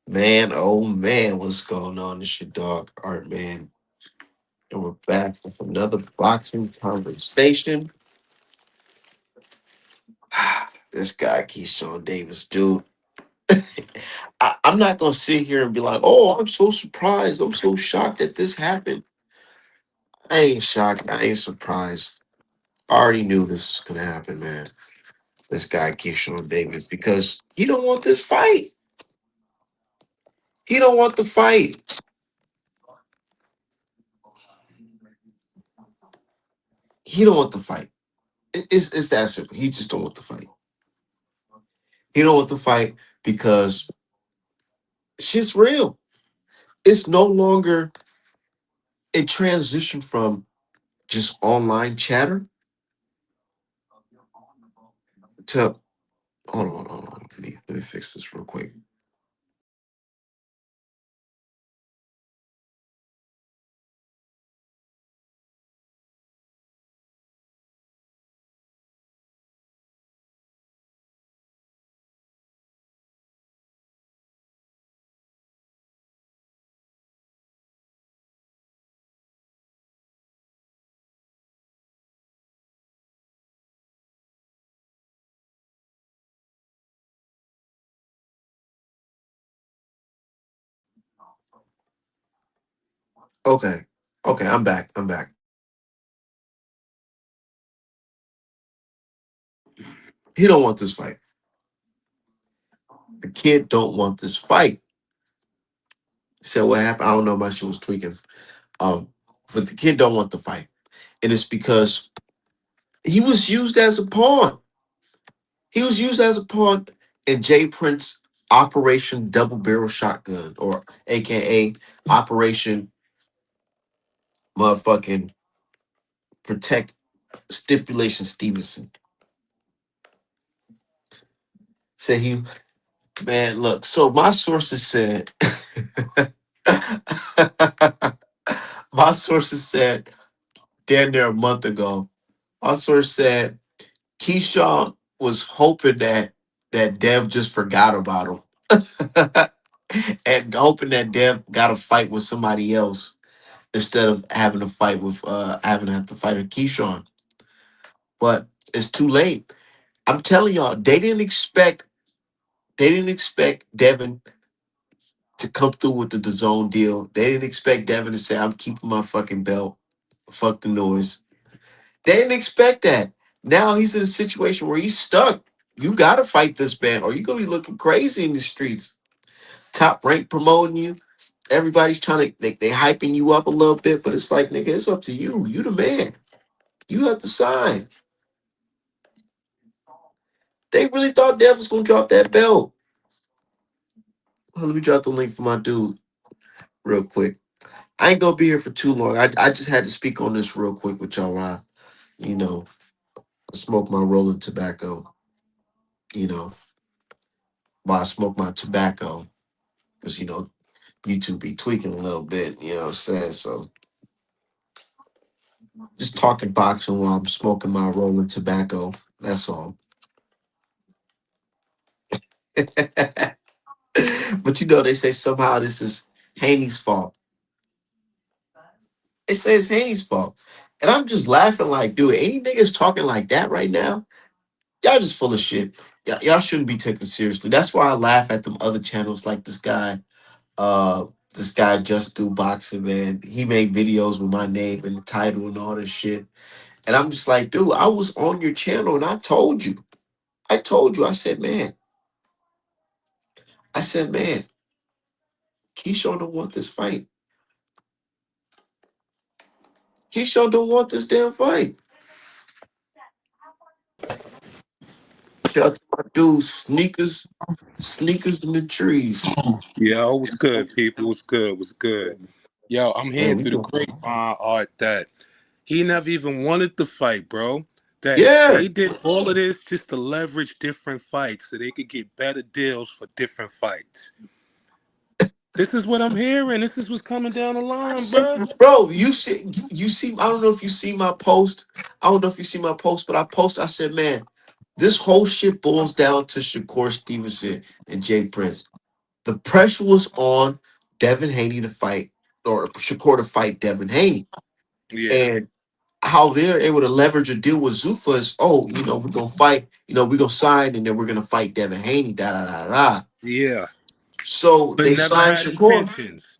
Man, oh man, what's going on? It's your dog Art Man. And we're back with another boxing conversation. This guy, Keyshawn Davis, dude. I'm not gonna sit here and be like, oh, I'm so surprised. I'm so shocked that this happened. I ain't shocked. I ain't surprised. I already knew this was gonna happen, man. This guy, Keyshawn Davis, because he don't want this fight. He don't want the fight. He don't want the fight. It's that simple. He just don't want the fight. He don't want the fight because shit's real. It's no longer a transition from just online chatter to hold on. Let me fix this real quick. Okay. Okay, I'm back. I'm back. He don't want this fight. The kid don't want this fight. He said what happened? I don't know. My shit was tweaking. Um, but the kid don't want the fight. And it's because he was used as a pawn. He was used as a pawn in Jay Prince Operation Double Barrel Shotgun, or AKA Operation Motherfucking Protect Stipulation Stevenson. Said he, man, look, so my sources said, my sources said, damn near a month ago, my source said Keyshawn was hoping that Dev just forgot about him. And hoping that Dev got a fight with somebody else instead of having to fight with having to have to fight with Keyshawn. But it's too late. I'm telling y'all, they didn't expect Devin to come through with the DAZN deal. They didn't expect Devin to say, I'm keeping my fucking belt. Fuck the noise. They didn't expect that. Now he's in a situation where he's stuck. You gotta fight this man, or you're gonna be looking crazy in the streets. Top rank promoting you. Everybody's trying to they hyping you up a little bit, but it's like, nigga, it's up to you. You the man. You have to sign. They really thought Dev was gonna drop that belt. Well, let me drop the link for my dude real quick. I ain't gonna be here for too long. I just had to speak on this real quick with y'all. You know, I smoke my rolling tobacco. You know, while I smoke my tobacco, because YouTube be tweaking a little bit. You know what I'm saying? So just talking boxing while I'm smoking my rolling tobacco. That's all. But they say somehow this is Haney's fault. They say it's Haney's fault. And I'm just laughing like, dude, any niggas talking like that right now? Y'all just full of shit. Y'all shouldn't be taken seriously. That's why I laugh at them other channels like this guy just do boxing, man. He made videos with my name and the title and all this shit. And I'm just like, dude, I was on your channel and I told you. I told you. I said, man, Keyshawn don't want this fight. Keyshawn don't want this damn fight. Shout out to my dude, sneakers in the trees. Yo, what's good, people? What's good? What's good? Yo, I'm Man, hearing we through the doing grapevine art that he never even wanted the fight, bro. That yeah. they did all of this just to leverage different fights so they could get better deals for different fights. This is what I'm hearing. This is what's coming down the line, bro. Bro, you see, I don't know if you see my post. I don't know if you see my post, but I said, man, this whole shit boils down to Shakur Stevenson and Jay Prince. The pressure was on Devin Haney to fight, or Shakur to fight Devin Haney. Yeah. And how they're able to leverage a deal with Zuffa is, oh, we're gonna fight, we're gonna sign and then we're gonna fight Devin Haney, da da da da. Yeah. So But they never signed had Shakur. intentions.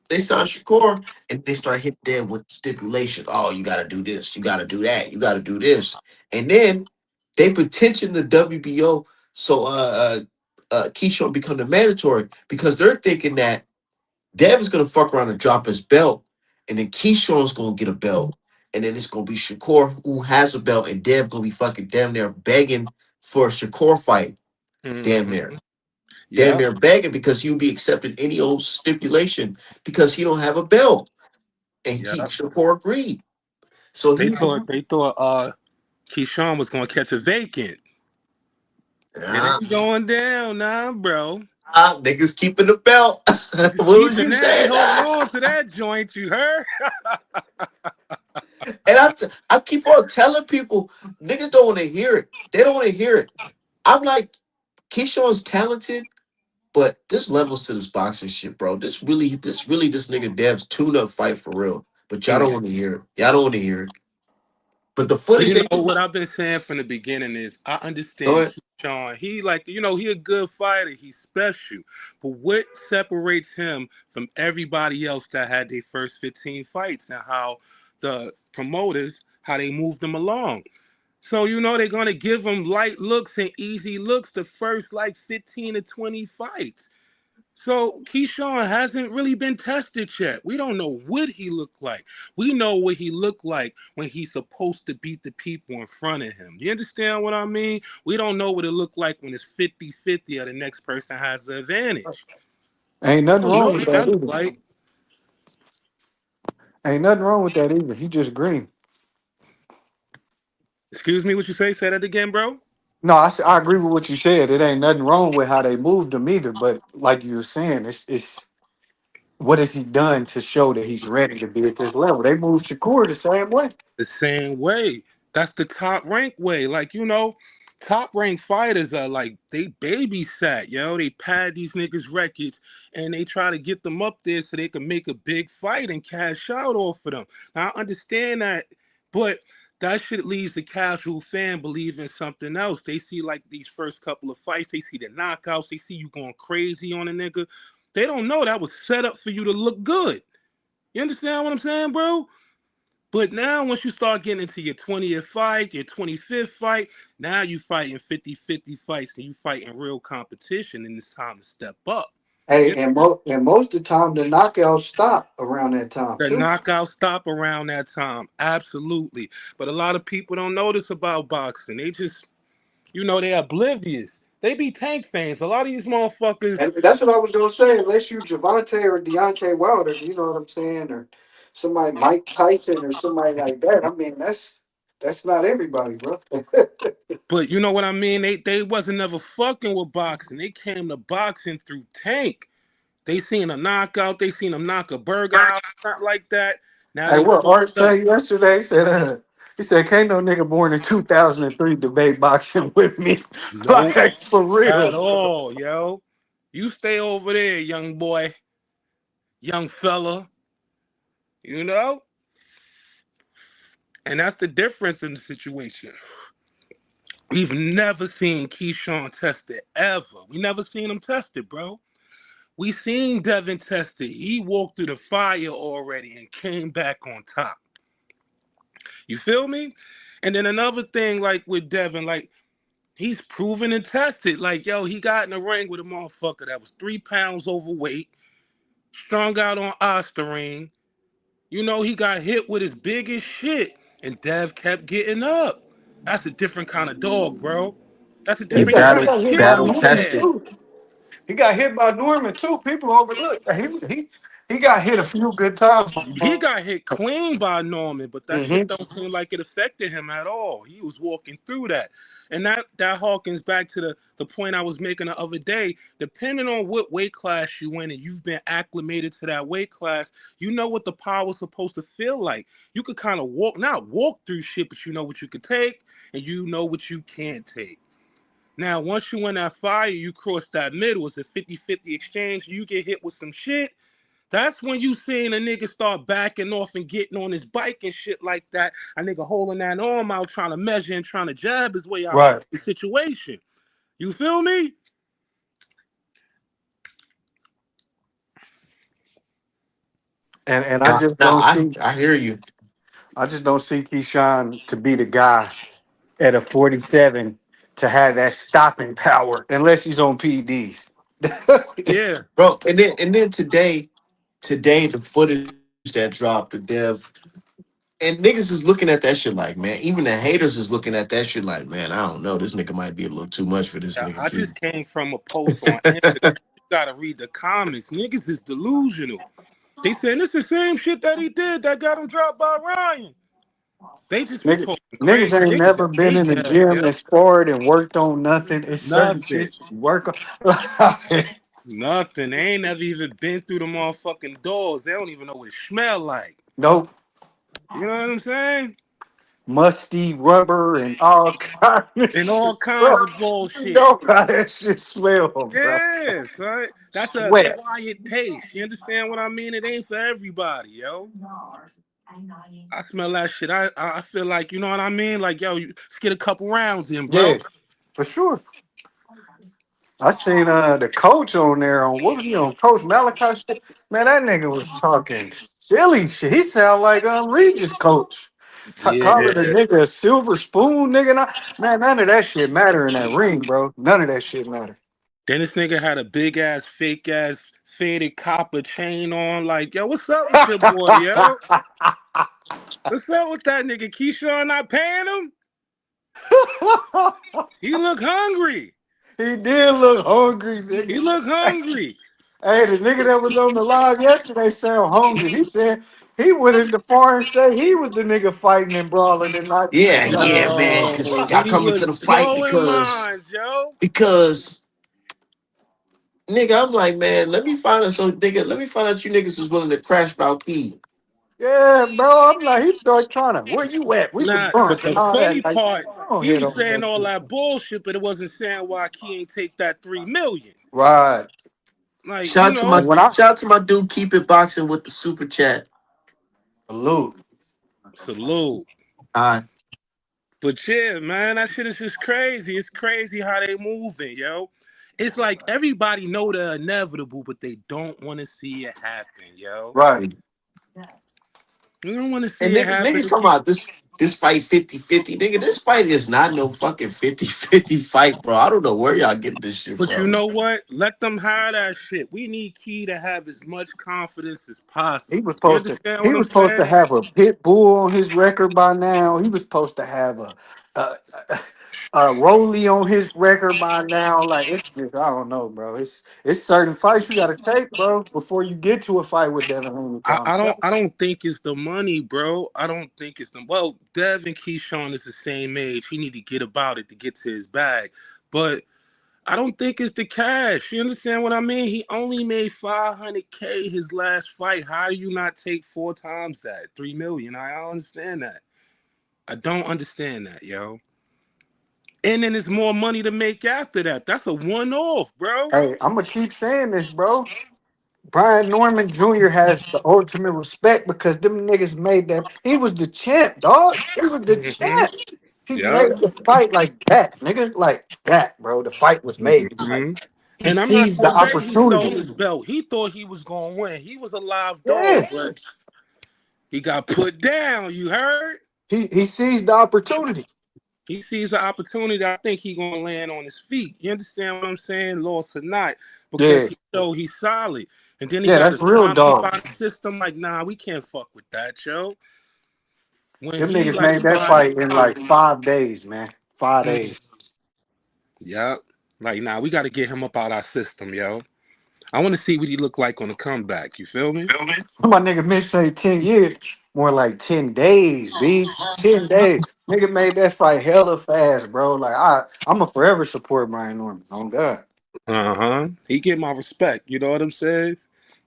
They signed Shakur and they start hitting them with stipulations. Oh, you gotta do this, you gotta do that, you gotta do this. And then they petition the WBO so Keyshawn become the mandatory because they're thinking that Dev is gonna fuck around and drop his belt, and then Keyshawn's gonna get a belt, and then it's gonna be Shakur who has a belt, and Dev gonna be fucking damn near begging for a Shakur fight, damn Mm-hmm. near, damn Yep. near begging because he would be accepting any old stipulation because he don't have a belt, and Yep. Shakur agreed. So They he, thought they thought Keyshawn was gonna catch a vacant. It ah, ain't going down now, bro. niggas keeping the belt. Niggas What was keeping you that. They saying? holding on to that joint, you heard? And I keep on telling people, niggas don't want to hear it. They don't want to hear it. I'm like, Keyshawn's talented, but there's levels to this boxing shit, bro. This nigga Dev's tune-up fight for real. But y'all don't Yeah. want to hear it. Y'all don't want to hear it. But the But footage you they know what I've been saying from the beginning is I go understand ahead. Keyshawn. He like he a good fighter. He's special. But what separates him from everybody else that had their first 15 fights and how the promoters how they moved them along. So they're gonna give him light looks and easy looks the first like 15 to 20 fights. So Keyshawn hasn't really been tested yet. We don't know what he looked like. We know what he looked like when he's supposed to beat the people in front of him. You understand what I mean? We don't know what it looked like when it's 50-50 or the next person has the advantage. Ain't We nothing don't know wrong with what that that looked either. like. Ain't nothing wrong with that either. He just green. Excuse me, what you say? Say that again, bro. No, I agree with what you said. It ain't nothing wrong with how they moved him either. But like you were saying, it's what has he done to show that he's ready to be at this level? They moved Shakur the same way. The same way. That's the top rank way. Like, top rank fighters are like they babysat, they pad these niggas records and they try to get them up there so they can make a big fight and cash out off of them. Now I understand that, but that shit leaves the casual fan believing something else. They see like these first couple of fights, they see the knockouts, they see you going crazy on a nigga. They don't know that was set up for you to look good. You understand what I'm saying, bro? But now, once you start getting into your 20th fight, your 25th fight, now you fighting 50-50 fights and you fighting real competition, and it's time to step up. Hey, Yeah, and most of the time the knockouts stop around that time the too. knockout stop around that time, absolutely. But a lot of people don't know this about boxing. They just, they're oblivious. They be tank fans. A lot of these motherfuckers, And that's what I was gonna say. Unless you Javante or Deontay Wilder, you know what I'm saying, or somebody Mike Tyson or somebody like that. I mean, that's not everybody, bro. but you know what I mean? They wasn't never fucking with boxing. They came to boxing through tank. They seen a knockout. They seen him knock a burger out, not like that. Now Hey, they what Art fucked up. said yesterday? He said, "Can't no nigga born in 2003 debate boxing with me." Nope, Like for at real. all, yo. You stay over there, young boy, young fella. You know, and that's the difference in the situation. We've never seen Keyshawn tested ever. We never seen him tested, bro. We seen Devin tested. He walked through the fire already and came back on top. You feel me? And then another thing, like with Devin, like he's proven and tested. Like, yo, he got in the ring with a motherfucker that was 3 pounds overweight, strung out on Ostarine. He got hit with his biggest shit, and Dev kept getting up. That's a different kind of dog, bro. That's a He He different got, kind he of battle got hit by kid battle you Norman tested. had. too. He got hit by Norman too. People overlook. He got hit a few good times. He got hit clean by Norman, but that shit Mm-hmm. don't seem like it affected him at all. He was walking through that. And that Hawkins back to the point I was making the other day, depending on what weight class you in and you've been acclimated to that weight class, you know what the power's supposed to feel like. You could kind of not walk through shit, but you know what you could take and you know what you can't take. Now, once you in that fire, you cross that middle. It's a 50-50 exchange. You get hit with some shit. That's when you seeing a nigga start backing off and getting on his bike and shit like that. A nigga holding that arm out, trying to measure and trying to jab his way out Right. the situation. You feel me? And I Nah, just nah, don't see I hear you. I just don't see Keyshawn to be the guy at a 47 to have that stopping power unless he's on PEDs. Yeah. Bro, and then today the footage that dropped, the dev, and niggas is looking at that shit like, man, even the haters is looking at that shit like, man, I don't know, this nigga might be a little too much for this nigga I Key. just came from a post on Instagram. You gotta read the comments. Niggas is delusional. They saying this the same shit that he did that got him dropped by Ryan. They just be Niggas, talking niggas crazy. ain't Niggas never is been in hate the that, gym yo. and sparred and worked on nothing. It's certain Nothing. shit you work on. Nothing. They ain't never even been through the motherfucking doors. They don't even know what it smell like. Nope. You know what I'm saying? Musty rubber and all kind of And shit. all kinds Bro, of you bullshit. know how that shit smell, bro. Yeah, son. That's a Sweat. quiet taste. You understand what I mean? It ain't for everybody, yo. I smell that shit. I feel like, you know what I mean? Like, yo, let's get a couple rounds in, bro. Yeah, for sure. I seen the coach on there on what was he on? Coach Malachi shit. Man, that nigga was talking silly shit. He sound like Regis coach. Calling the Yeah. nigga a silver spoon, nigga. Man, none of that shit matter in that ring, bro. None of that shit matter. Then this nigga had a big ass, fake ass, faded copper chain on. Like, yo, what's up with your boy, yo? What's up with that nigga? Keyshawn not paying him? He look hungry. He did look hungry, He nigga. look hungry. Hey, the nigga that was on the live yesterday sound hungry. He said he went as far and say he was the nigga fighting and brawling and not Yeah, even got yeah, the man, Yo, because I he come into was the fight blowing minds, yo. because nigga, I'm like, man, let me find out. So, nigga, let me find out you niggas is willing to crash Balky. Yeah, bro. I'm like, he started trying to, where you at? We was Nah, but burnt the and all that. funny Like, part, I don't he hit was on saying that all shit. that bullshit, but it wasn't saying why he ain't take that 3 million. Right. Like, Shout you out to know, And my when I shout out to my dude, keep it boxing with the super chat. salute. salute. Uh, But yeah, man, that shit is just crazy. It's crazy how they moving, yo. It's like everybody know the inevitable, but they don't want to see it happen, yo. Right. You don't want to and see it happen. niggas talking about this fight 50-50. Nigga, this fight is not no fucking 50-50 fight, bro. I don't know where y'all getting this shit But you from. know what? Let them have that shit. We need Key to have as much confidence as possible. You understand He what I'm was supposed to saying? have a pit bull on his record by now. He was supposed to have a, Rolly on his record by now. Like it's just I don't know, bro. It's certain fights you got to take, bro, before you get to a fight with Devin Haney. I don't think it's the money, bro. I don't think it's the well. Dev and Keyshawn is the same age. He need to get about it to get to his bag. But I don't think it's the cash. You understand what I mean? He only made 500K his last fight. How do you not take 4 times that? 3 million. I don't understand that. I don't understand that, yo. And then there's more money to make after that. That's a one-off, bro. Hey, I'm gonna keep saying this, bro. Brian Norman Jr. has the ultimate respect because them niggas made that. He was the champ, dog. He was the Hmm. champ. He Yep. made the fight like that, nigga. Like that, bro. The fight was made. Like Hmm. he And I'm not seized the gonna say he sold opportunity. his belt. He thought he was gonna win. He was a live dog, Yeah. but he got put down. You heard? He seized the opportunity. He sees the opportunity. I think he gonna land on his feet. You understand what I'm saying? Lost or not, because Yeah. he showed he's solid. And then he Yeah, got the that's real time up dog. out of the system. Like, nah, we can't fuck with that, yo. When Them he niggas like made that five, fight in like 5 days, man. 5 days. yep. Like, nah, we got to get him up out our system, yo. I want to see what he look like on the comeback. You feel me? My nigga Mitch say 10 years. More like 10 days, B. 10 days. Nigga made that fight hella fast, bro. Like I'ma forever support Brian Norman. Oh God. Uh huh. He get my respect. You know what I'm saying?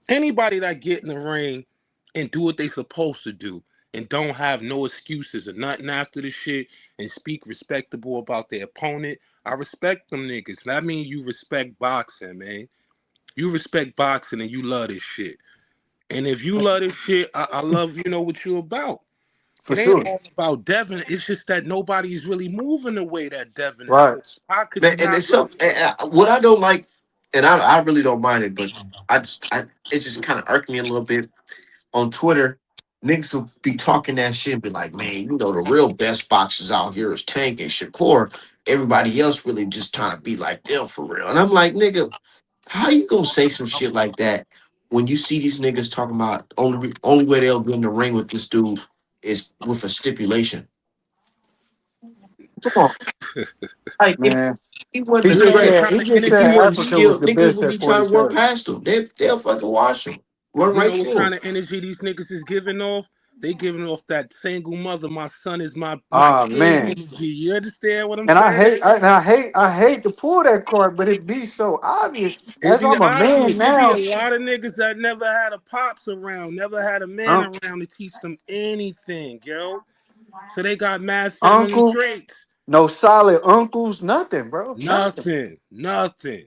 Anybody that get in the ring and do what they supposed to do and don't have no excuses or nothing after the shit and speak respectable about their opponent, I respect them niggas. That mean you respect boxing, man. You respect boxing and you love this shit. And if you love this shit, I love what you about. For It ain't sure. all about Devin. It's just that nobody's really moving the way that Devin is moving. Right. How could Man, you and not it's love some what I don't like, and I really don't mind it, but I it just kind of irked me a little bit on Twitter. Niggas will be talking that shit and be like, man, the real best boxers out here is Tank and Shakur. Everybody else really just trying to be like them for real. And I'm like, nigga, how you gonna say some shit like that when you see these niggas talking about only way they'll be in the ring with this dude is with a stipulation? Come on. Like if Man. he wasn't He the You know just what great, said kind he of just if energy he said you wasn't Africa need? was skilled, the niggas best would at be trying to work 47. past him. They'll fucking wash him. Run You know right what through kind him. of energy these niggas is giving off? They giving off that single mother. My son is my Ah king man. energy. You understand what I'm And saying? I hate to pull that card, but it be so obvious. It As be I'm a man obvious. It be a now, lot of niggas that never had a pops around, never had a man un- around to teach them anything, yo. So they got mad feminine uncle, traits. no solid uncles, nothing, bro. Nothing. Nothing. Nothing.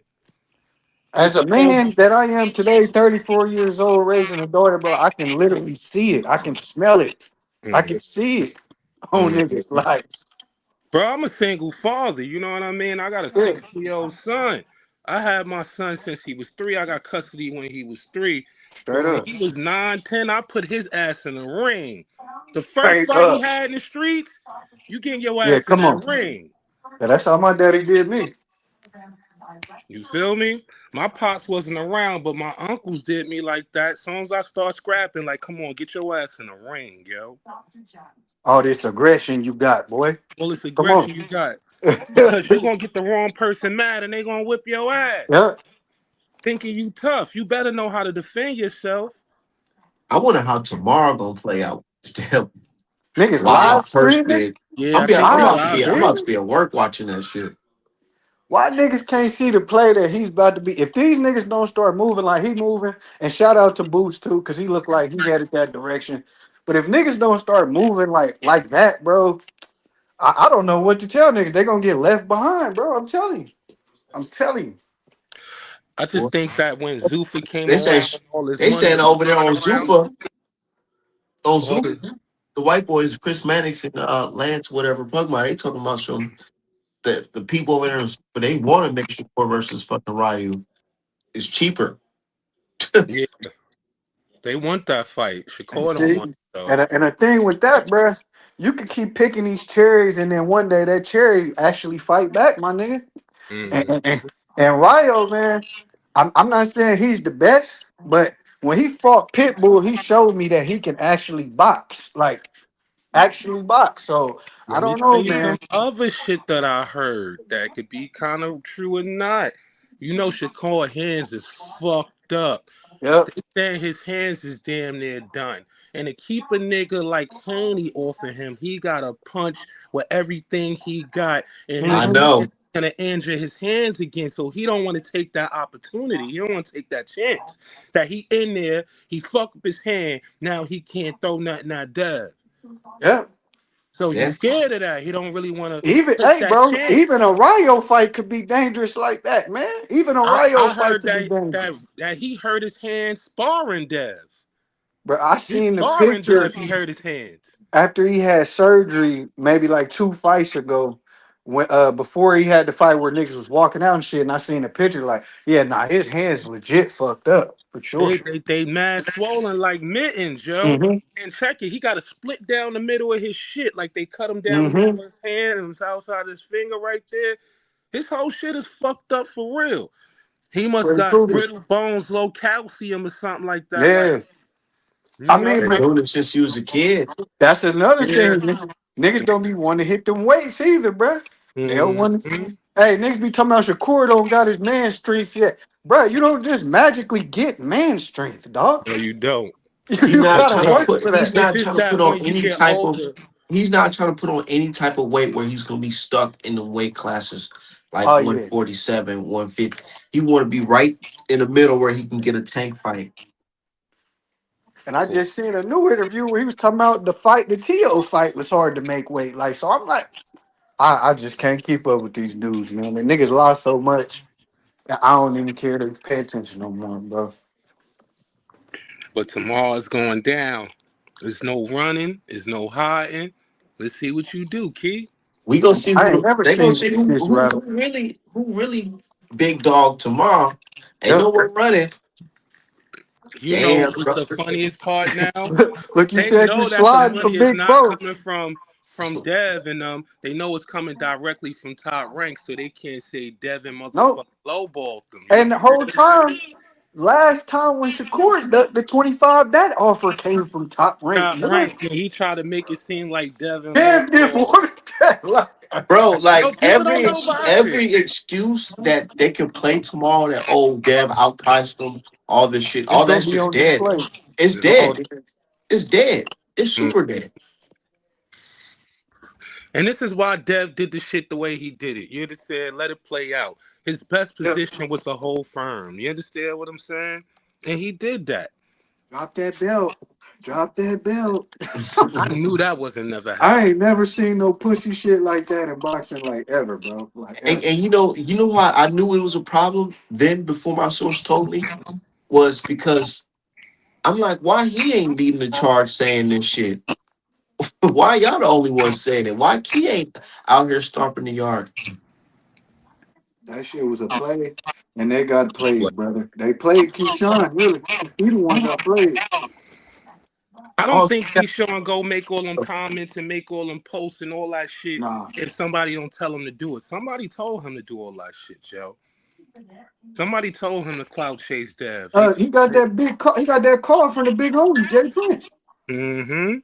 As Just a all. man that I am today, 34 years old, raising a daughter, bro, I can literally see it. I can smell it. I Mhm, can see it on niggas' mhm. lives. Bro, I'm a single father. You know what I mean? I got a Yeah, 16-year-old son. I had my son since he was 3. I got custody when he was 3. But straight when up. he was 9, 10, I put his ass in the ring. The first Straight fight he up. had in the streets, you getting your Yeah, ass in come that on. ring. Yeah, that's how my daddy did me. You feel me? My pops wasn't around, but my uncles did me like that. As soon as I start scrapping, like, come on, get your ass in the ring, yo. All this aggression you got, boy. All this Come on. aggression you got. Because you're going to get the wrong person mad and they going to whip your ass. Yeah. Thinking you tough. You better know how to defend yourself. I wonder how tomorrow gonna play out. Still Niggas live live first streaming? bid. Yeah, I think I'm they Live about to be live I'm first. about to streaming? be at work watching that shit. Why niggas can't see the play that he's about to be? If these niggas don't start moving like he moving, and shout out to Boots too, because he looked like he headed that direction. But if niggas don't start moving like that, bro, I don't know what to tell niggas. They gonna get left behind, bro. I'm telling you. I'm telling you. I just think that when Zuffa came They say around, all his they money saying was over there flying on around. All Zuffa, his, the white boys, Chris Mannix and Lance, whatever, Pugmire, they talking about some the people over there in Zuffa, they want to make sure versus fucking Ryu is cheaper. yeah, they want that fight. Shakur don't See, want it though. and a thing with that, bruh, you can keep picking these cherries, and then one day that cherry actually fight back, my nigga. And Hmm. and, and, and Ryo, man, I'm not saying he's the best, but when he fought Pitbull, he showed me that he can actually box, like actually box. So I Let me don't tell know, you man. some other shit that I heard that could be kind of true or not. You know, Shakur hands is fucked up. Yep. Saying his hands is damn near done. And to keep a nigga like Haney off of him, he got to punch with everything he got, and I Hmm. it's know. gonna injure his hands again. So he don't want to take that opportunity. He don't want to take that chance. That he in there, he fuck up his hand. Now he can't throw nothing that does. Yep. So he's Yeah. scared of that. He don't really want to Even take hey, that bro, even chance. a Ryo fight could be dangerous like that, man. Even a Ryo I fight heard could be that dangerous. that he hurt his hand sparring Dev. But I He's seen the sparring picture Dev. He hurt his hands. after he had surgery, maybe like 2 fights ago, when before he had the fight where niggas was walking out and shit, and I seen the picture like, yeah, nah, his hands legit fucked up for sure. They mad swollen like mittens, yo. Mm-hmm. And check it, he got a split down the middle of his shit. Like they cut him down the Mm-hmm. middle of his hand and outside his finger right there. His whole shit is fucked up for real. He must Pretty got cool. brittle bones, low calcium or something like that. Like, Yeah. I you know, mean, Been but doing it since you was a kid. that's another yeah. thing. Niggas don't be want to hit them weights either, bruh. They don't want to. Mhm. Hey, niggas be talking about Shakur don't got his man strength yet. Bruh, you don't just magically get man strength, dog. No, you don't. He's You not gotta trying to work put for he's that. It's not just trying to put that on when you any get type of older, he's not trying to put on any type of weight where he's gonna be stuck in the weight classes like Oh yeah. 147, 150. He wanna be right in the middle where he can get a tank fight. And I just seen a new interview where he was talking about the fight, the Tio fight was hard to make weight. Like, so I'm like, I just can't keep up with these dudes, man. The niggas lost so much that I don't even care to pay attention no more, bro. But tomorrow's going down. There's no running. There's no hiding. Let's see what you do, Key. We gonna see I who ain't never they gonna seen see this rattle. who really big dog tomorrow. Ain't Yep. no one running. You know Damn, what's bro. the funniest part now? Look, you They said you know that the sliding for money is big not bro. coming from Dev and they know it's coming directly from Top Rank, so they can't say Devin No. motherfucking lowballed them. You And the understand whole what I'm saying? time, last time when Shakur ducked the 25, that offer came from top rank. Top Nigga. Rank, and he tried to make it seem like Devin Damn didn't lowballed. want that. Like, Bro, Yo, like people don't know about this. every excuse that they can play tomorrow that oh Dev outpriced them, all this shit, it's all gonna that be shit's on dead. display. It's Oh, dead. It's dead. It's super dead. And this is why Dev did the shit the way he did it. You understand? Let it play out. His best yeah. position was the whole firm. You understand what I'm saying? And he did that. Drop that belt. Drop that belt. I knew that wasn't never I happening. ain't never seen no pussy shit like that in boxing, like ever, bro. Like ever. And you know why I knew it was a problem then before my source told me was because I'm like, why he ain't leading the charge saying this shit? Why y'all the only ones saying it? Why Key ain't out here stomping the yard? That shit was a play, and they got played, brother. They played Keyshawn, really. He the one got played. I don't Oh, think Keyshawn go make all them comments and make all them posts and all that shit Nah. if somebody don't tell him to do it. Somebody told him to do all that shit, yo. Somebody told him to clout chase Dev. They He got that big call. He got that call from the big homie, Jay Prince. mm-hmm.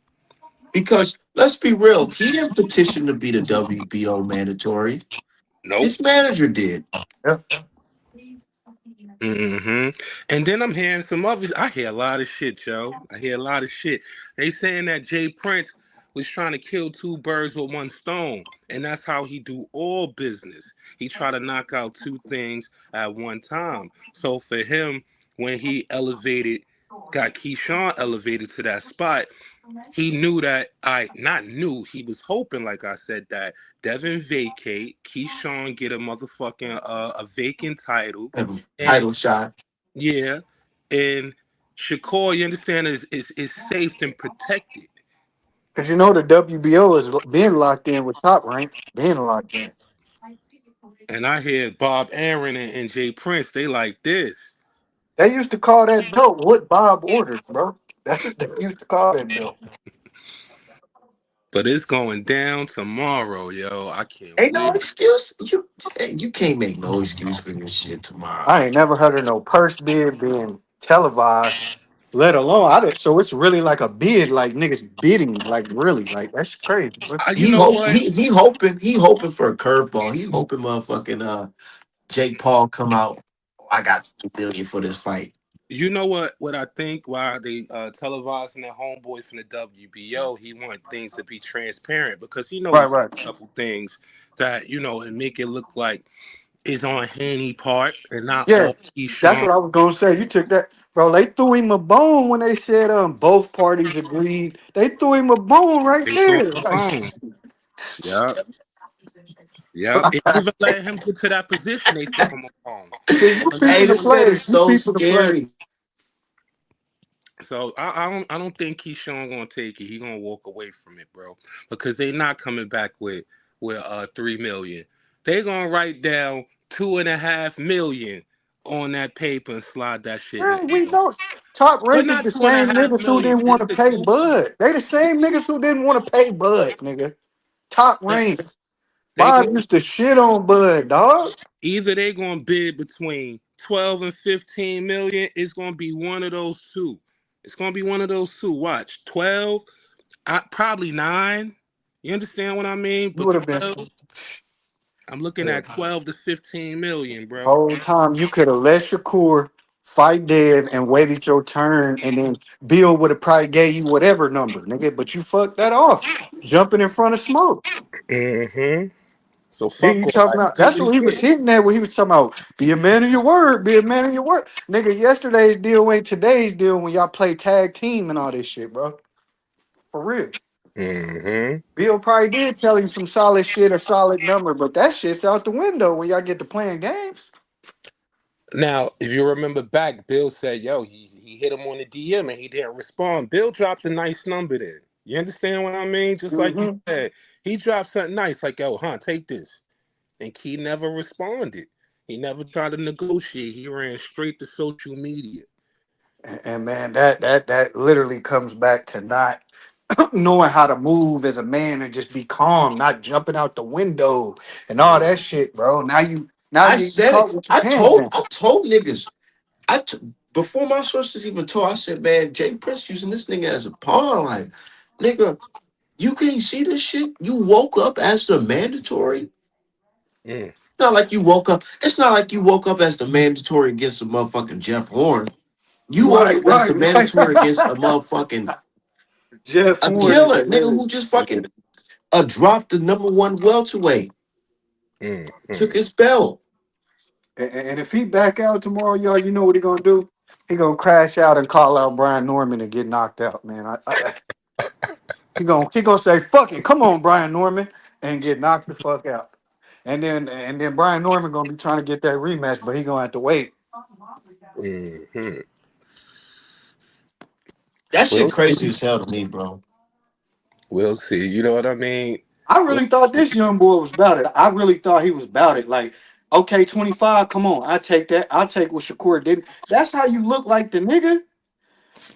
because let's be real, he didn't petition to be the WBO mandatory. Nope. His manager did. Yeah. Hmm. And then I'm hearing some others. I hear a lot of shit, yo. I hear a lot of shit. They saying that Jay Prince was trying to kill two birds with one stone, and that's how he do all business. He try to knock out two things at one time. So for him, when he elevated, got Keyshawn elevated to that spot, he knew that I not knew he was hoping, like I said, that Devin vacate, Keyshawn get a motherfucking a vacant title, Have a and title shot. yeah, and Shakur, you understand, is safe and protected. Because you know the WBO is being locked in with top rank. Being locked in. And I hear Bob Aaron and Jay Prince, they like this, They used to call that belt what Bob ordered, bro. That's what they used to call that belt. but it's going down tomorrow, yo. I can't Ain't no wait. excuse. You can't make no excuse for this shit tomorrow. I ain't never heard of no purse bid being televised, let alone I did. So it's really like a bid, like niggas bidding, like really, like that's crazy, bro. You know what? He hoping for a curveball. He hoping motherfucking Jake Paul come out. "Oh, I got 2 million for this fight. You know what I think why they televising that homeboy from the WBO, he want things to be transparent because he know Right, he's right. a couple things that, and make it look like is on Haney part and not Yeah, all that's Keyshawn. what I was gonna say. You took that, bro. They threw him a bone when they said both parties agreed. They threw him a bone right They throw there. him Like, a bone. Yeah, yeah. And even let him get to that position, they throw him a bone. see, you Hey, people to this man play. is You so people to play. scary. So I don't think Keyshawn gonna take it. He gonna walk away from it, bro, because they not coming back with 3 million. They gonna write down 2.5 million on that paper and slide that shit in Man, the we envelope. know top But rank is not the two and a same half niggas who million. didn't want Just to the pay two. Bud. They the same niggas who didn't want to pay Bud, nigga. Top They rank. they Bob gonna used to shit on Bud, dog. either they gonna bid between 12 and 15 million. It's gonna be one of those two. It's gonna be one of those two. Watch 12. Probably nine. You understand what I mean? You But would have been 12. I'm looking at 12 to 15 million, bro. whole time. You could have let Shakur fight Dev and waited your turn, and then Bill would have probably gave you whatever number, nigga. But you fucked that off, jumping in front of smoke. Mm-hmm. So Then fuck you all talking that. about Get that's what he what he was get. hitting at when he was talking about be a man of your word, be a man of your word. Nigga, yesterday's deal ain't today's deal when y'all play tag team and all this shit, bro. For real. Hmm. Bill probably did tell him some solid shit, a solid number, but that shit's out the window when y'all get to playing games. Now, if you remember back, Bill said, "Yo, he hit him on the DM and he didn't respond." Bill dropped a nice number there. You understand what I mean? Just like you Mm-hmm. said, he dropped something nice, like, "Yo, huh, take this," and Key never responded. He never tried to negotiate. He ran straight to social media. And man, that literally comes back to not knowing how to move as a man and just be calm, not jumping out the window and all that Mm. shit, bro. Now I you said caught it. with your pants down. I told niggas. Before my sources even told, I said, man, Jay Prince using this nigga as a pawn. Like, nigga, you can't see this shit. You woke up as the mandatory. Mm. Not like you woke up. It's not like you woke up as the mandatory against a motherfucking Jeff Horn. You woke Right, up as right, the mandatory against a right. motherfucking Jeff a Horn is killer nigga who hilarious. just fucking dropped the number one welterweight, Mm. took Mm. his belt. And if he back out tomorrow, y'all, you know what he gonna do? He gonna crash out and call out Brian Norman and get knocked out, man. He gonna say, "Fuck it, come on, Brian Norman," and get knocked the fuck out. And then Brian Norman gonna be trying to get that rematch, but he gonna have to wait. Mm. That shit We'll crazy see. as hell to me, bro. We'll see. You know what I mean? I We'll really thought see. this young boy was about it. I really thought he was about it. Like, okay, 25, come on, I take that. I'll take what Shakur did. That's how you look like the nigga.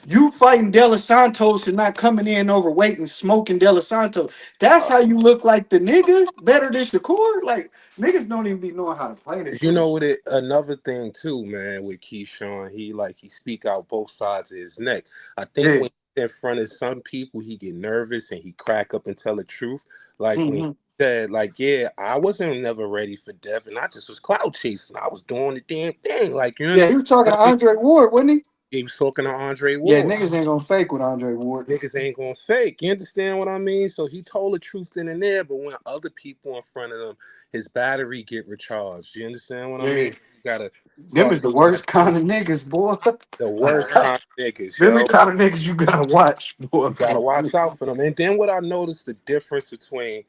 You fighting De Los Santos and not coming in overweight and smoking De Los Santos. That's how you look like the nigga. Better than Shakur. Like, niggas don't even be knowing how to play this You shit. know what? Another thing too, man, with Keyshawn, he speak out both sides of his neck. I think Yeah. when he's in front of some people, he get nervous and he crack up and tell the truth. Like when he Hmm. said, like, yeah, I wasn't never ready for death, and I just was cloud chasing. I was doing the damn thing, like you Yeah, he understand was talking what to I mean? Andre Ward, wasn't he? He was talking to Andre Yeah, Ward. niggas ain't gonna fake with Andre Ward. Niggas ain't gonna fake. You understand what I mean? So he told the truth then and there, but when other people in front of him, his battery get recharged. You understand what I mean? Yeah. You gotta Them start is the taking that worst kind of niggas, boy. the worst kind of niggas, Them the yo. kind of niggas you gotta watch, boy. You gotta watch out for them. And then what I noticed the difference between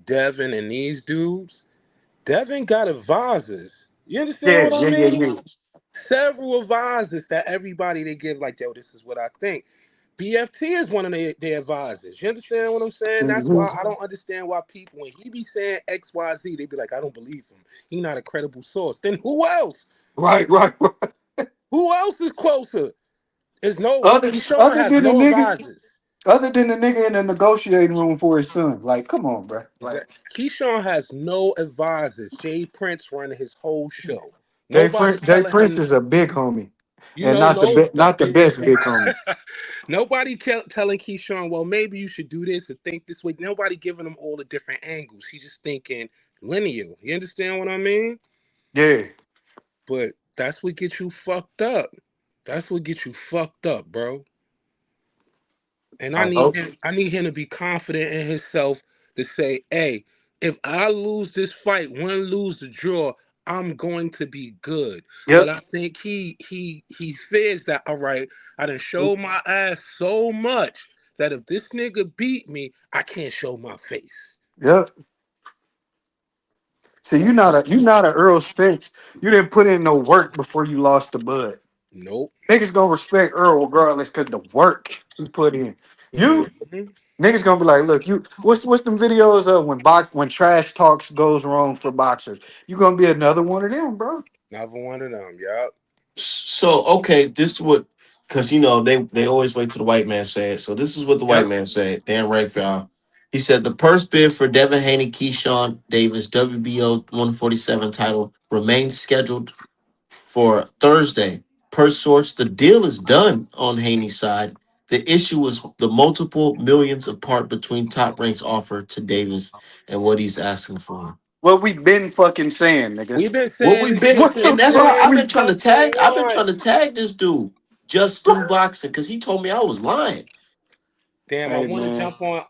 Devin and these dudes, Devin got advisors. You understand Yeah, what I yeah, yeah, mean? yeah. Several advisors that everybody they give like, yo, this is what I think. BFT is one of their advisors. You understand what I'm saying? That's Hmm. why I don't understand why people, when he be saying XYZ, they be like, I don't believe him. He not a credible source. Then who else? Right, right, right. Who else is closer? Is no Other Keyshawn other has than the no nigga, advisors. in the negotiating room for his son. Like, come on, bro. Is Like, that Keyshawn has no advisors. Jay Prince running his whole show. Nobody Jay telling Prince him, is a big homie, you and know, not the no, not the best big homie. nobody telling Keyshawn, well, maybe you should do this or think this way. Nobody giving him all the different angles. He's just thinking linear. You understand what I mean? Yeah, But that's what gets you fucked up. That's what gets you fucked up, bro. And I hope. I need him to be confident in himself to say, hey, if I lose this fight, win, lose the draw, I'm going to be good. But Yep, I think he fears that, all right, I done showed my ass so much that if this nigga beat me, I can't show my face. yep. See, you not a Earl Spence. You didn't put in no work before you lost the Bud. Nope. Niggas gonna respect Earl regardless because the work he put in. You Mhm. niggas gonna be like, look, you what's them videos of when trash talks goes wrong for boxers? You gonna be another one of them, bro. Never one of them, yup. So okay, this is what, because they always wait till the white man say it. So this is what the white Yep. man said. Dan right for y'all. He said the purse bid for Devin Haney, Keyshawn Davis WBO 147 title remains scheduled for Thursday. Per source, the deal is done on Haney's side. The issue is the multiple millions apart between Top Rank's offer to Davis and what he's asking for. What we been fucking saying, nigga. We've been What saying we this been, shit What since the and that's why fuck I've we been trying to tag. I've been trying 2021. to tag this dude, Just Do Boxing, because he told me I was lying. Damn, I Hey want to man.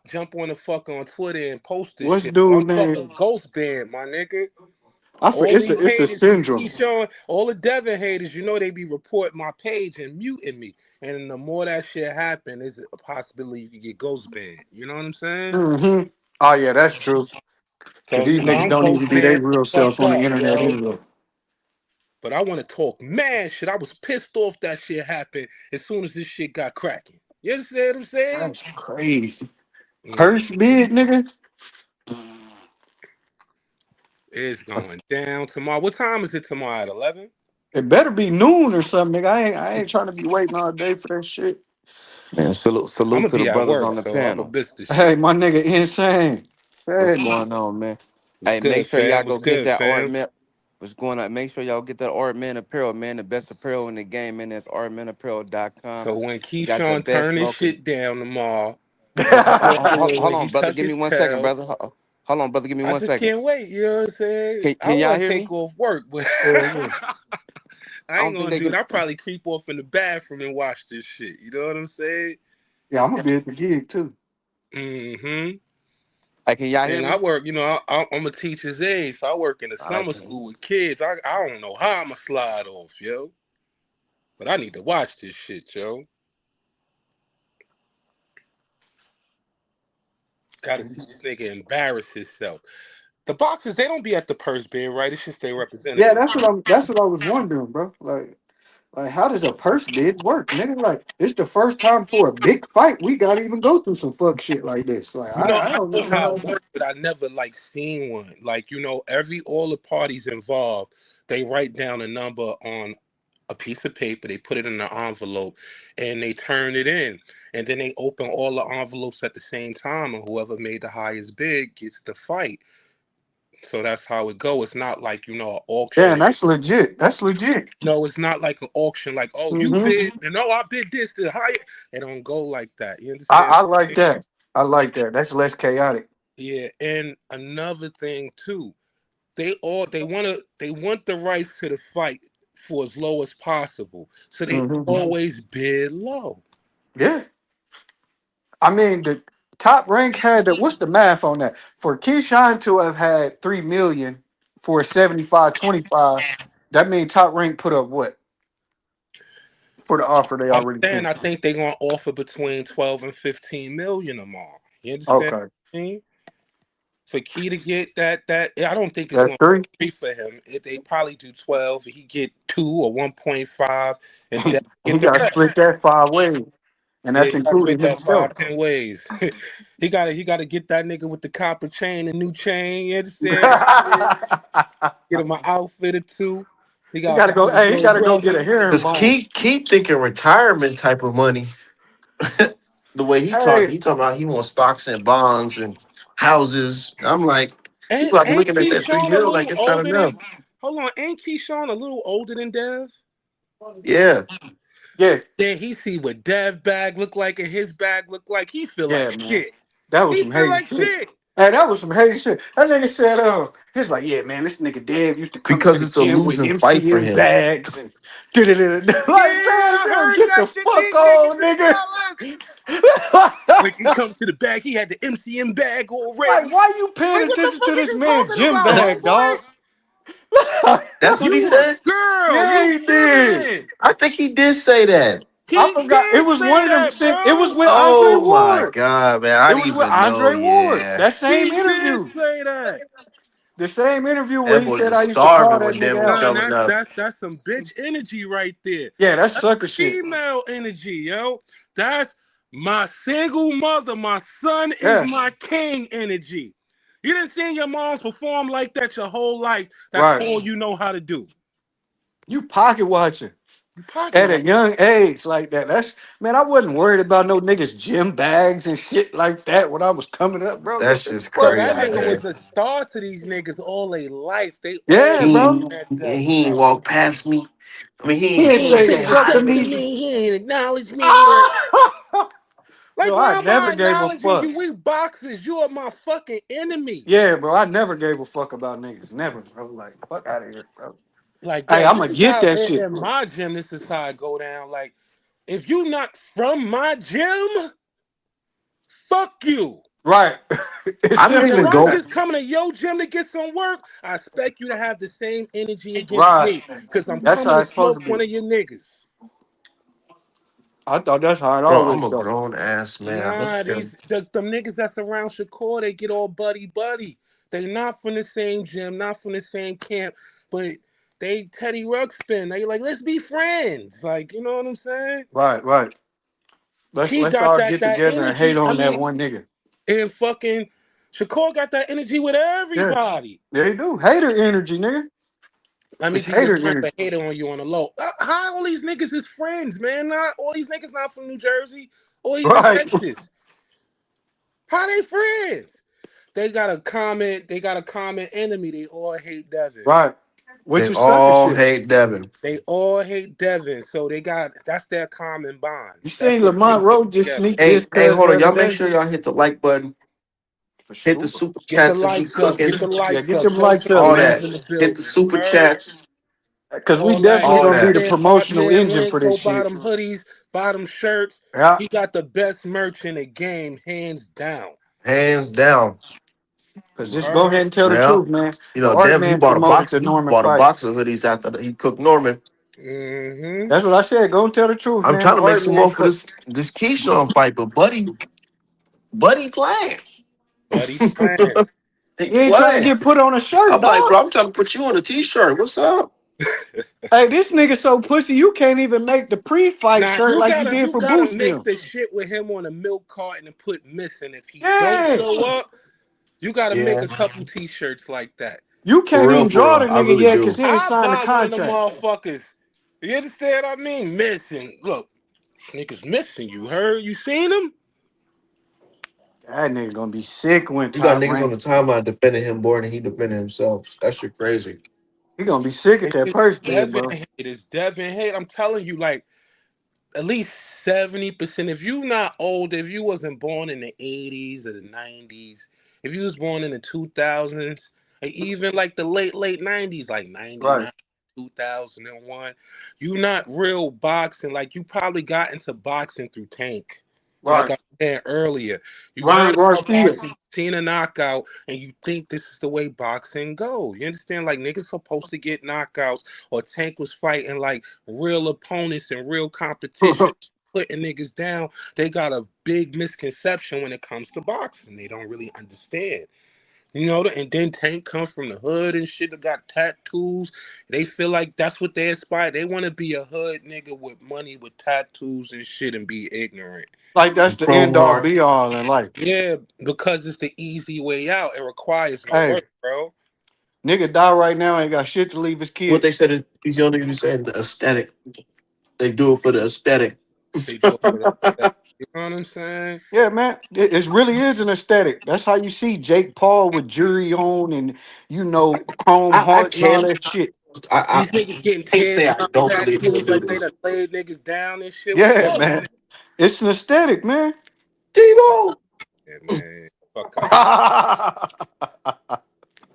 jump on the fuck on Twitter and post this What's shit, but I'm dude name? fucking ghost banned, my nigga. All these It's a haters, these syndrome. Keyshawn, all the Devin haters, they be reporting my page and muting me. And the more that shit happen, there's a possibility you could get ghost banned. You know what I'm saying? Hmm. Oh yeah, that's true. Cause So, these niggas I'm don't ghost even be their banned real the self fuck on the up, internet yo. anyway. But I want to talk man shit. I was pissed off that shit happened as soon as this shit got cracking. You understand what I'm saying? That's crazy. Mm, Purse bid, nigga. it's going down tomorrow. What time is it tomorrow? At 11? It better be noon or something, nigga. I ain't trying to be waiting all day for that shit. Man, I'm salute gonna to the be at brothers work, on the so I'm gonna panel. miss the Hey, shit. my nigga, insane. What's Hey, going on, man? What's Hey, good, make sure y'all fam? go What's get good, that art fam? man. What's going on? Make sure y'all get that art man apparel, man. The best apparel in the game, man. That's artmanapparel.com. So when We got the Keyshawn best turn this smoking. shit down tomorrow, and Hold he on, brother. tuck Give me his 1 second, tail, brother. Hold on, brother. Give me I one just second. can't wait. You know what I'm saying? I Can y'all want to hear take me? off work, but yeah, yeah. I I ain't don't think gonna they do it. can. I'll probably creep off in the bathroom and watch this shit. You know what I'm saying? Yeah, I'm gonna be at the gig too. Mm-hmm. Hey, can y'all hear And I me? work, I'm a teacher's aide, so I work in the I summer can. school with kids. I don't know how I'ma slide off, yo. But I need to watch this shit, yo. Gotta see this nigga embarrass himself. The boxers, they don't be at the purse bid, right? It's just their Yeah, representative. that's what I was wondering, bro. Like how does a purse bid work, nigga? Like it's the first time for a big fight we gotta even go through some fuck shit like this. Like I I don't know even how know. it works, but I never like seen one. Like, all the parties involved, they write down a number on a piece of paper, they put it in an envelope, and they turn it in. And then they open all the envelopes at the same time, and whoever made the highest bid gets the fight. So that's how it go. It's not like, an Yeah, auction. that's legit. That's legit. No, it's not like an auction, like, oh, you Hmm. bid, and no, I bid this the higher. It don't go like that. You understand? I like that. I like that. That's less chaotic. Yeah, and another thing too, they want the rights to the fight for as low as possible. So they Hmm. always bid low. Yeah. I mean, the top rank had the what's the math on that? For Keyshawn to have had 3 million for 75-25, that means top rank put up what for the offer they I'm already saying sent? I think they're gonna offer between 12 and 15 million a month. You understand Okay. what I mean? For Key to get that, I don't think it's That's gonna three. be for him. They probably do 12. He get 2 or 1.5, and then He get the got to rest. split that 5 ways. And Yeah, that's he got to including split that himself. 5, 10 ways. he gotta get that nigga with the copper chain and new chain. You understand? Get him an outfit or two. He He gotta gotta go. find his Hey, he little gotta go get a brother. Cause herringbone. Key thinking retirement type of money. The way Hey, he talking about he wants stocks and bonds and houses. I'm like, Ain't people like ain't looking at that three Keyshawn a mil like little it's not older than? enough. Hold on, ain't Keyshawn a little older than Dev? Yeah, yeah, Then he see what Dev bag look like and his bag look like. He feel like yeah, man. shit. That was He some feel hazy like shit. shit. Hey, that was some hazy shit. That nigga said, he's like, yeah, man, this nigga Dave used to come to because the it's a gym with losing fight for MCM him. bags and da-da-da-da. Yeah, Like, I man, heard get that the shit. fuck These niggas on, is nigga. jealous. Like he come to the bag, he had the MCM bag Like, already. why you paying Like what the attention to fuck is this you man talking gym about, That, bag, homeboy? dog? that's what he You a said. girl. Yeah, You he did. feminine. I think he did say that. I He forgot. It did was say one of them. that, It was bro. with Andre Oh my Ward. god, man! I It didn't was with even know. Andre Ward. Yeah, That same He did interview. say that. The same interview where that he boy said was I used to call starving that when nigga Devin was out. Son, coming that's up. that's that's some bitch energy right there. Yeah, that's That's sucker shit. female energy, yo. That's my single mother. My son is Yeah, my king energy. You didn't see your moms perform like that your whole life. That's right. all you know how to do. You pocket watching You pocket at a watch. young age like that. That's man. I wasn't worried about no niggas gym bags and shit like that when I was coming up, bro. Get That's the just Bro, fuck that crazy, out of nigga here. was man. a star to these niggas all their life. They all Yeah, bro. He at ain't, Death he ain't Row. walk past me. I mean, He he didn't ain't say say suck hi a to To me. me. me, he ain't acknowledge me. Like, Bro, why I am never I gave a acknowledging fuck. you? We boxers. You are my fucking enemy. Yeah, bro, I never gave a fuck about niggas. Never, bro. Like, fuck out of here, bro. Like, Hey, yo, I'm this gonna is get how that shit. in my gym, this is how I go down. Like, if you not from my gym, fuck you. Right. It's I don't If The simple even as Rock go. is that. coming to your gym to get some work, I expect you to have the same energy against Right. me. Because I'm That's coming how to it's supposed smoke to one be. of your niggas. I thought that's how it Bro, I'm always a go. grown ass man. I don't Nah, care. them niggas that's around Shakur, they get all buddy buddy. They not from the same gym, not from the same camp, but they Teddy Ruxpin. They like, let's be friends. Like, you know what I'm saying? Right, right. He Let's got all that get together and hate energy. I on that mean, one nigga. and fucking Shakur got that energy with Yeah, everybody. they do. Hater energy, nigga. Let me It's be the hater type energy. of hater on you on the low. How all these niggas is friends, man? Not all these niggas not from New Jersey. All these in Right, Texas. How they friends? They got a common enemy. They all hate Devin. right. They Which is sucker all shit. hate Devin. They all hate Devin. So they got that's their common bond. You That's seen what Lamont brings them Rowe just together. sneak Hey, this hey, cuz hold the on. other Y'all make day? sure y'all hit the like button, For hit the sure. super Get the chats if we likes up. Get cooking, the Yeah, likes get up. them Show lights some up, all man. love that. in the Hit the building. You super heard? chats, Cause we All that. definitely all gonna be that. the promotional Man engine link. for this Go buy shit. them hoodies. Buy them shirts. Yeah. He got the best merch in the game, hands down. Hands down. Cause You just go ahead heard? and tell the Yeah. truth, man. You The know, art Dev, man promoted the he Norman bought a fight. box of hoodies after he cooked Norman. Mm-hmm. That's what I said. Go and tell the truth, I'm man. The trying to make art some man more for this Keyshawn fight, but Buddy playing. Buddy playing. He he ain't trying to playing. get put on a shirt, I'm like, dog. bro, I'm trying to put you on a t-shirt. What's up? Hey, this nigga so pussy you can't even make the pre-fight Now shirt like you did you for gotta Boost make them. the shit with him on a milk carton and put missing. If he don't Yeah. show up, you gotta make Yeah, a couple t-shirts like that. You for can't real, even for draw real. the I nigga really yet because do. he ain't I signed the buy one of them contract. motherfuckers. You understand what I mean? Missing. Look, niggas missing. You heard? You seen him? That nigga gonna be sick when You got Top niggas on Rank. the timeline defending him more than he defended himself. That shit crazy. He gonna be sick at It's that just purse bid, Devin bro. hate. It's Devin hate. I'm telling you, like at least 70%. If you not old, if you wasn't born in the 80s or the 90s, if you was born in the 2000s, or even like the late 90s, like Right, 99, 2001, you not real boxing. Like you probably got into boxing through Tank. Like right. I said earlier, you Ryan heard about Garcia. boxing, seen a knockout, and you think this is the way boxing go. You understand? Like niggas supposed to get knockouts, or Tank was fighting like real opponents and real competition, putting niggas down. They got a big misconception when it comes to boxing. They don't really understand. You know, and then Tank come from the hood and shit that got tattoos. They feel like that's what they aspire. They want to be a hood nigga with money with tattoos and shit and be ignorant. Like that's And the Chrome end all Heart. be all in life. Yeah, because it's the easy way out. It requires no Hey, work, bro. nigga die right now ain't got shit to leave his What they kids. said, these young niggas said, the aesthetic. They do it for the aesthetic. They do it for that. You know what I'm saying? Yeah, man. It really is an aesthetic. That's how you see Jake Paul with jury on and chrome I hearts and all can't that shit. I These niggas getting can't say tears I up don't believe he'll tattoos do like they this. done laid niggas down and shit. What's Yeah, up, man. It's an aesthetic, man. Debo. yeah, man? Fuck out of here.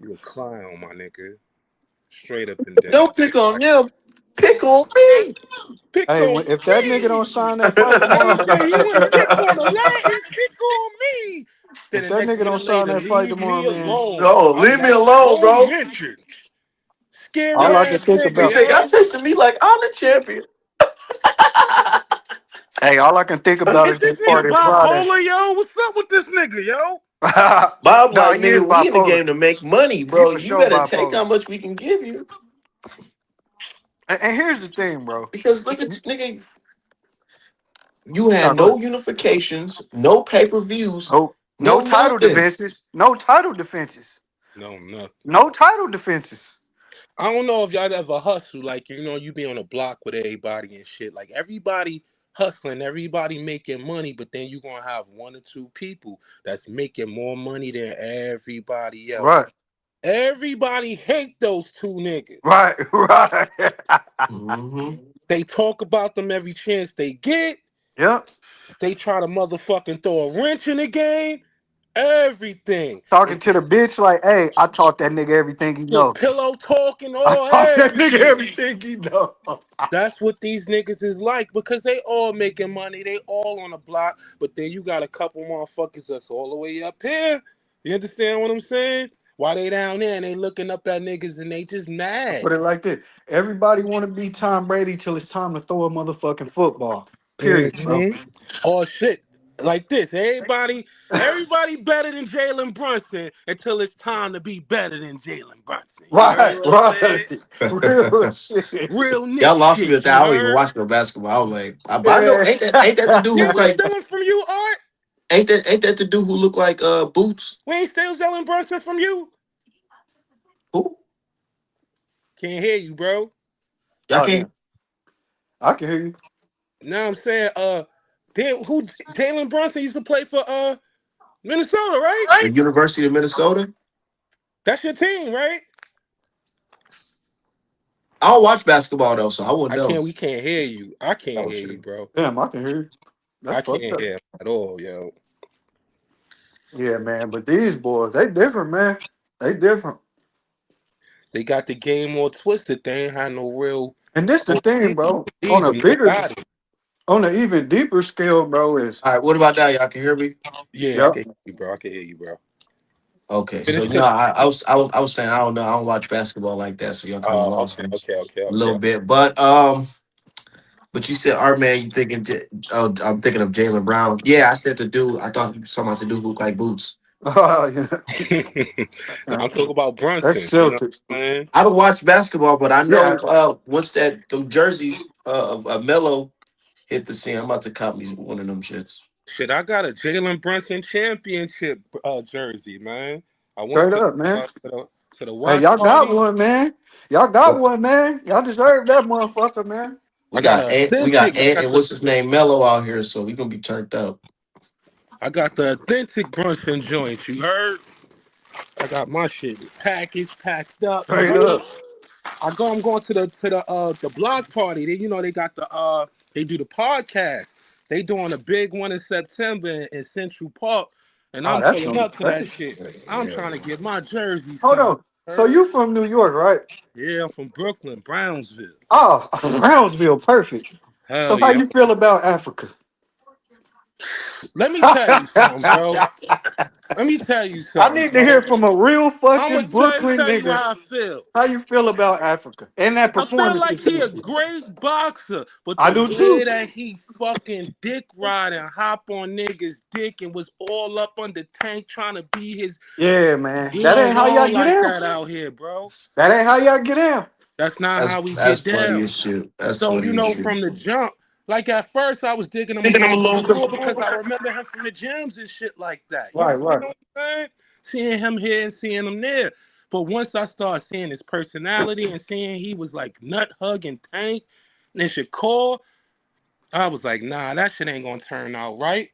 You a clown, my nigga. Straight up and down. Don't pick on them. Pick on me. Pick Hey, on if that nigga don't me. sign that fight tomorrow, AJ, you want to pick on the Latins? Pick on me. Then if the that next nigga don't minute sign later, that fight leave tomorrow, me man, alone. No, I'm leave me not alone, even bro. mentioned. Scary all I can ass think nigga, He about, said, y'all yo. chasing me like I'm the champion. hey, all I can think about Is is this that nigga party Friday. bipolar, yo? What's up with this nigga, yo? Bob, No, like, he is nigga, we in the bipolar. game to make money, He bro. for You sure better take bipolar. how much we can give you. And here's the thing, bro. Because look at nigga, you No, had go no ahead. unifications, no pay-per-views, No no title nothing. defenses. No title defenses. No, nothing. No title defenses. I don't know if y'all ever hustle, like you be on a block with everybody and shit. Like everybody hustling, everybody making money, but then you gonna have one or two people that's making more money than everybody else. Right. Everybody hate those two niggas. Right. Right. Mm-hmm. They talk about them every chance they get. Yep. They try to motherfucking throw a wrench in the game. everything. Talking And to the bitch like, hey, I taught that nigga everything he put know. pillow talk and I all taught that nigga everything. everything he know. That's what these niggas is like because they all making money. They all on the block. But then you got a couple motherfuckers that's all the way up here. You understand what I'm saying? Why they down there and they looking up at niggas and they just I mad. put it like this. Everybody want to be Tom Brady till it's time to throw a motherfucking football. Period, bro. Hmm. Oh shit. Like this. Everybody better than Jalen Brunson until it's time to be better than Jalen Brunson. You heard Right, what I'm saying? right. Real shit. Real Y'all Nick lost me shit. with that. You I don't even heard? watch no basketball. I was like, but I know Yeah. ain't that the dude who Yeah, look we like stealing from you, Art. ain't that the dude who look like Boots? We ain't still Jalen Brunson from you. Who? Can't hear you, bro. Y'all Oh, can't. damn. I can hear you. Now I'm saying, then who Jalen Brunson used to play for Minnesota, right? The University of Minnesota. That's your team, right? I don't watch basketball though, so I wouldn't I know. can't we can't hear you. I can't Oh hear you, shit. bro. Damn, I can hear you. That's I fucked can't up. hear him at all, yo. Yeah, man. But these boys, they different, man. They different. They got the game all twisted. They ain't had no real And this the no thing, team to bro. lead them. No body. On an even deeper scale, bro, is All right, what about now? Y'all can hear me? Yeah, I yep. can hear you, bro. I can hear you, bro. Okay, Finish so no, the I was saying I don't know. I don't watch basketball like that, so y'all kind of lost okay, me okay, okay, a little okay. bit. But you said, "Art man, you thinking?" Oh, I'm thinking of Jalen Brown. Yeah, I said the dude. I thought you were talking about the dude who looked like Boots. Oh, yeah. Now I'm talking about That's Brunson. You know Celtics. what I'm saying? I don't watch basketball, but I Yeah. know once that them jerseys of Melo hit the scene, I'm about to cop me one of them shits. Shit, I got a Jalen Brunson championship jersey, man. I went Straight up, man. to the Hey, watch y'all got party. one, man. Y'all got one, man. Y'all deserve that motherfucker, man. We I got got a Ant, we got authentic. Ant, and what's his name, Mello out here, so we gonna be turned up. I got the authentic Brunson joint. You heard? I got my shit packaged, packed up. You Straight heard? up. I'm going to the block party. They got they do the podcast. They doing a big one in September in Central Park, and Oh, I'm that's pulling gonna be up to that crazy. shit. I'm trying to get my jersey Hold signed. on. So Heard? you from New York, right? Yeah, I'm from Brooklyn, Brownsville. Oh, Brownsville, perfect. So Hell how yeah. you feel about Africa? Let me tell you something, bro. I Let me tell you something, need to hear bro. from a real I'm fucking gonna tell, Brooklyn tell you nigga. how I feel. How you feel about Africa and that I feel performance? like he a great boxer, but I the do way too. that he fucking dick ride and hop on niggas' dick and was all up on the tank trying to be his, Yeah, man. he That don't ain't how y'all roll get like in. that out here, bro. That ain't how y'all get in. That's not how we That's get funny down. as shit. That's So, funny as shit. from the jump, like at first I was digging him a little bit more because I remember him from the gyms and shit like that. You Right, understand right. what I'm saying? Seeing him here and seeing him there. But once I started seeing his personality and seeing he was like nut hugging Tank and Shakur, I was like, nah, that shit ain't gonna turn out right.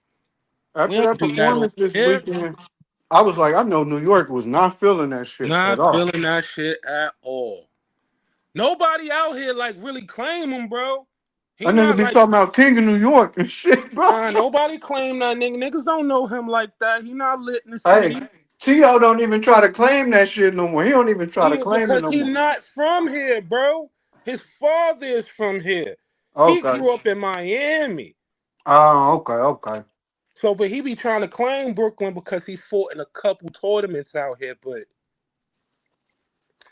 We After don't that do that over performance this here. weekend, I was like, I know New York was not feeling that shit at Not all. feeling that shit at all. Nobody out here like really claim him, bro. He That nigga not be like talking about King of New York and shit, bro. Nah, nobody claim that nigga. Niggas don't know him like that. He not lit in the Hey, city. T.O. don't even try to claim that shit no more. He don't even try to He claim it because no he more. not from here, bro. His father is from here. He Okay. grew up in Miami. Oh, okay, okay. So, but he be trying to claim Brooklyn because he fought in a couple tournaments out here, but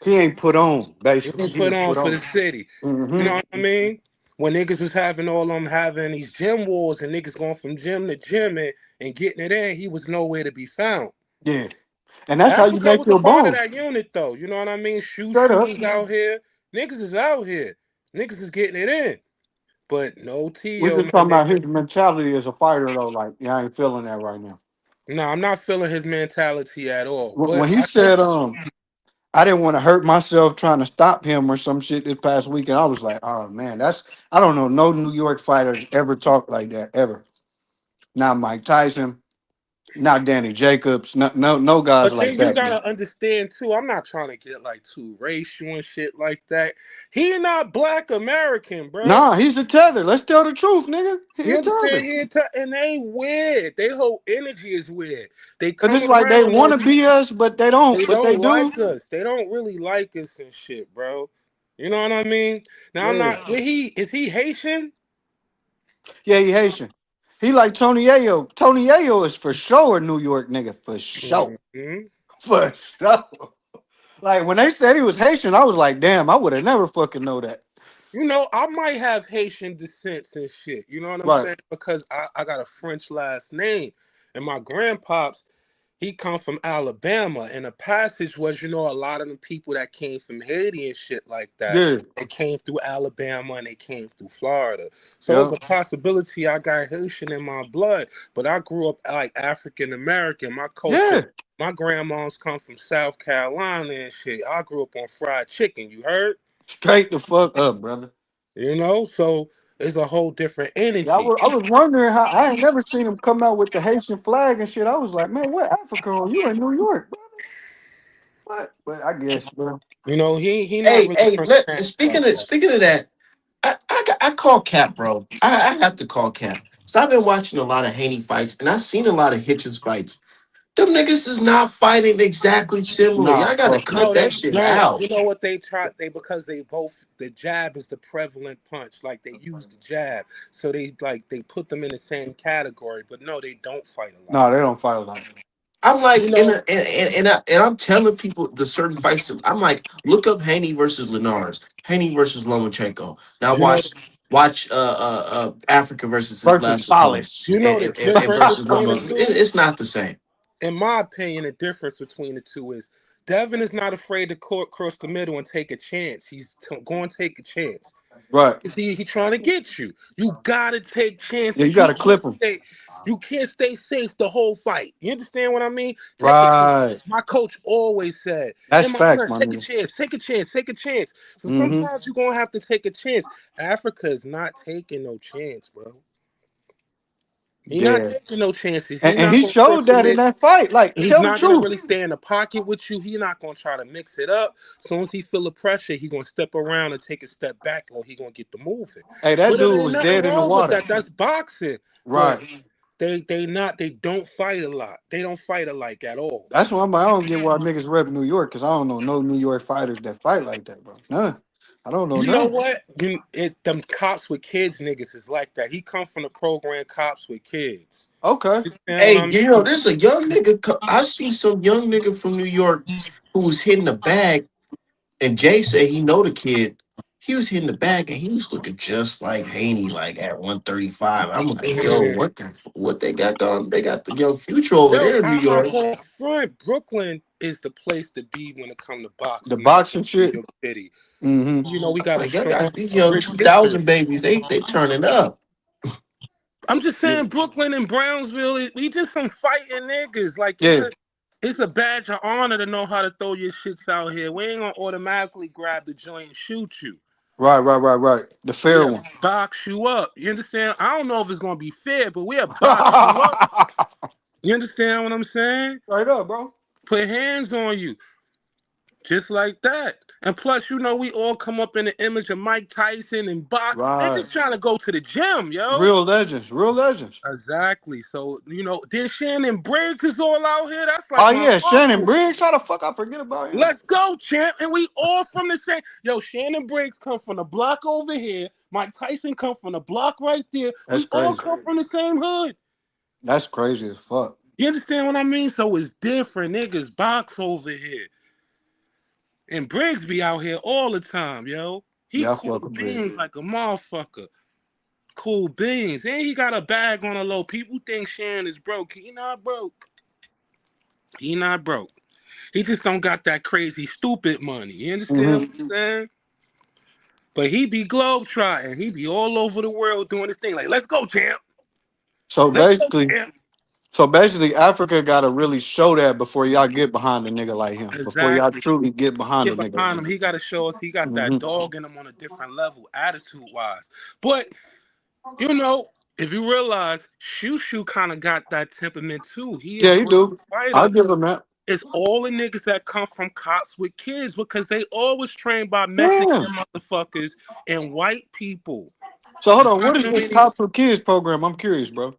He ain't put on, he basically. didn't He put ain't on put for on. the city. You know Mm-hmm. what I mean? When niggas was having all them having these gym wars and niggas going from gym to gym and getting it in, he was nowhere to be found. Yeah. And that's how you Africa make was a your part of bones. that unit, though. You know what I mean? Straight up. Shooters out here. Niggas is out here. Niggas is getting it in. But no We're T.O., just my talking about nigga. his mentality as a fighter, though. Like, yeah, I ain't feeling that right now. No, I'm not feeling his mentality at all. When But he I think, said, I didn't want to hurt myself trying to stop him or some shit this past weekend. I was like, oh man, that's I don't know. No New York fighters ever talk like that ever. Not Mike Tyson. Not Danny Jacobs. No guys But like then you that, man. gotta understand too. I'm not trying to get like too racial and shit like that. He not Black American, bro. Nah, he's a tether. Let's tell the truth, nigga. He You a understand? tether. And they weird. They whole energy is weird. They Cause come it's like they around want us. to be us, but they don't. They But they don't do. like us. They don't really like us and shit, bro. You know what I mean? Now I'm Yeah. not. Where he is he Haitian? Yeah, he Haitian. He like Tony Ayo. Tony Ayo is for sure a New York nigga. For sure. Hmm. For sure. Like when they said he was Haitian, I was like, damn, I would have never fucking know that. You know, I might have Haitian descent and shit. You know what I'm Right. saying? Because I got a French last name, and my grandpops he come from Alabama, and the passage was, a lot of the people that came from Haiti and shit like that, Yeah. they came through Alabama and they came through Florida. So it's Yeah. a possibility I got Haitian in my blood, but I grew up like African American. My culture, Yeah. my grandma's come from South Carolina and shit. I grew up on fried chicken. You heard? Straight the fuck up, brother. So it's a whole different Yeah, energy. I was wondering how I ain't never seen him come out with the Haitian flag and shit. I was like, man, what Africa are you in New York, brother? What? But I guess, bro. He not Hey, really hey, from speaking like of that. that, I call Cap, bro. I have to call Cap. So I've been watching a lot of Haney fights, and I've seen a lot of Hitchens fights. Them niggas is not fighting exactly similar. Nah, Y'all gotta fuck no. cut No, that they shit no. out. You know what they try? They because they both the jab is the prevalent punch. Like they use the jab, so they put them in the same category. But no, they don't fight alike. Nah, they don't fight like that. I'm You like, know, and I'm telling people the certain fights. I'm like, look up Haney versus Linares, Haney versus Lomachenko. Now you know, watch Africa versus his Versus last opponent, Solis. you know the and difference versus between the Loma. two. It's not the same. In my opinion, the difference between the two is Devin is not afraid to cross the middle and take a chance. He's going to take a chance. Right. He trying to get you. You gotta take Yeah, you chances. gotta clip him. You can't stay safe the whole fight. You understand what I mean? Take a chance. Right. My coach always said, That's "In my facts, son, my take a nigga. chance, take a chance, take a chance." So Mm-hmm. sometimes you're gonna have to take a chance. Africa is not taking no chance, bro. He not Yeah. taking no chances. He And not he gonna cross showed the that in mid. that fight. Like, He's tell the not gonna truth. really stay in the pocket with you. He's not gonna try to mix it up. As soon as he feel the pressure, he gonna step around and take a step back, or he gonna get the moving. Hey, that But there dude ain't was nothing dead in the wrong with water. that. That's boxing. But Right. they don't fight a lot. They don't fight alike at all. That's why I don't get why niggas rep New York, because I don't know no New York fighters that fight like that, bro. None. I don't know You know none. what? Them cops with kids niggas is like that. He come from the program cops with kids. Okay. You understand what Hey, I mean? there's a young nigga. I see some young nigga from New York who was hitting the bag, and Jay said he know the kid. He was hitting the bag, and he was looking just like Haney, like at 135. I'm like, yo, Yeah. what they got going? They got the young future over Yo, there in New I'm not York. going front. Brooklyn is the place to be when it comes to The boxing, not boxing New shit. York City. Mm-hmm. We got a Like, y'all strong, got these a young rich history. 2000 babies. They turning up. I'm just Yeah. saying, Brooklyn and Brownsville, we just some fighting niggas. Like Yeah. it's a badge of honor to know how to throw your shits out here. We ain't gonna automatically grab the joint and shoot you. Right. The fair We'll one. box you up. You understand? I don't know if it's gonna be fair, but we'll box you up. You understand what I'm saying? Right up, bro. Put hands on you. Just like that. And plus, we all come up in the image of Mike Tyson and box. Right. Niggas trying to go to the gym, yo. Real legends. Real legends. Exactly. So, then Shannon Briggs is all out here. That's like Oh my yeah, Shannon uncle. Briggs. How the fuck I forget about him? Let's go, champ. And we all from the same. Yo, Shannon Briggs come from the block over here. Mike Tyson come from the block right there. That's We all crazy. come from the same hood. That's crazy as fuck. You understand what I mean? So it's different. Niggas box over here. And Briggs be out here all the time, yo. He Yeah, I cool fuck with Briggs. beans like a motherfucker. Cool beans. And he got a bag on the low. People think Shan is broke. He not broke. He not broke. He just don't got that crazy stupid money. You understand Mm-hmm. what I'm saying? But he be globe trotting. He be all over the world doing his thing. Like, let's go, champ. So Let's go, basically, champ. Africa gotta really show that before y'all get behind a nigga like him. Before y'all Exactly. truly get behind a Get nigga behind like him. him. He got to show us he got that Mm-hmm. dog in him on a different level, attitude wise. But you know, if you realize, Shoo Shoo kind of got that temperament too. He a Yeah, you great do. I'll fighter. give him that. It's all the niggas that come from cops with kids because they always trained by Mexican Damn. motherfuckers and white people. So hold It's on, not what is too this many. Cops for Kids program? I'm curious, bro.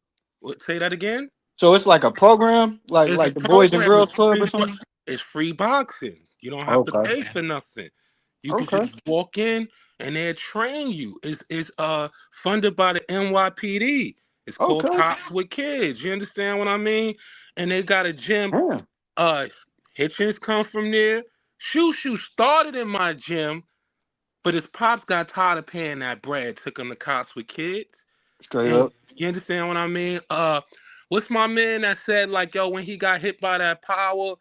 Say that again. So it's like a program, like It's a like the Boys and program. Girls Club or something? It's free boxing. You don't have to Okay. pay for nothing. You could Okay. just walk in and they'll train you. It's funded by the NYPD. It's called Okay. Cops with Kids. You understand what I mean? And they got a gym. Damn. Uh Hitchens come from there. Shoo Shoo started in my gym, but his pops got tired of paying that bread, took him to Cops with Kids. Straight And up. you understand what I mean? What's my man that said like, yo, when he got hit by that power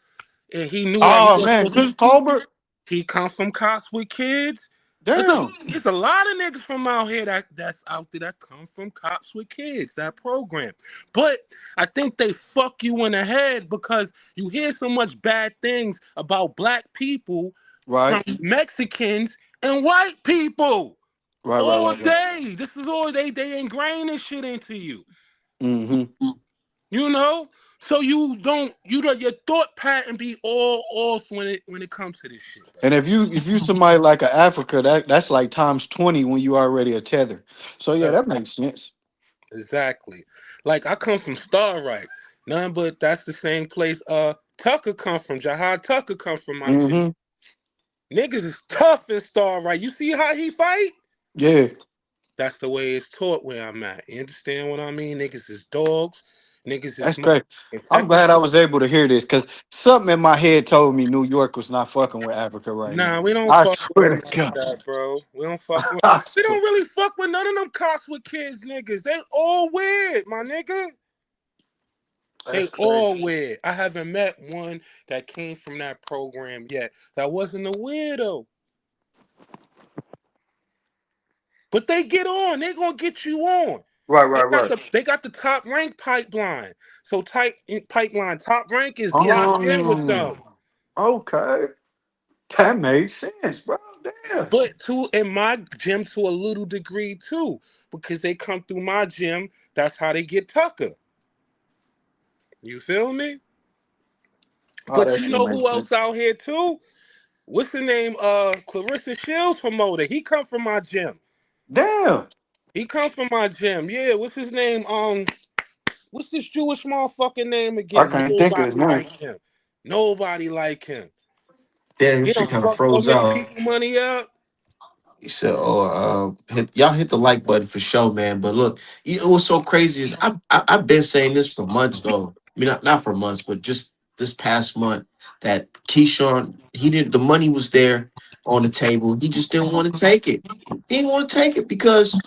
and he knew that he Oh was man, supposed to, Chris Colbert. he come from Cops with Kids. Damn. It's a lot of niggas from out here that's out there that come from Cops with Kids, that program. But I think they fuck you in the head because you hear so much bad things about black people Right. from Mexicans and white people Right, right, all right, right. day. This is all they ingrain this shit into you. Mm-hmm. You know? So your thought pattern be all off when it comes to this shit, bro. And if you somebody like a Africa, that's like times 20 when you already a tether. So yeah, Uh, that makes sense. exactly. Like I come from Starlight. None but that's the same place Tucker come from. Jahad Tucker come from my gym. Mm-hmm. Niggas is tough in Starlight. You see how he fight? Yeah, That's the way it's taught where I'm at. You understand what I mean? Niggas is dogs. Niggas is that's great. I'm integrity. glad I was able to hear this because something in my head told me New York was not fucking with Africa right now. Nah, we don't I fuck with swear them to like God. that, bro. We don't fuck with. I We swear. don't really fuck with none of them cops with kids, niggas. They all weird, my nigga. That's They crazy. all weird. I haven't met one that came from that program yet. That wasn't a weirdo. But they get on. They gonna get you on. Right, They right, got right. the top rank pipeline. So tight pipeline. Top rank is locked in with Um, them. okay. That makes sense, bro. Damn. But to in my gym to a little degree too, because they come through my gym. That's how they get Tucker. You feel me? Oh, But that you shit know who makes else sense. out here too? What's the name? Clarissa Shields promoter. He come from my gym. Damn. He come from my gym. Yeah. What's his name? What's this Jewish motherfucking name I again? can't think of his Nobody name. like him. Nobody like him. Damn, He shit don't kind of fuck so froze many out. people money up. He said, "Oh, y'all hit the like button for sure, man." But look, it was so crazy. Is I've been saying this for months, though. I mean, not for months, but just this past month that Keyshawn, he didn't. The money was there on the table. He just didn't want to take it. He didn't want to take it because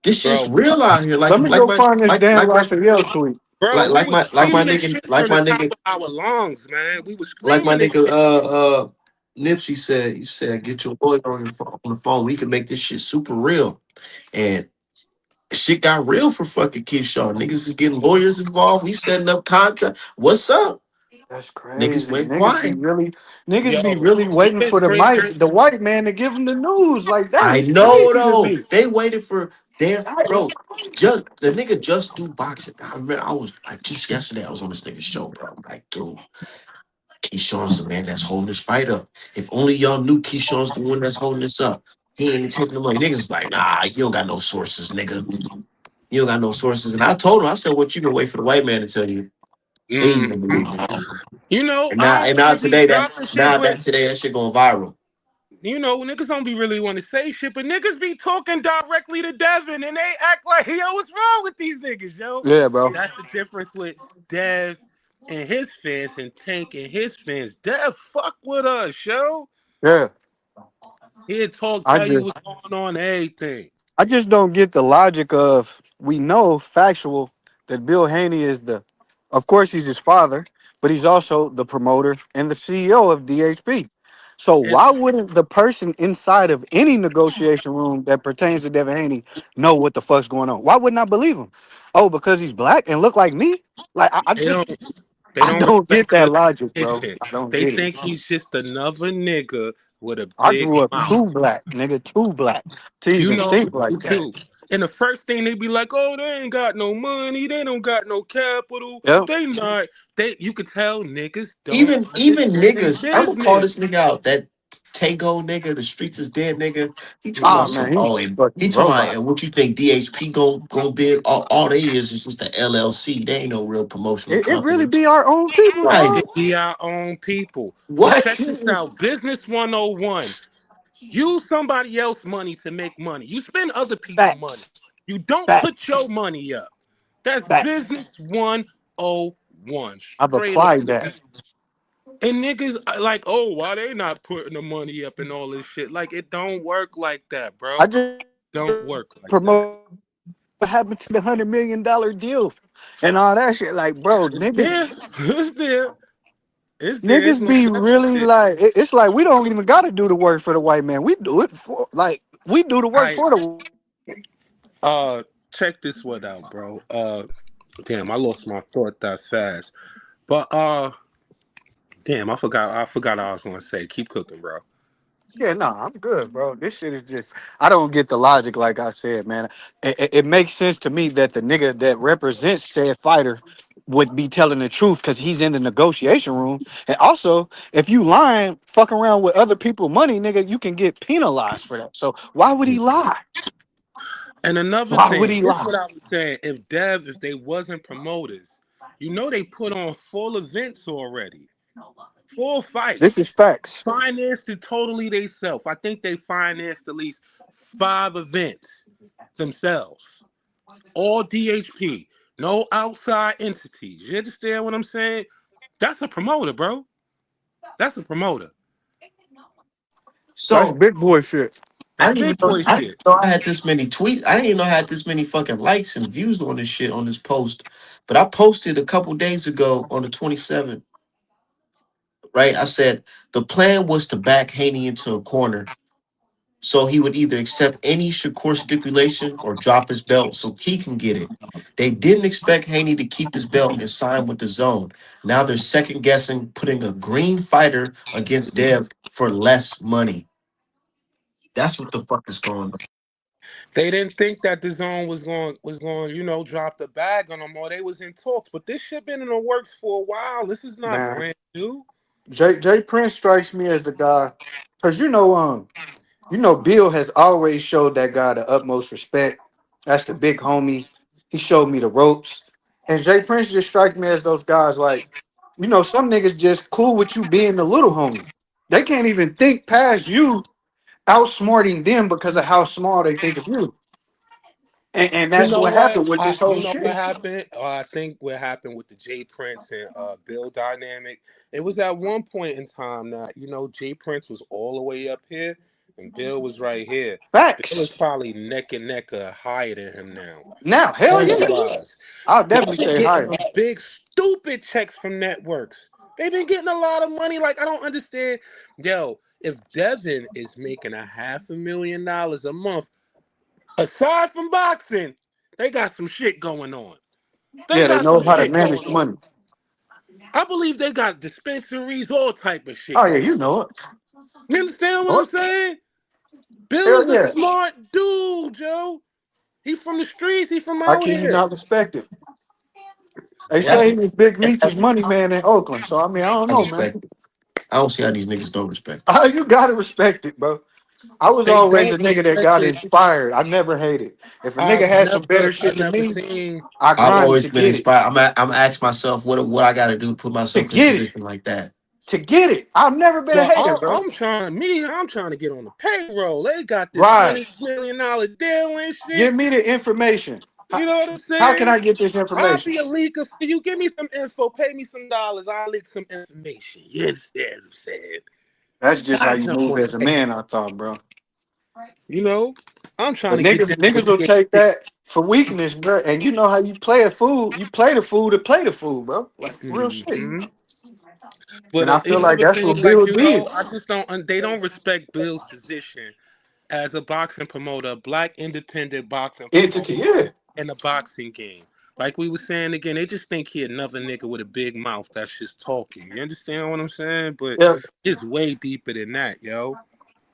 this shit's Bro, real out here. Let me Like go my find this Dan Raphael tweet. bro, we was like my screaming this nigga shit from the top nigga of our lungs, man. We was like my screaming this nigga shit. Nipsey said. You said get your lawyer on the phone. We can make this shit super real. And shit got real for fucking Keyshawn. Niggas is getting lawyers involved. We setting up contract. What's up? That's Niggas crazy. went quiet. Niggas be Yo, really waiting it's for crazy. the white man to give them the news. Like that I is know crazy to though. me. They waited for their That is bro. crazy. Just the nigga just do boxing. I remember I was like just yesterday. I was on this nigga's show, bro. I'm like, dude, Keyshawn's the man that's holding this fight up. If only y'all knew Keyshawn's the one that's holding this up. He ain't taking the money. Niggas is like, nah, you don't got no sources, nigga. You don't got no sources. And I told him, I said, what you gonna wait for the white man to tell you? They ain't even believe me. You know, And I now, don't and now really be today that dropping shit, now but that today that shit going viral. niggas don't be really want to say shit, but niggas be talking directly to Devin and they act like, yo, what's wrong with these niggas, yo? Yeah, bro. That's the difference with Dev and his fans and Tank and his fans. Dev fuck with us, yo. Yeah. He'll talk, I tell you just what's going on, everything. I just don't get the logic of we know factual that Bill Haney is of course he's his father, but he's also the promoter and the CEO of DHP. So It's why wouldn't the person inside of any negotiation room that pertains to Devin Haney know what the fuck's going on? Why wouldn't I believe him? Oh, because he's black and look like me? Like I they just don't they I don't don't get respect that the logic, bro. competition. I don't They get it. think he's just another nigga with a I big grew up too mouth. black, nigga, too black to You even know, think you like that. too. And the first thing they be like, oh, they ain't got no money, they don't got no capital, Yep. they not. They, you could tell niggas don't Even understand their niggas, I'm gonna call business. this nigga out. That Tago nigga, the streets is dead nigga. He talking Oh about Hmm. some. man, he's Oh, a and he fucking talking about robot. and what you think DHP gon' bid? All they is just the LLC. They ain't no real promotional It really company. be our own people, Right? dog. It be our own people. But What? check this out. Business 101. Use somebody else's money to make money. You spend other people money. Facts. You don't put your Facts. money up. That's Facts. business 101. I've Straight up applied to that. be. And niggas like, oh, why they not putting the money up and all this shit? Like, it don't work like that, I bro. just Don't promoted work like what that. happened to the $100 million deal and all that shit. Like, bro, It's there. It's there. It's there. It's niggas most be definitely really there. like, it's like we don't even got to do the work for the white man. We do it for like we do the work I for the white man. check this one out, bro. Damn, I lost my thought that fast. But damn, I forgot what I was gonna say. Keep cooking, bro. Yeah, no, I'm good, bro. This shit is just, I don't get the logic, like I said, man. It makes sense to me that the nigga that represents said fighter would be telling the truth because he's in the negotiation room. And also, if you lying, fuck around with other people money, nigga, you can get penalized for that. So why would he lie? And another Why would thing, he this is lie? what I was saying. If they wasn't promoters, they put on full events already, full This is fights, facts. financed it totally themselves. I think they financed at least 5 events themselves, all DHP, no outside entities. You understand what I'm saying? That's a promoter, bro. That's a promoter. That's So big boy shit. I That's didn't even big know boy I didn't shit. know I had this many tweets. I didn't even know I had this many fucking likes and views on this shit on this post. But I posted a couple days ago on the 27th, right? I said the plan was to back Haney into a corner so he would either accept any Shakur stipulation or drop his belt so Key can get it. They didn't expect Haney to keep his belt and sign with the zone. Now they're second guessing putting a green fighter against Dev for less money. That's what the fuck is going on. They didn't think that the zone was going, drop the bag on them, or they was in talks. But this shit been in the works for a while. This is not Man, brand new. Jay Prince strikes me as the guy, because Bill has always showed that guy the utmost respect. That's the big homie. He showed me the ropes. And Jay Prince just strikes me as those guys like, some niggas just cool with you being the little homie. They can't even think past you outsmarting them because of how small they think of you. And You that's know what what? happened with this whole You know what shit. happened? I think what happened with the Jay Prince and Bill dynamic. It was at one point in time that Jay Prince was all the way up here, and Bill was right here. Bill is Facts. probably neck and neck or higher than him now, Now, hell money yeah. wise. I'll They've definitely been say getting higher. them big stupid checks from networks. They've been getting a lot of money. Like, I don't understand. Yo, if Devin is making $500,000 a month, aside from boxing, they got some shit going on. They Yeah, they got know some how to shit going manage on. money. I believe they got dispensaries, all type of shit Oh yeah, going you on. know it. You understand what Know I'm it. saying? Bill Hell is a yeah. smart dude, Joe. He from the streets. He from How out can you here. not respect it? They That's say he was Big Meech's that's money man in Oakland. So I mean, I don't I know, man. respect. I don't see how these niggas don't respect it. You gotta respect it, bro. I was They always a don't nigga that respect got it. inspired. I never hated. If a nigga I've had some better never, I shit than never me, seen. I I've grinded always to been get it. inspired. I'm asking myself what I got to do to put To myself in a get it. position like that. To get it. I've never been a Well, hater, bro. I'm trying to get on the payroll. They got this Right. $20 million deal and shit. Give me the information. You know what I'm How can saying? I get this I'll information? be a leaker for you. Give me some info. Pay me some dollars. I'll leak some information. You understand what I'm saying? That's just how I you jump move on the as a man, I payroll. thought, bro. You know, I'm trying But to get niggas, them niggas will take NBA. that for weakness, bro. And you know how you play a fool. You play the fool to play the fool, bro. Like real shit. Hmm. But And I feel like another that's thing, what like Bill did. I just don't. They don't respect Bill's position as a boxing promoter, a black independent boxing Entity, promoter yeah. in the boxing game. Like we were saying again, they just think he another nigga with a big mouth that's just talking. You understand what I'm saying? But Yeah. it's way deeper than that, yo.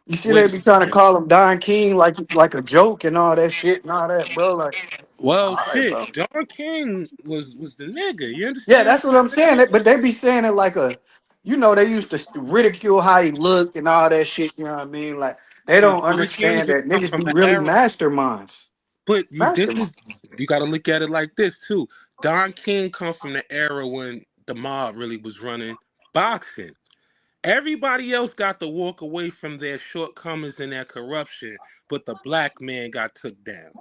You see, they Which, be trying to call him Don King like a joke and all that shit and all that, bro. Like, well, all right, shit, bro. Don King was the nigga. You Yeah, understand what that's what I'm I'm saying. saying? But they be saying it like a, they used to ridicule how he looked and all that shit. You know what I mean? Like they See, don't Don King understand just that come niggas from be the really era. masterminds. But Masterminds. you got to look at it like this too. Don King come from the era when the mob really was running boxing. Everybody else got to walk away from their shortcomings and their corruption, but the black man got took down.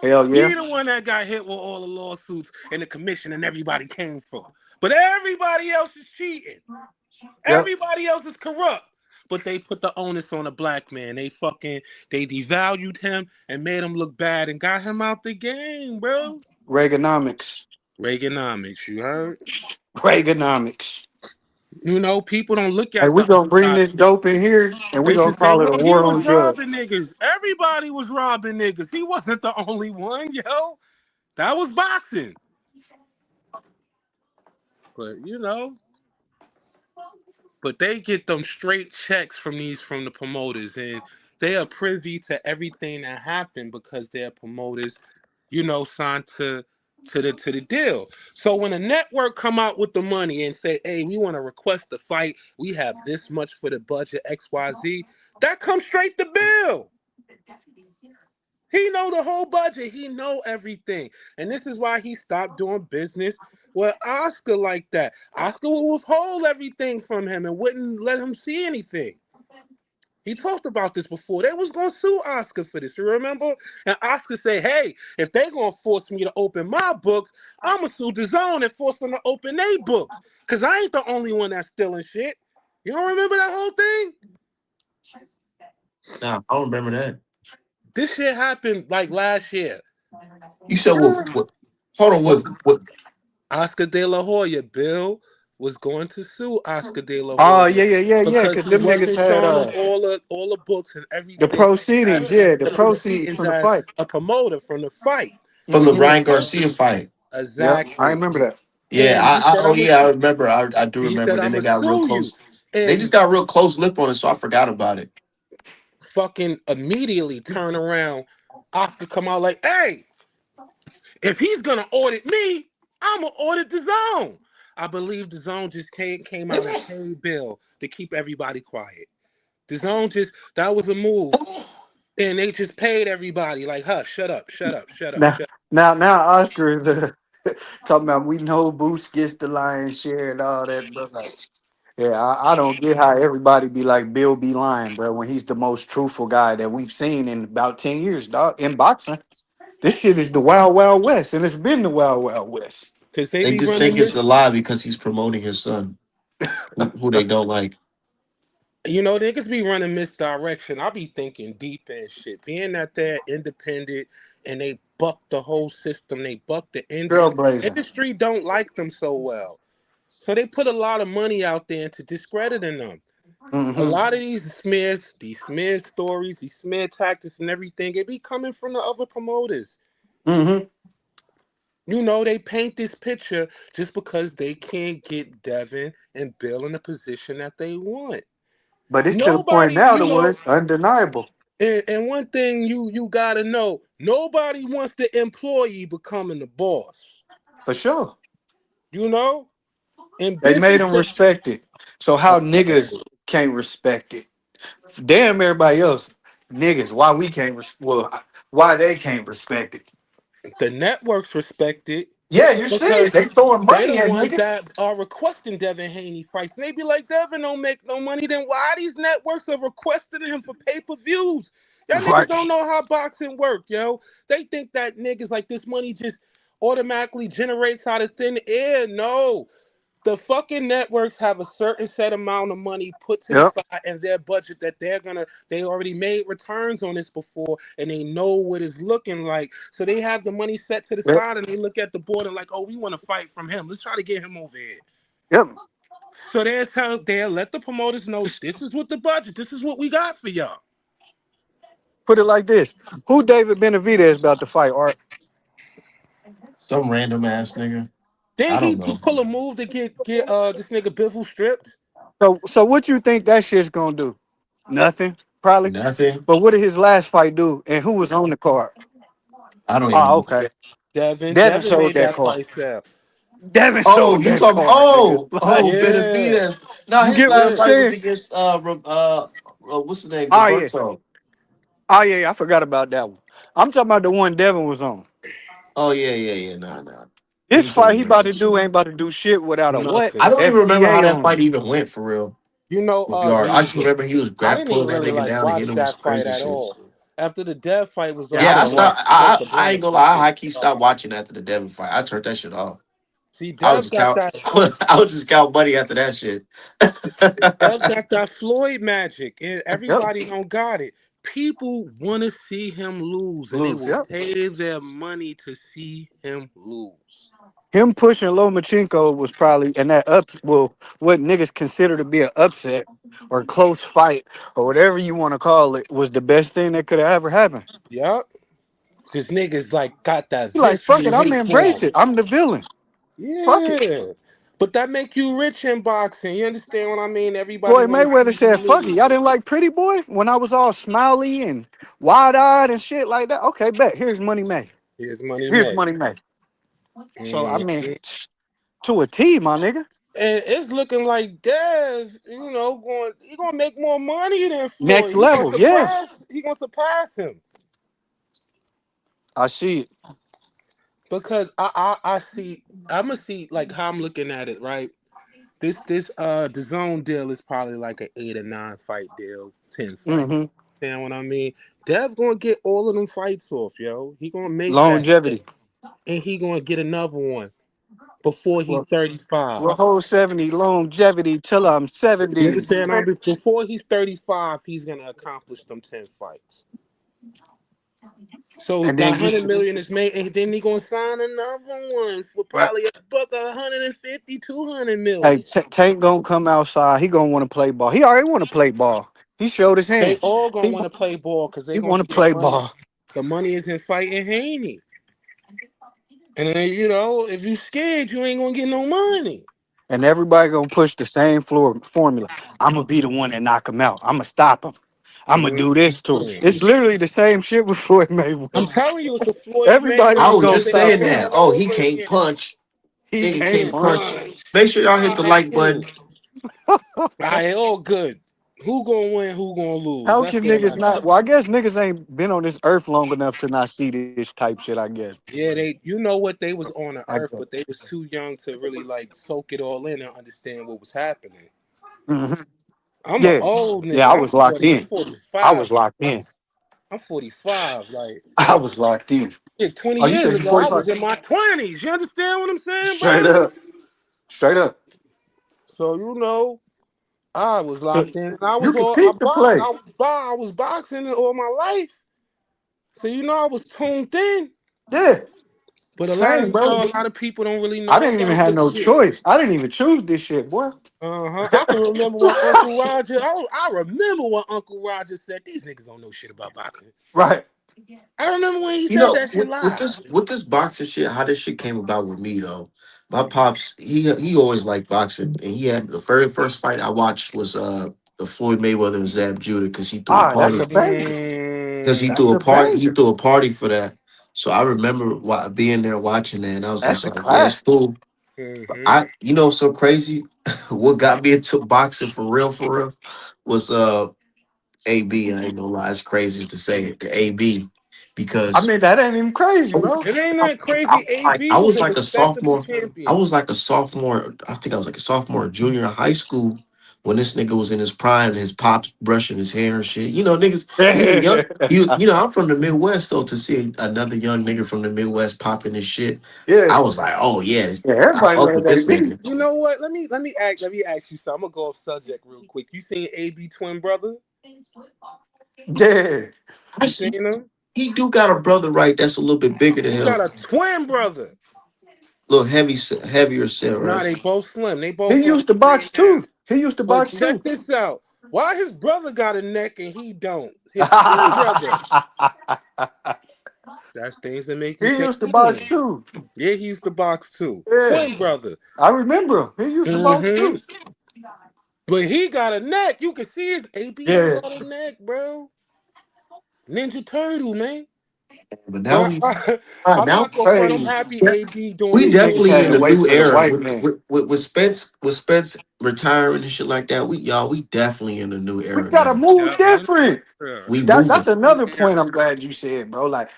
Hell yeah. He the one that got hit with all the lawsuits and the commission and everybody came for. But everybody else is cheating. Yep. Everybody else is corrupt. But they put the onus on the black man. They devalued him and made him look bad and got him out the game, bro. Reaganomics. Reaganomics, you heard? Reaganomics. People don't look Hey, at we the gonna other bring side. this dope in here and we They gonna just say, call it a well, he war was on robbing drugs. niggas. Everybody was robbing niggas. He wasn't the only one, yo. That was boxing. But but they get them straight checks from the promoters, and they are privy to everything that happened because they're promoters, signed to the deal. So when a network come out with the money and say, hey, we want to request a fight, we have this much for the budget, XYZ, that comes straight to Bill. He know the whole budget. He know everything. And this is why he stopped doing business with Oscar like that. Oscar would withhold everything from him and wouldn't let him see anything. He talked about this before. They was gonna sue Oscar for this. You remember? And Oscar said, "Hey, if they gonna force me to open my books, I'ma sue the zone and force them to open their books. Cause I ain't the only one that's stealing shit." You don't remember that whole thing? Nah, I don't remember that. This shit happened like last year. You said what hold on, what Oscar De La Hoya, Bill was going to sue Oscar De La Oh Hoya yeah, yeah, yeah, yeah. because Cause he them niggas wasn't had showing them all the books and the everything as proceedings, yeah, the the proceeds proceedings from the as fight. a promoter from the fight. from the Hmm. You Ryan know Garcia fight? Yep, I exactly. remember that. Yeah, And he said, oh "I'm gonna yeah, I remember. I do he remember. said Then I'm they gonna got real sue you." close. They just And got real close lip on it, so I forgot about it. fucking immediately turn around, Oscar come out like, "Hey, if he's gonna audit me, I'm gonna audit the zone." I believe the zone just came out and paid Bill to keep everybody quiet. The zone just that was a move, and they just paid everybody like, "Hush, shut up, shut up, shut up, Now, shut up." now, Oscar is talking about we know Boost gets the lion's share and all that, but like, yeah, I don't get how everybody be like Bill be lying, bro, when he's the most truthful guy that we've seen in about 10 years, dog. In boxing, this shit is the Wild Wild West, and it's been the Wild Wild West. Because they They be just running think it's this. a lie because he's promoting his son, who they don't like. Niggas be running misdirection. I be thinking deep and shit. Being that they're independent and they buck the whole system, they buck the industry. Trailblazer. Industry don't like them so well. So they put a lot of money out there into discrediting them. A Mm-hmm. lot of these smear stories, these smear tactics and everything, it be coming from the other promoters. Mm-hmm. They paint this picture just because they can't get Devin and Bill in the position that they want. But it's to the point Nobody, now to where it's undeniable, and one thing you gotta know, nobody wants the employee becoming the boss. for sure. You know? In They made business, them respect it. So how niggas can't respect it? Damn everybody else, niggas. Why we can't? Why they can't respect it? the networks respect it Yeah, you see it. because They throwing they money the at ones niggas. that are requesting Devin Haney fights. And they be like, Devin don't make no money. Then why these networks are requesting him for pay-per-views? Y'all niggas Right. don't know how boxing work, yo. They think that niggas like this money just automatically generates out of thin air. No. The fucking networks have a certain set amount of money put to the Yep. side in their budget that they already made returns on this before and they know what it's looking like. So they have the money set to the Yep. side and they look at the board and like, oh, we want to fight from him. Let's try to get him over here. Yep. So they'll let the promoters know this is what the budget, this is what we got for y'all. Put it like this: who David Benavidez about to fight? Art. Some random ass nigga. Then I don't he know. pull a move to get this nigga Biffle stripped. So what you think that shit's gonna do? Nothing. Probably. Nothing. But what did his last fight do? And who was on the card? I don't Oh, even. okay. Devin Devin sold made that that card. fight sell. Devin Oh, sold you that talking? card, nigga. Oh, Like, oh, Yeah, Benavidez. No, you his get what last I'm yeah. fight was saying? against what's his name, Oh yeah. Gilberto. Oh yeah, I forgot about that one. I'm talking about the one Devin was on. Oh yeah, yeah, yeah. Nah, nah. He This was on fight he there. about to do ain't about to do shit without a what? I Nothing. don't even remember how FDA that on fight him. even went for real. You know, With yard, I just remember he was I grab didn't even pulling that really nigga like down and hit watch him with that some fight crazy at shit. all. After the Dev fight was Yeah, I over, Yeah, I I didn't just watch. stopped. felt the I brand ain't of gonna lie. I fucking high key stopped retarded. watching after the Devin fight. I turned that shit off. See, I was Dev just got count. that. I was just count money after that shit. Dev got that Floyd magic, and Yep. everybody don't got it. People want to see him lose, and they Lose. will Yep. pay their money to see him lose. Him pushing Lomachenko was probably and that well, what niggas consider to be an upset or close fight or whatever you want to call it was the best thing that could have ever happened. Yup, because niggas like got that He like, fuck it, visceral I'm hate gonna for embrace him. it. I'm the villain. Fuck it. Yeah, but that make you rich in boxing. You understand what I mean? Everybody Floyd want to see Mayweather you said, fuck it. lose. Y'all didn't like Pretty Boy when I was all smiley and wide eyed and shit like that. Okay, bet. Here's money made. Here's money Here's made. money made. So I mean, Mhm. to a T, my nigga. And it's looking like Dez, he gonna make more money than Next Floyd. level. Yeah. He gonna surpass him I see it. because I see I'm gonna see like how I'm looking at it right. This the zone deal is probably like an 8 or 9 fight deal, 10 fights. Mm-hmm. Understand what I mean? Dev gonna get all of them fights off, yo. He gonna make that shit, Longevity. and he gonna get another one before he Well, 35. well, whole 70 longevity till I'm You 70. understand? Before he's 35, he's gonna accomplish them 10 fights. So And that then you 100 million is made, and then he gonna sign another one for right. probably a buck, 150, 200 Hey, million. Tank gonna come outside. He gonna want to play ball. He already want to play ball. He showed his They hand. all gonna He want to play ball because they he gonna want to see the play money. ball. The money is in fighting Haney. And then if you scared, you ain't gonna get no money. And everybody gonna push the same floor formula. I'm gonna be the one that knock him out. I'm gonna stop him. I'm gonna do this to him. Mhm. It's literally the same shit with Floyd I'm Mayweather. telling you, it's the Floyd Everybody I was Mayweather was gonna shit. just They stop saying doing him. that. it Oh, he over can't again. punch. He He Nigga can't can't can't punch. punch. punch. Make sure y'all hit All the right, like button. cool. All right, all good. Who gonna win? Who gonna lose? How That's can all niggas I know. not? Well, I guess niggas ain't been on this earth long enough to not see this type shit. I guess. Yeah, you know what, they was on the I earth, guess. but they was too young to really like soak it all in and understand what was happening. Mhm. I'm an Yeah, old yeah. nigga. I was locked I'm in. I 45. was locked in. I'm 45. Like, I was locked in. yeah, 20 Oh, you years said you ago, I 45? was in my 20s. You understand what I'm saying, Straight bro? up. Straight up. So I was So locked in. I you was can all peep the play. I was boxing all my life. So I was tuned in. Yeah. But Same, bro. a lot of people don't really I know didn't even about have this no shit. choice. I didn't even choose this shit, boy. Uh-huh. I can remember when Uncle Roger. I remember when Uncle Roger said these niggas don't know shit about boxing. Right. I remember when he You said know, that shit live. with this boxing shit, how this shit came about with me though. My pops, he always liked boxing, and he had the very first fight I watched was the Floyd Mayweather and Zab Judah because he threw a Ah, that's party a banger. because That's a he banger. threw a party for that. So I remember being there watching that, and I was That's just a like, yeah, it's classic. cool. But Mm-hmm. so crazy. What got me into boxing for real, was AB. I ain't gonna lie, it's crazy to say it, the AB, I because mean, that ain't even crazy, bro. It ain't I that crazy. AB I was was a like a respectable sophomore. I champion. was like a sophomore. I think I was like a sophomore or junior in high school when this nigga was in his prime and his pops brushing his hair and shit. You know, niggas, he's a young, yeah. I'm from the Midwest, so to see another young nigga from the Midwest popping his shit, Yeah, I was like, oh, yeah, I everybody fuck loved with this AB. nigga. You know what? Let me ask you something. I'm gonna go off subject real quick. You seen AB twin brother? Yeah. I You seen see him? he do got a brother, right, that's a little bit bigger than He him, got a twin brother. a little heavier set, Nah, right? they both slim. They He both used like to same box now. too. He used to But box check too. this out. Why his brother got a neck and he don't? he His twin brother. That's things that make you say, used to box too. Yeah, he used to box too. Yeah. Twin brother. I remember him. He used to box Hmm. too. But he got a neck. You can see his AB Yeah. got a neck, bro. Ninja Turtle, man. But now But we I'm Now not gonna front. I'm crazy. happy AB doing we his These thing, niggas definitely had in to a man. wait new for the era white with man. Spence retiring and shit like that. We definitely in a new We era gotta now. move Yeah, man. different. Yeah, We That's moving. another yeah. point I'm glad you said, bro. Like,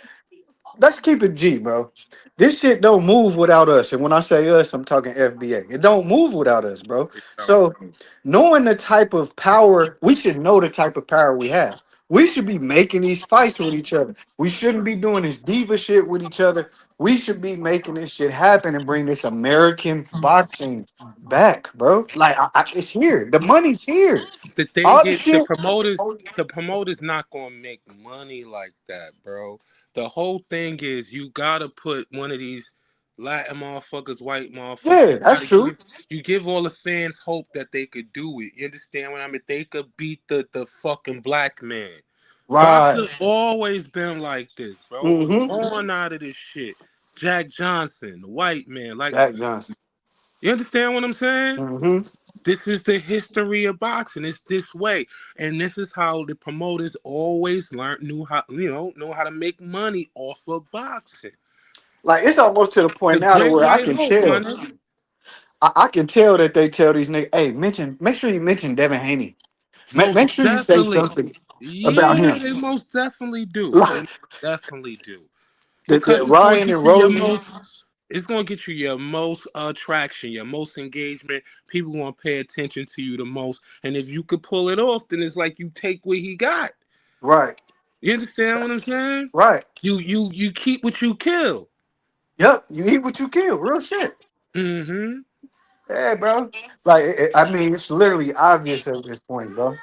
let's keep it G, bro. This shit don't move without us. And when I say us, I'm talking FBA. It don't move without us, bro. It don't. So knowing the type of power, we should know the type of power we have. We should be making these fights with each other. We shouldn't be doing this diva shit with each other. We should be making this shit happen and bring this American boxing back, bro. Like it's here. The money's here. The thing All the is, shit. the promoters not gonna make money like that, bro. The whole thing is you gotta put one of these Latin motherfuckers, white motherfuckers. Yeah, that's true. You give all the fans hope that they could do it. You understand what I mean? They could beat the fucking black man. Right. Boxer always been like this, bro. Was Mm-hmm. born out of this shit. Jack Johnson, the white man, like Jack Johnson. you understand what I'm saying? Mm-hmm. This is the history of boxing. It's this way, and this is how the promoters always knew how to make money off of boxing. Like it's almost to the point The now to great where I white can hope, my tell. nigga. I can tell that they tell these niggas, hey, make sure you mention Devin Haney. Most Make sure you say definitely, something about yeah, him. they most definitely do. They Like most definitely do because that it's going Ryan to and get you your Rolly. most. It's going to get you your most attraction, your most engagement. People want to pay attention to you the most, and if you could pull it off, then it's like you take what he got. Right. You understand what I'm saying? Right. You keep what you kill. Yep. You eat what you kill. Real shit. Mm-hmm. Hey, bro. Like I mean, it's literally obvious at this point, bro.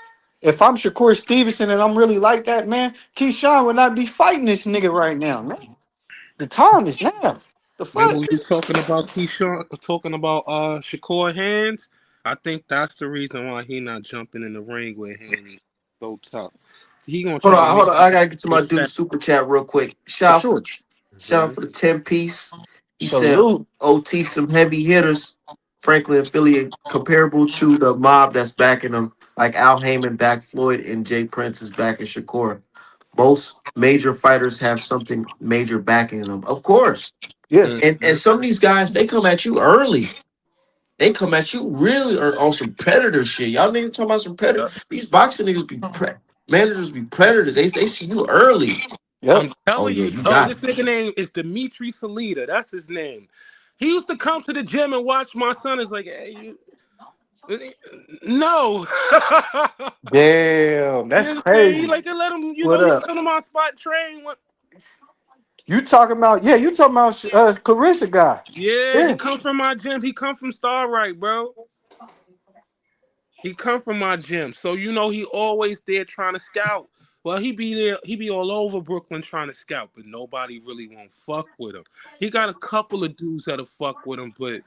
If I'm Shakur Stevenson and I'm really like that, man, Keyshawn would not be fighting this nigga right now, man. The time is now. The Remember fuck? we was talking about Keyshawn, talking about Shakur Hands. I think that's the reason why he not jumping in the ring with Haney. So tough. He gonna try to make Hold on. I gotta get to my dude respect. super chat real quick. For sure. Shout out for the 10 piece. He said Salute. OT some heavy hitters. Franklin affiliate comparable to the mob that's backing them, like Al Heyman back Floyd and Jay Prince is backing Shakur. Most major fighters have something major backing them. Of course. Yeah. And Mm-hmm. some of these guys, they come at you early. They come at you really on some predator shit. Y'all niggas talking about some predator. Yep. These boxing niggas managers be predators. They see you early. Yep. I'm Oh telling yeah, you. you Oh, got this it. nigga name is Dimitri Salita. That's his name. He used to come to the gym and watch my son. Is like, hey, no. Damn, You that's understand? He crazy. like to let him. What He up? come to my spot and train. You talking about? Yeah, you talking about Clarissa guy? Yeah, he Yeah, come from my gym. He come from Starlight, bro. He come from my gym, so he always there trying to scout. Well, he be there. He be all over Brooklyn trying to scout, but nobody really won't fuck with him. He got a couple of dudes that'll fuck with him, but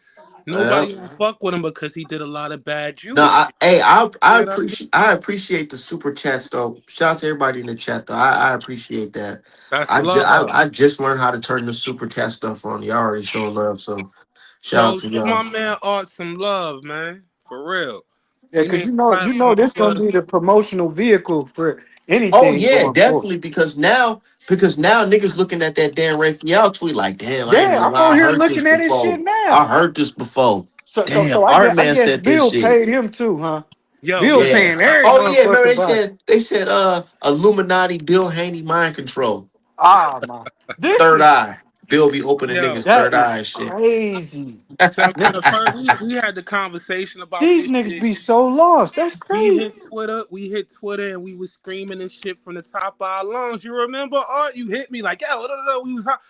Well, nobody won't fuck with him because he did a lot of bad no, Jewish shit. I You know what I mean? appreciate the super chats though. Shout out to everybody in the chat though. I appreciate that. That's love. I just learned how to turn the super chat stuff on. Y'all already showing love, so shout out Show to show my y'all. man Art some love, man. For real. yeah, He because made you the know, platform this gonna for be us. the promotional vehicle for Oh anything yeah, going forward. definitely because now niggas looking at that damn Raphael tweet like, damn, I ain't Yeah, gonna I'm on lie, I here heard this looking at his before. shit now. I heard this before. So Damn, Art I Man guess said this Bill shit. paid him too, huh? Yo, Bill listen. Yeah. paying every Oh yeah, remember motherfucker by. they said Illuminati Bill Haney mind control. Ah, my. This Third is eye. Bill be opening Yo, niggas that third is eye and shit. crazy. Santana, first we had the conversation about These this niggas shit. be so lost. That's crazy. We hit Twitter, and we was screaming and shit from the top of our lungs. You remember, Art? You hit me like, yo, we was hot.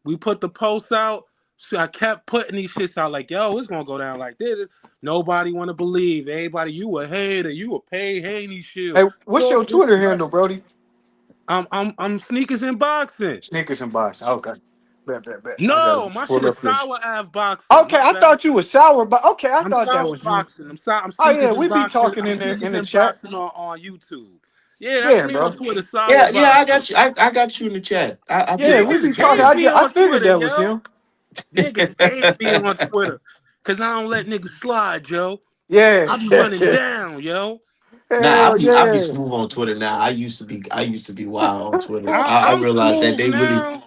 We put the posts out. So I kept putting these shits out like, yo, it's gonna go down like this. Nobody wanna believe. Everybody, you a hater, you a pay Haney shield. Hey, what's All your this, Twitter right? handle, Brody? I'm sneakers in boxing. Sneakers and box. Okay. Bet. I gotta No, my shit pull is up this. sour Ave boxing. Okay, My I bad. thought you was sour, but okay, I I'm thought that sour was you. boxing. I'm Oh yeah, sneakers and we be boxing. talking I'm in sneakers the and chat. boxing on YouTube. Yeah, that's Yeah, me bro. on Twitter. Sour Yeah, I boxing. got you. I got you in the chat. I Yeah, peeped we that. be Niggas talking. hate me I on figured Twitter, that was yo. him. Niggas hate me on Twitter. Cause I don't let niggas slide, Joe. Yeah. I be running down, yo. Nah, Hell I be yeah. smooth on Twitter now. I used to be wild on Twitter. I I'm realized that smooth they really, now.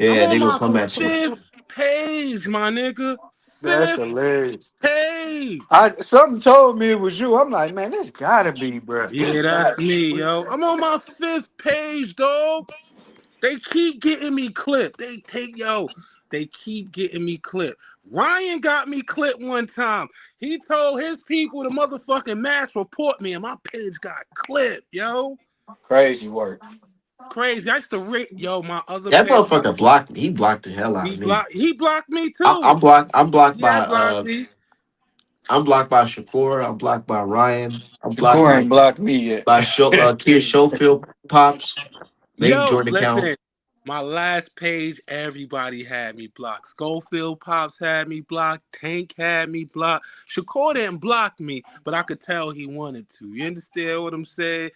I'm yeah, on they gonna my come at you. fifth page, my nigga. That's Fifth hilarious. page. Something told me it was you. I'm like, man, this gotta be, bro. This Yeah, that's gotta me, be. yo. I'm on my fifth page, dog. They keep getting me clipped. They keep getting me clipped. Ryan got me clipped one time. He told his people to motherfucking mass report me, and my page got clipped, yo. Crazy work. Crazy. I used to rate, yo, my other That page. motherfucker blocked me. He blocked the hell out of me. He blocked me too. I'm blocked. I'm blocked He had by blocked me. I'm blocked by Shakur. I'm blocked by Ryan. I'm blocked Shakur ain't blocked me yet. by Kid Schofield Pops. They Yo, joint account. listen. My last page, everybody had me blocked. Schofield Pops had me blocked. Tank had me blocked. Shakur didn't block me, but I could tell he wanted to. You understand what I'm saying?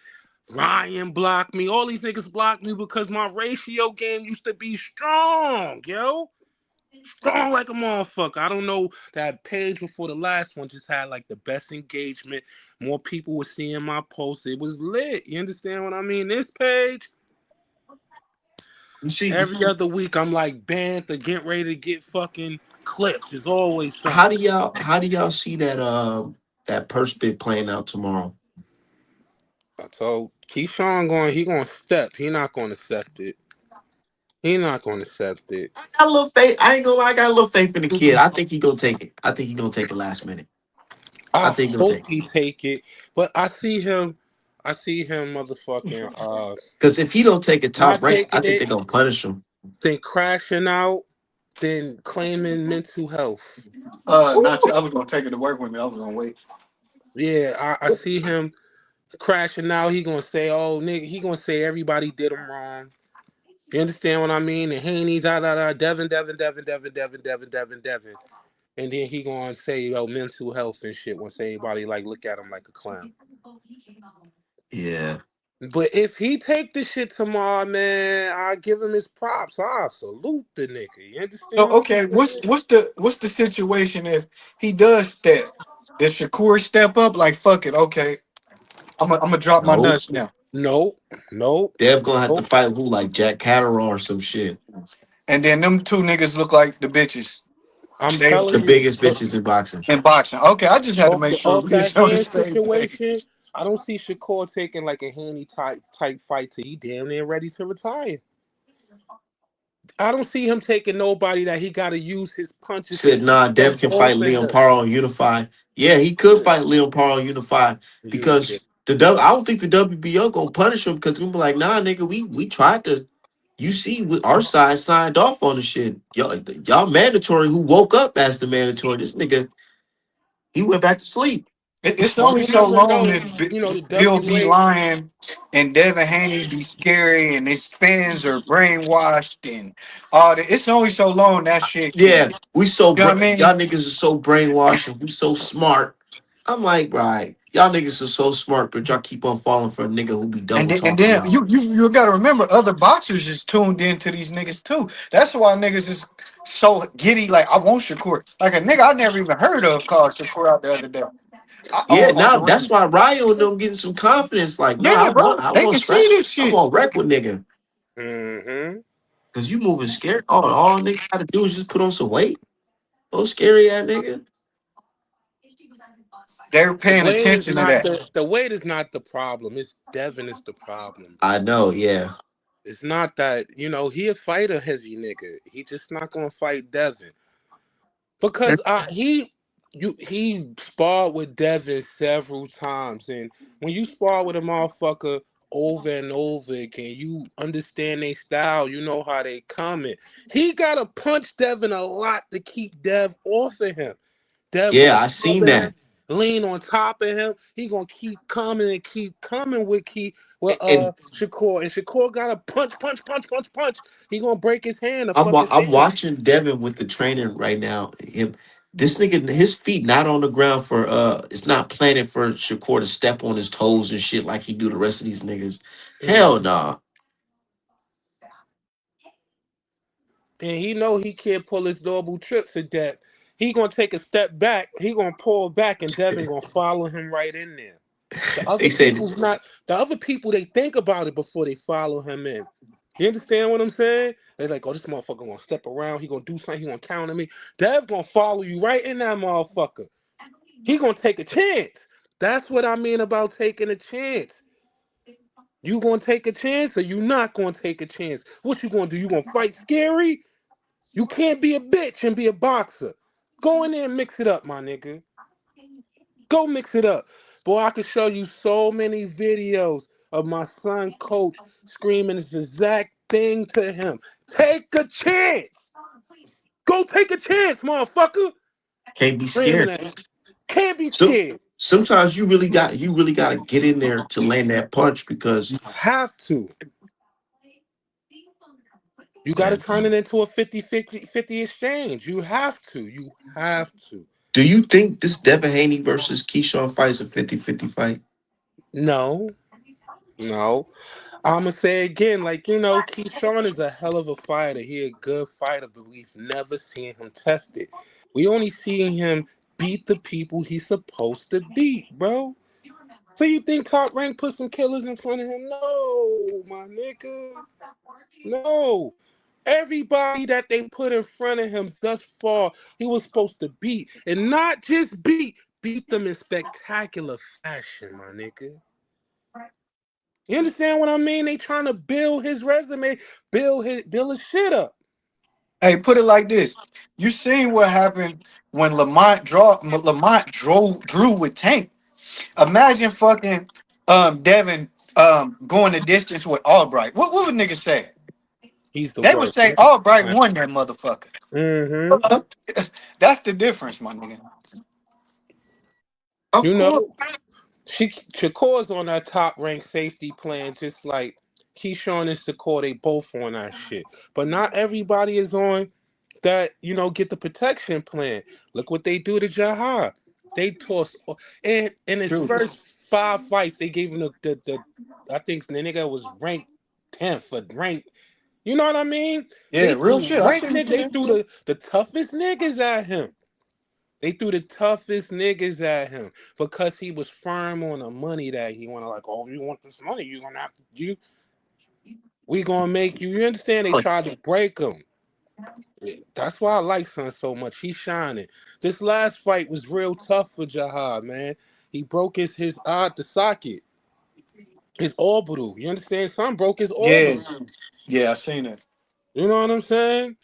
Ryan blocked me. All these niggas blocked me because my ratio game used to be strong, yo. Strong like a motherfucker. I don't know. That page before the last one just had like the best engagement. More people were seeing my posts. It was lit. You understand what I mean? This page, You see, every other week, I'm like banned to get ready to get fucking clipped. There's always how something. do y'all see that that purse bid playing out tomorrow? I told Keyshawn he gonna step. He not gonna accept it. He not gonna accept it. I got a little faith. I ain't gonna lie, I got a little faith in the kid. I think he gonna take it. I think he gonna take it last minute. I I think he gonna hope take it. he take it, but I see him motherfucking Because if he don't take it top not rank, I taking think it, they're gonna punish him. then crashing out, then claiming mental health. Not you. I was gonna take it to work with me. I was gonna wait. Yeah, I see him crashing out. He gonna say, "Oh, nigga," he gonna say everybody did him wrong. You understand what I mean? And Haney's Devin, and then he gonna say, "Yo, mental health and shit." Once everybody like look at him like a clown. Yeah. But if he take this shit tomorrow, man, I give him his props. I salute the nigga. You So understand what okay, I'm saying? what's the situation if he does step? Does Shakur step up? Like fuck it, okay. I'm gonna drop my Nope. nuts now. Nope, nope, Dev gonna have to nope. fight who like Jack Catterall or some shit. And then them two niggas look like the bitches. I'm They telling The you, biggest bitches in boxing. in boxing. Okay, I just had to make sure off we that was on the hand same page. situation, I don't see Shakur taking like a Haney type fight till he damn near ready to retire. I don't see him taking nobody that he got to use his punches and Said nah, Dev stuff can fight off of Leon him. Paro on Unify. Yeah, he could fight Leon Paro on Unify You shit. because I don't think the WBO gonna punish him because it's gonna be like, nah, nigga, we tried to. You see, our side signed off on the shit. Y'all mandatory who woke up as the mandatory. This nigga, he went back to sleep. It's Well, only you so never long know. this You know the Bill be WA. lying and Devin Haney be scary and his fans are brainwashed and all that. It's only so long that shit can. Yeah, we so You know what I mean? y'all niggas are so brainwashed and we so smart. I'm like, right, y'all niggas are so smart, but y'all keep on falling for a nigga who be And double then, and talking then y'all. you gotta remember other boxers is tuned into these niggas too. That's why niggas is so giddy. Like I want Shakur. Like a nigga I never even heard of called Shakur out the other day. Yeah, On now the that's ring. why Ryo and them getting some confidence. Like, nah, Yeah, bro. I They want can see scrap. this I shit. want wreck with nigga. Mm-hmm. Cause you moving scared. All nigga gotta do is just put on some weight. Oh, scary ass nigga. They're The paying weight is attention to not that. the weight is not the problem. It's Devin is the problem. I know, yeah. It's not that he a fighter heavy nigga. He just not gonna fight Devin because he sparred with Devin several times, and when you spar with a motherfucker over and over again, you understand their style. You know how they coming. He gotta punch Devin a lot to keep Dev off of him. Dev Yeah, gonna I sub seen him, that. lean on top of him. He gonna keep coming with And Shakur, and Shakur gotta punch. He gonna break his hand or fuck his I'm hand. watching Devin with the training right now. This nigga, his feet not on the ground for it's not planted for Shakur to step on his toes and shit like he do the rest of these niggas. Hell Mhm. nah. And he know he can't pull his normal trips to death. He gonna take a step back. He gonna pull back, and Devin gonna follow him right in there. The They other said people's not. The other people they think about it before they follow him in. You understand what I'm saying? They're like, oh, this motherfucker gonna step around. He gonna do something. He gonna counter me. Dev gonna follow you right in that motherfucker. He gonna take a chance. That's what I mean about taking a chance. You gonna take a chance or you not gonna take a chance? What you gonna do? You gonna fight scary? You can't be a bitch and be a boxer. Go in there and mix it up, my nigga. Go mix it up. Boy, I could show you so many videos of my son coach screaming this exact thing to him. Take a chance. Go take a chance, motherfucker. can't be Screaming scared. at him. Can't be So scared. sometimes you really got to get in there to land that punch because You have to. You got to man, turn it into a 50-50 exchange. You have to. You have to. do you think this Devin Haney versus Keyshawn fight is a 50-50 fight? No, no. I'm going to say again, like, Keyshawn is a hell of a fighter. He a good fighter, but we've never seen him tested. We only seen him beat the people he's supposed to beat, bro. So you think Top Rank put some killers in front of him? No, my nigga. No. Everybody that they put in front of him thus far, he was supposed to beat. And not just beat them in spectacular fashion, my nigga. You understand what I mean? They trying to build his resume, build his shit up. Hey, put it like this: you seen what happened when Lamont drew with Tank. Imagine fucking Devin going the distance with Albright. What would niggas say? He's the They would worst. say Albright won that motherfucker. Mm-hmm. That's the difference, my nigga. Of You course. know, Shakur's on that top ranked safety plan, just like Keyshawn and Shakur, they both on that shit. But not everybody is on that, get the protection plan. Look what they do to Jahar. They toss and in his True. first 5 fights, they gave him the I think the nigga was ranked 10th or ranked. You know what I mean? Yeah, They real threw shit. I see ranked what niggas, you they mean. threw the toughest niggas at him. They threw the toughest niggas at him because he was firm on the money that he wanted. Like, oh, you want this money? You're gonna have to we gonna make you. You understand? They tried to break him. That's why I like Son so much. He's shining. This last fight was real tough for Jahad, man. He broke his the socket, his orbital. You understand? Son broke his Yeah, orbital. yeah, I seen it. You know what I'm saying?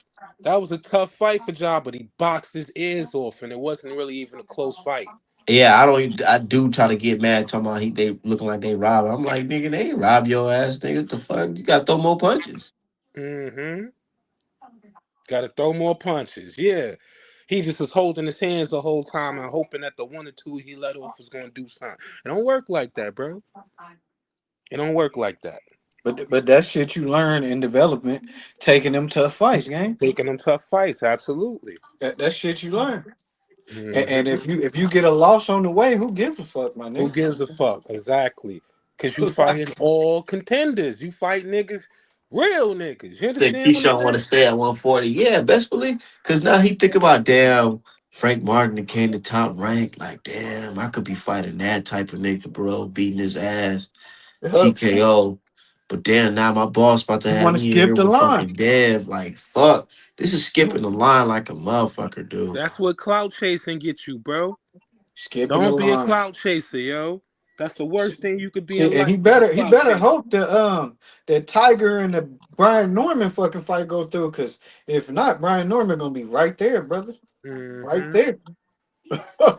That was a tough fight for Jahad, but he boxed his ears off, and it wasn't really even a close fight. Yeah, I don't. I do try to get mad talking about they looking like they rob. I'm like, nigga, they ain't rob your ass, nigga. What the fuck? You got to throw more punches. Mm-hmm. Got to throw more punches. Yeah. He just was holding his hands the whole time and hoping that the one or two he let off was going to do something. It don't work like that, bro. It don't work like that. But that shit you learn in development, taking them tough fights, gang. Taking them tough fights, absolutely. That shit you learn. And Hmm if you get a loss on the way, who gives a fuck, my Who nigga? gives a fuck? Exactly. Because you fighting all contenders. You fight niggas, real niggas. You Said understand what I'm Keyshawn want to saying? stay at 140. Yeah, best believe. Cause now he think about damn Frank Martin that came to top rank. Like damn, I could be fighting that type of nigga, bro, beating his ass, Yup. TKO. But damn, now my boss about to You have want to me in skip here the with line. fucking Dev. Like fuck, this is skipping the line like a motherfucker, dude. That's what clout chasing gets you, bro. Skipping the Don't be a line. clout chaser, yo. That's the worst thing you could be Shit, in and he life is a better he clout better chaser. hope that Tiger and the Brian Norman fucking fight go through, because if not, Brian Norman gonna be right there, brother, right Mm-hmm. there.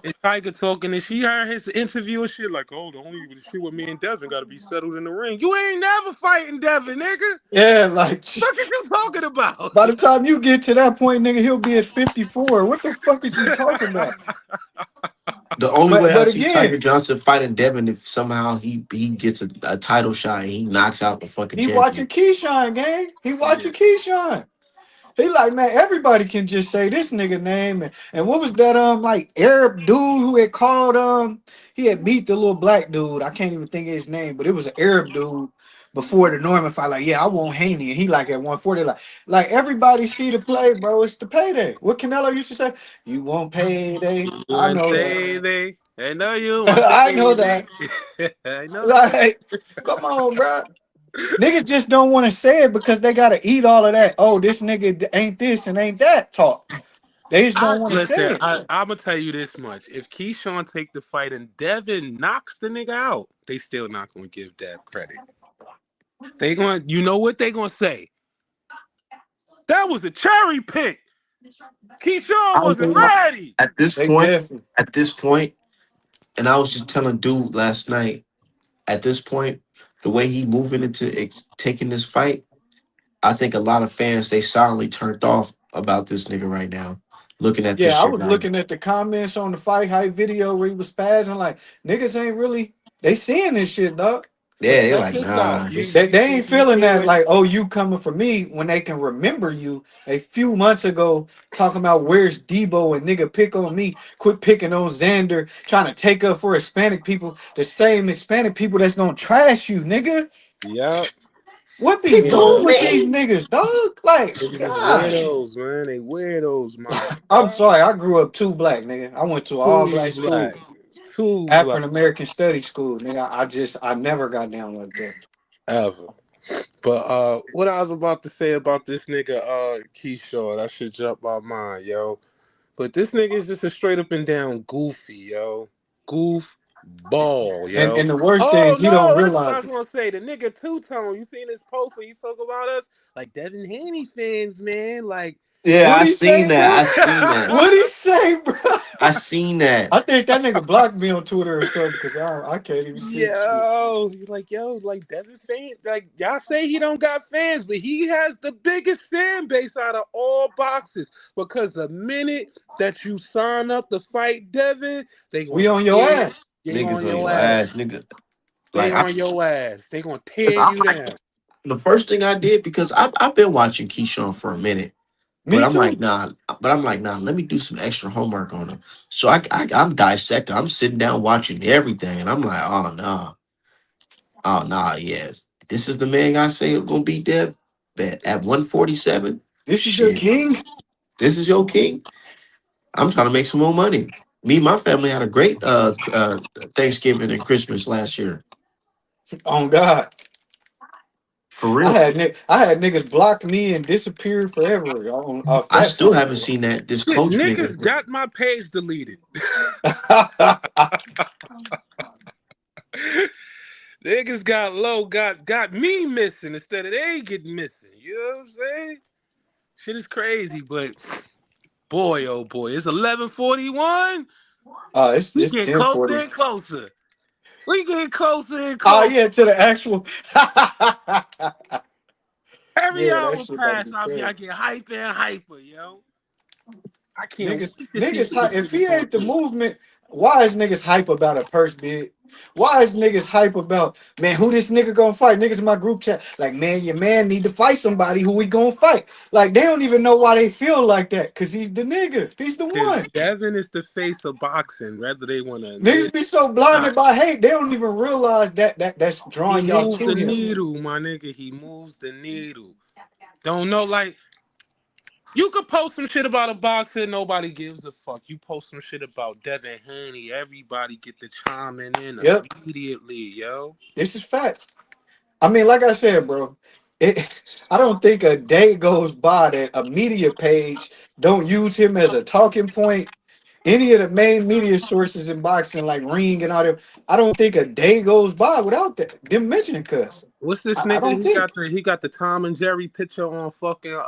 And Tiger talking and she heard his interview and shit like, oh, the only shit with me and Devin got to be settled in the ring. You ain't never fighting Devin, nigga. Yeah, like Fuck is you talking about? by the time you get to that point, nigga, he'll be at 54. What the fuck is you talking about? The only But way I but see Tiger again, Johnson fighting Devin if somehow he gets a title shot and he knocks out the fucking he champion. watching Keyshawn, gang. He Yeah. watching Keyshawn. He like, man, everybody can just say this nigga name. And what was that like Arab dude who had called he had beat the little black dude. I can't even think of his name, but it was an Arab dude. before the Norman fight. Like, yeah, I want Haney, and he like at 140. Like everybody see the play, bro. It's the payday. What Canelo used to say, you want payday. You I want know that. payday? I know you want I know payday. that. I know that. Like, come on, bro. Niggas just don't want to say it because they gotta eat all of that. Oh, this nigga ain't this and ain't that talk. They just I don't want to say listen. it. I'm gonna tell you this much: if Keyshawn take the fight and Devin knocks the nigga out, they still not gonna give Dev credit. They going, you know what they gonna say? That was a cherry pick. Keyshawn I was wasn't thinking ready. at this They point, definitely. at this point, and I was just telling dude last night. At this point, the way he moving into taking this fight, I think a lot of fans they silently turned off about this nigga right now. Looking at this Yeah, I shit was right now. looking at the comments on the fight hype video where he was spazzing. Like, niggas ain't really they seeing this shit, dog. Yeah, But they check like, this out. nah, You this. you They see ain't feeling that what? like, oh, you coming for me when they can remember you a few months ago talking about where's Debo and nigga pick on me, quit picking on Xander, trying to take up for Hispanic people, the same Hispanic people that's gonna trash you, nigga. Yep. What be Pick Yeah. wrong on with these me. niggas, dog? Like, Niggas is God. weirdos, man. They weirdos, my I'm nigga. sorry, I grew up too black, nigga. I went to all Too black school, black. Too black. African American study school, nigga. I never got down like that. Ever. But what I was about to say about this nigga Keyshawn, I should jump my mind, yo. But this nigga is just a straight up and down goofy, yo. Goof ball, yo. And the worst thing Oh is he don't no, that's what I realize was it. gonna say. The nigga two tone. You seen his post where he talk about us? Like Devin Haney fans, man. Like Yeah, What I he seen say, that. bro? I seen that. What he say, bro? I seen that. I think that nigga blocked me on Twitter or something because I can't even see shit. yo, he's like, yo, like Devin fan, like y'all say he don't got fans, but he has the biggest fan base out of all boxes. Because the minute that you sign up to fight Devin, they gonna We on your tear, ass. they Niggas on on your your ass. ass, nigga. They Like on your ass. They gonna tear I, you I down. the first thing I did because I've been watching Keyshawn for a minute, but Me too. I'm like, nah, let me do some extra homework on him. So I'm dissecting. I'm sitting down watching everything, and I'm like, oh nah, yeah, this is the man I say gonna beat Dev at 147. This is your Shit, king. this is your king. I'm trying to make some more money. Me and my family had a great Thanksgiving and Christmas last year. On God. For real. I had niggas block me and disappear forever on off I that still fight. haven't seen that this Shit, coach nigga. niggas got my page deleted. Niggas got low, got me missing instead of they getting missing. You know what I'm saying? Shit is crazy, but boy, oh boy, it's 11:41. We It's getting 10:40. closer and closer. We getting closer and Oh closer. yeah, to the actual. Every Yeah, that hour shit about to pass, be I crazy. get hyper and hyper, yo. I can't Niggas, wait to see niggas, what this if nigga he gonna ain't the do. movement, why is niggas hype about a purse bid? Why is niggas hype about, man, who this nigga gonna fight? Niggas in my group chat, like, man, your man need to fight somebody who we gonna fight. Like, they don't even know why they feel like that, cause he's the nigga. He's the Cause one. Devin is the face of boxing, whether they want to admit Niggas it be so or not. blinded by hate, they don't even realize that's He drawing y'all moves to the him. needle, my nigga. He moves the needle. Don't know, like you could post some shit about a boxer, nobody gives a fuck. You post some shit about Devin Haney, everybody get the chiming in Yep, immediately, yo. this is fact. I mean, like I said, bro, I don't think a day goes by that a media page don't use him as a talking point. Any of the main media sources in boxing, like Ring and all that, I don't think a day goes by without them mentioning Cuss. What's this I nigga? don't He got think. the Tom and Jerry picture on fucking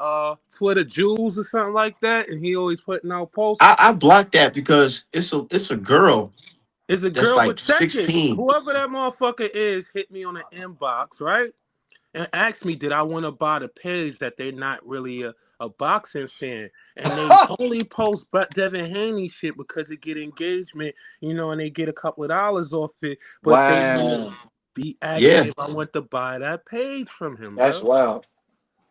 Twitter Jules or something like that, and he always putting out posts. I blocked that because it's a girl Is a that's girl, like but check it. 16. Whoever that motherfucker is, hit me on the inbox, right? And asked me, did I want to buy the page that they're not really a boxing fan. And they only post Devin Haney shit because it get engagement, and they get a couple of dollars off it. But they want to Wow, be asked me Yeah, if I want to buy that page from him, that's bro. wild.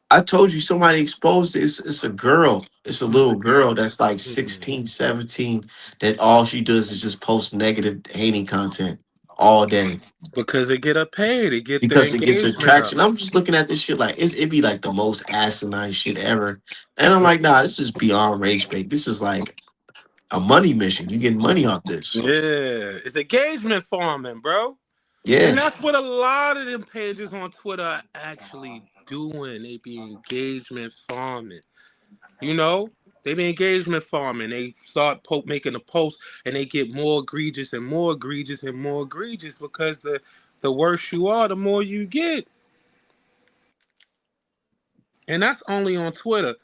I told you somebody exposed it. It's a girl. It's a little girl that's like Mm-mm. 16, 17. That all she does is just post negative Haney content. all day Because they get up paid, they get the because it gets engagement up. attraction. I'm just looking at this shit like it be like the most asinine shit ever, and I'm like, nah, this is beyond rage bait. This is like a money mission. You getting money off this? Yeah, it's engagement farming, bro. And Yeah. that's what a lot of them pages on Twitter are actually doing. They be engagement farming. You know, they be engagement farming. They start making a post, and they get more egregious and more egregious and more egregious because the worse you are, the more you get. And that's only on Twitter.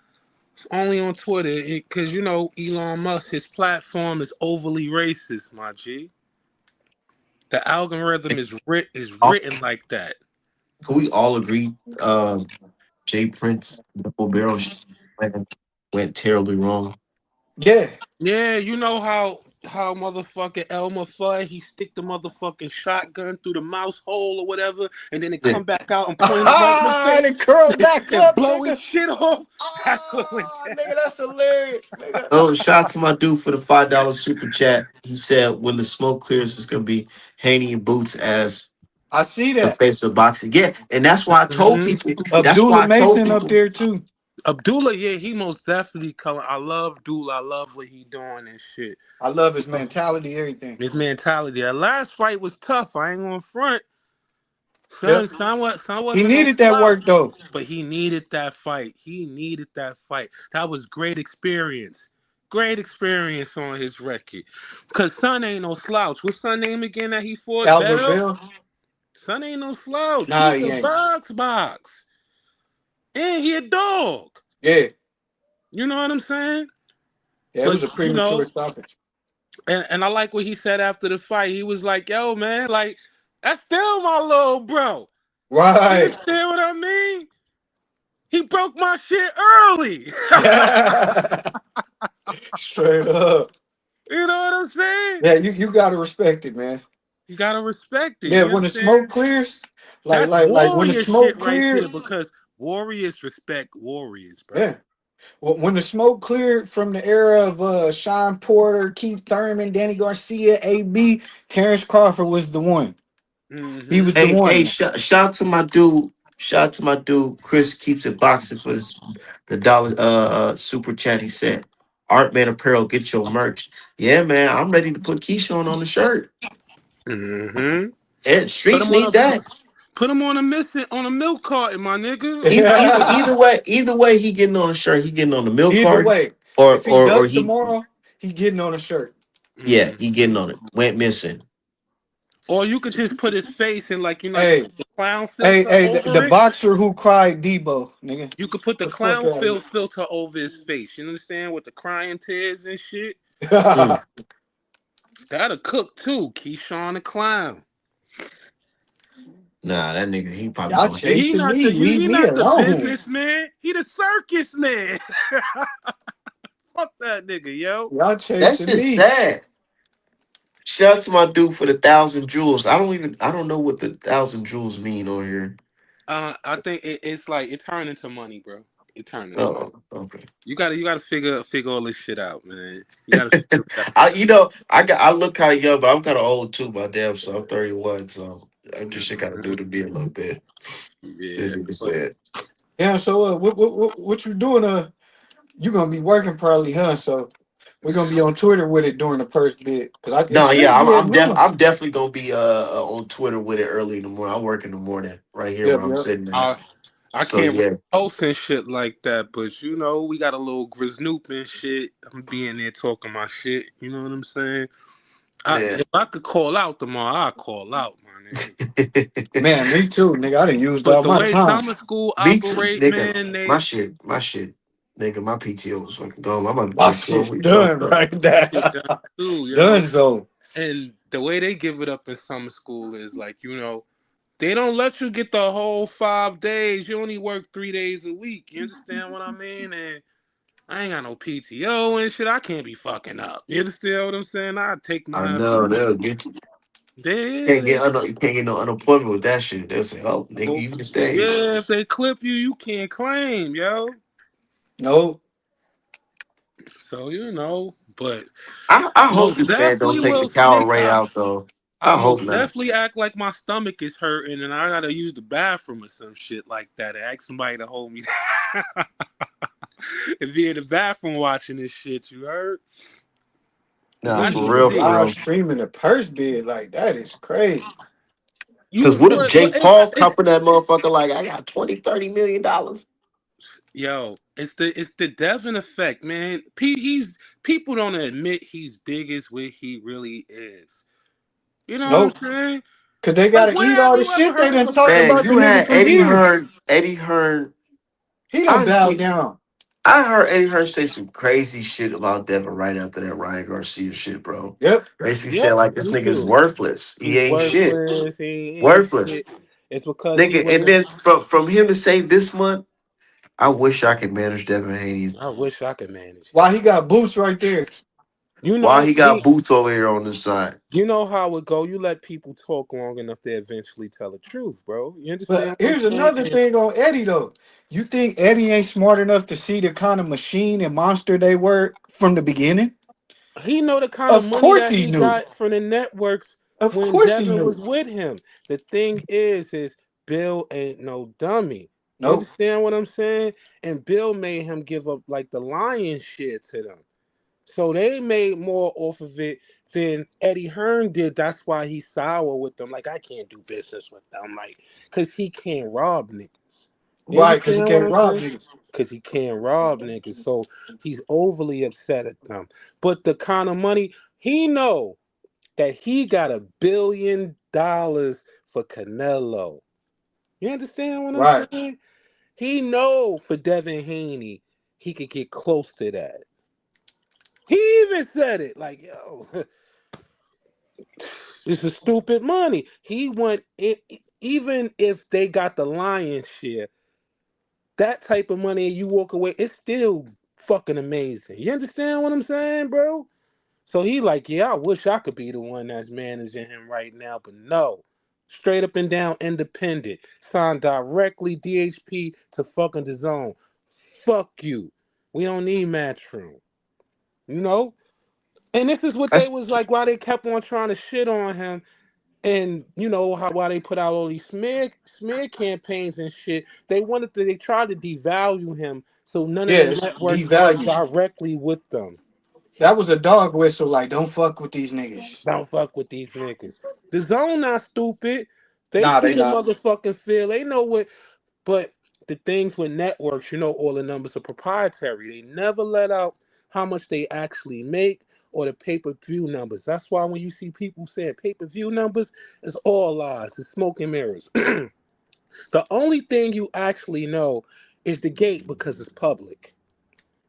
It's only on Twitter because you know Elon Musk, his platform is overly racist, my G. The algorithm is All- written like that. Can we all agree? Jay Prince double barrel went, went terribly wrong. Yeah. Yeah, you know how motherfucking Elmer Fudd, he stick the motherfucking shotgun through the mouse hole or whatever, and then it Yeah. come back out and point it right in his Ah, face and it curled back and up, blow his nigga. shit off. That's what went Ah, down. nigga, that's hilarious, nigga. Oh, shout out to my dude for the $5 super chat. He said when the smoke clears, it's gonna be Haney and Boots as I see the that. face of boxing. Yeah, and that's why I told hmm people. That's Abdullah why I told Mason up people. there too. Abdullah, yeah, he most definitely color. I love Abdullah. I love what he doing and shit. I love his mentality, everything. His mentality. That last fight was tough. I ain't gonna front. Yep. Son He wasn't no needed that slouch, work though. but he needed that fight. He needed that fight. That was great experience. Great experience on his record. Cause Son ain't no slouch. What's Son name again that he fought? Albert Bell? Bell. Son ain't no slouch. Nah, He he can ain't. box. And he a dog. Yeah. You know what I'm saying? Yeah, it But was a you premature know, stoppage. and I like what he said after the fight. He was like, yo, man, like, that's still my little bro. You Right. understand what I mean? He broke my shit early. Straight up. You know what I'm saying? Yeah, you gotta respect it, man. You gotta respect it. Yeah, You when the smoke understand? clears, That's like when the warrior smoke shit right cleared, there because warriors respect warriors, bro. yeah. When the smoke cleared from the era of Sean Porter, Keith Thurman, Danny Garcia, AB, Terrence Crawford was the one. He Mm-hmm. was the Hey, one. shout out to my dude. Shout out to my dude. Chris keeps it boxing for this the dollar super chat. He said, "Art Man Apparel, get your merch." Yeah, man, I'm ready to put Keyshawn on the shirt. Mm-hmm. And Put streets him on need a that. on a milk carton, my nigga. He getting on a shirt. He getting on the milk Either card, way, or if he or or ducks he tomorrow, he getting on a shirt. yeah, Mm. he getting on it. Went missing. Or you could just put his face in like like Hey, the clown hey, filter hey, the over it. boxer who cried Debo, nigga. You could put the The fuck clown out of filter over his face. You understand with the crying tears and shit. Mm. here. That'll cook too. Keyshawn the clown. Nah, that nigga, he probably Y'all going. chasing me. Leave He me not the alone. businessman. He the circus man. Fuck that nigga, yo. Y'all That's chasing just me. sad. Shout out to my dude for the 1,000 jewels. I don't know what the 1,000 jewels mean on here. I think it's like it turned into money, bro. It turned into money. Oh, okay. You gotta figure all this shit out, man. You gotta figure it out. I look kind of young, but I'm kind of old too. My damn, so I'm 31. So I just shit got to do Mhm. to be a little bit. Yeah, This nigga but said. Yeah. So what you doing? You gonna be working probably, huh? So we're gonna be on Twitter with it during the first bit because it No, yeah, should be at noon. I'm definitely gonna be on Twitter with it early in the morning. I work in the morning right here where Yep. I'm Yep. sitting at. I So can't really yeah, post and shit like that. But you know, we got a little Grisnoop and shit. I'm being there talking my shit. You know what I'm saying? yeah. If I could call out tomorrow, I'll call out, my nigga. Man, me too, nigga. I done used But all the my way time. summer school Me too, operate, nigga. man, My shit, nigga. My PTO was fucking gone. I'm about to My take 12 shit's weeks off done though. right that now. shit done too, yo. Done so. And the way they give it up in summer school is like, they don't let you get the whole 5 days. You only work 3 days a week. You understand what I mean? And I ain't got no PTO and shit. I can't be fucking up. You understand what I'm saying? I take I my know they'll get you. they, You can't get no unemployment with that shit. They'll say, "Oh, nigga, you can stay." yeah, if they clip you, you can't claim, yo. No. So but I hope most this man don't definitely take the will Coward snake Ray eye. out though. I I hope most not. definitely act like my stomach is hurting and I gotta use the bathroom or some shit like that. Ask somebody to hold me and be in the bathroom watching this shit. You heard? Cause Nah, I These for need real, niggas for shit. live real. streaming the purse bid. Like, that is crazy. Because You what if what Jake Paul copping that motherfucker like, I got 20, $30 million? yo, it's the Devin effect, man. He's people don't admit he's big as what he really is. You know what I'm Nope. saying? Cause they Like gotta when eat all have the you ever shit they heard of done a talked Man, about the you nigga had for Eddie years. Hearn. Eddie Hearn. He done bowed Honestly, down. I heard Eddie Hearn say some crazy shit about Devin right after that Ryan Garcia shit, bro. Yep. Basically said Yep, like this me nigga's too. worthless. He He's ain't shit. worthless. He ain't Worthless. shit. It's because he Nigga, and wasn't. then from him to say this month, I wish I could manage Devin Haney I wish I could manage him. Why he got boots right there. You while know he got he. boots over here on this side. You know how it go. You let people talk long enough, they eventually tell the truth, bro. You But understand what here's I'm another saying? thing on Eddie though. You think Eddie ain't smart enough to see the kind of machine and monster they were from the beginning? He know the kind of Of money course that he he knew. got from the networks Of when course he Devin was knew. with him. The thing is Bill ain't no dummy. You Nope. understand what I'm saying? And Bill made him give up like the lion's share to them. So they made more off of it than Eddie Hearn did. That's why he's sour with them. Like, I can't do business with them. Like, because he can't rob niggas. You Right, because he understand what can't I'm rob saying? niggas. Because he can't rob niggas. So he's overly upset at them. But the kind of money, he know that he got $1 billion for Canelo. You understand what I'm Right. saying? He know for Devin Haney, he could get close to that. He even said it like, yo, this is stupid money. He want it, even if they got the lion's share, that type of money and you walk away, it's still fucking amazing. You understand what I'm saying, bro? So he like, yeah, I wish I could be the one that's managing him right now, but no. Straight up and down independent. Signed directly DHP to fucking the zone. Fuck you. We don't need Matchroom. You know? And this is what they That's was like why they kept on trying to shit on him. And you know how why they put out all these smear campaigns and shit. They tried to devalue him so none of the Yes, networks work devalue. directly with them. That was a dog whistle. Like, don't fuck with these niggas. Don't fuck with these niggas. The zone not stupid. They Nah, they see the not. motherfucking feel. They know what. But the things with networks, you know, all the numbers are proprietary. They never let out how much they actually make or the pay-per-view numbers. That's why when you see people saying pay-per-view numbers, it's all lies. It's smoke and mirrors. The only thing you actually know is the gate because it's public.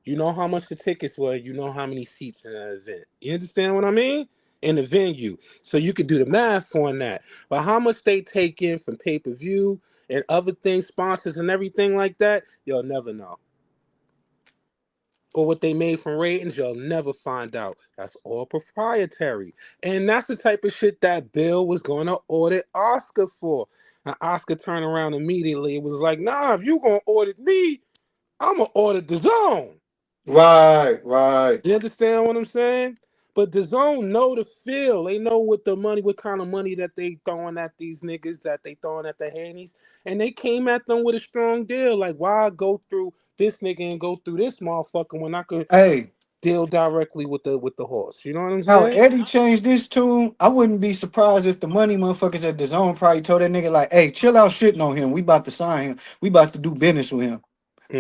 You know how much the tickets were. You know how many seats in that event. You understand what I mean? In the venue. So you could do the math on that. But how much they take in from pay per view and other things, sponsors and everything like that, you'll never know. Or what they made from ratings, you'll never find out. That's all proprietary. And that's the type of shit that Bill was going to audit Oscar for. And Oscar turned around immediately. It was like, nah, if you going to audit me, I'm going to audit the zone. Right, right. You understand what I'm saying? But the zone know the feel. They know what the money, what kind of money that they throwing at these niggas, that they throwing at the Haneys. And they came at them with a strong deal. Like, why go through this nigga and go through this motherfucker when I could Hey, deal directly with the horse? You know what I'm how saying? Eddie changed this tune, I wouldn't be surprised if the money motherfuckers at the zone probably told that nigga like, hey, chill out shitting on him. We about to sign him. We about to do business with him.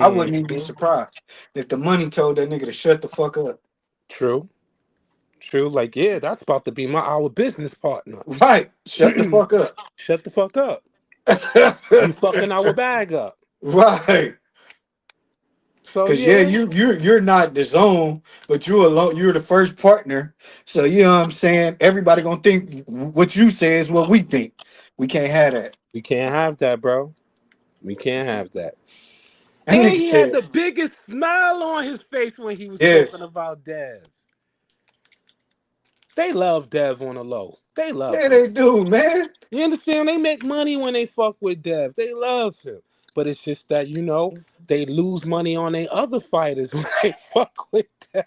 I wouldn't even be Hmm. surprised if the money told that nigga to shut the fuck up. True. True. Like, yeah, that's about to be our business partner. Right. Shut the fuck up. Shut the fuck up. You fucking our bag up. Right. So Cause yeah, yeah. you're not the zone, but you're alone. You're the first partner. So you know what I'm saying. Everybody gonna think what you say is what we think. We can't have that. We can't have that, bro. We can't have that. That And nigga he had said, the biggest smile on his face when he was yeah, talking about Dev. They love Dev on the low. They love yeah, him. they do, man. You understand? They make money when they fuck with Dev. They love him. But it's just that, they lose money on their other fighters when they fuck with Dev.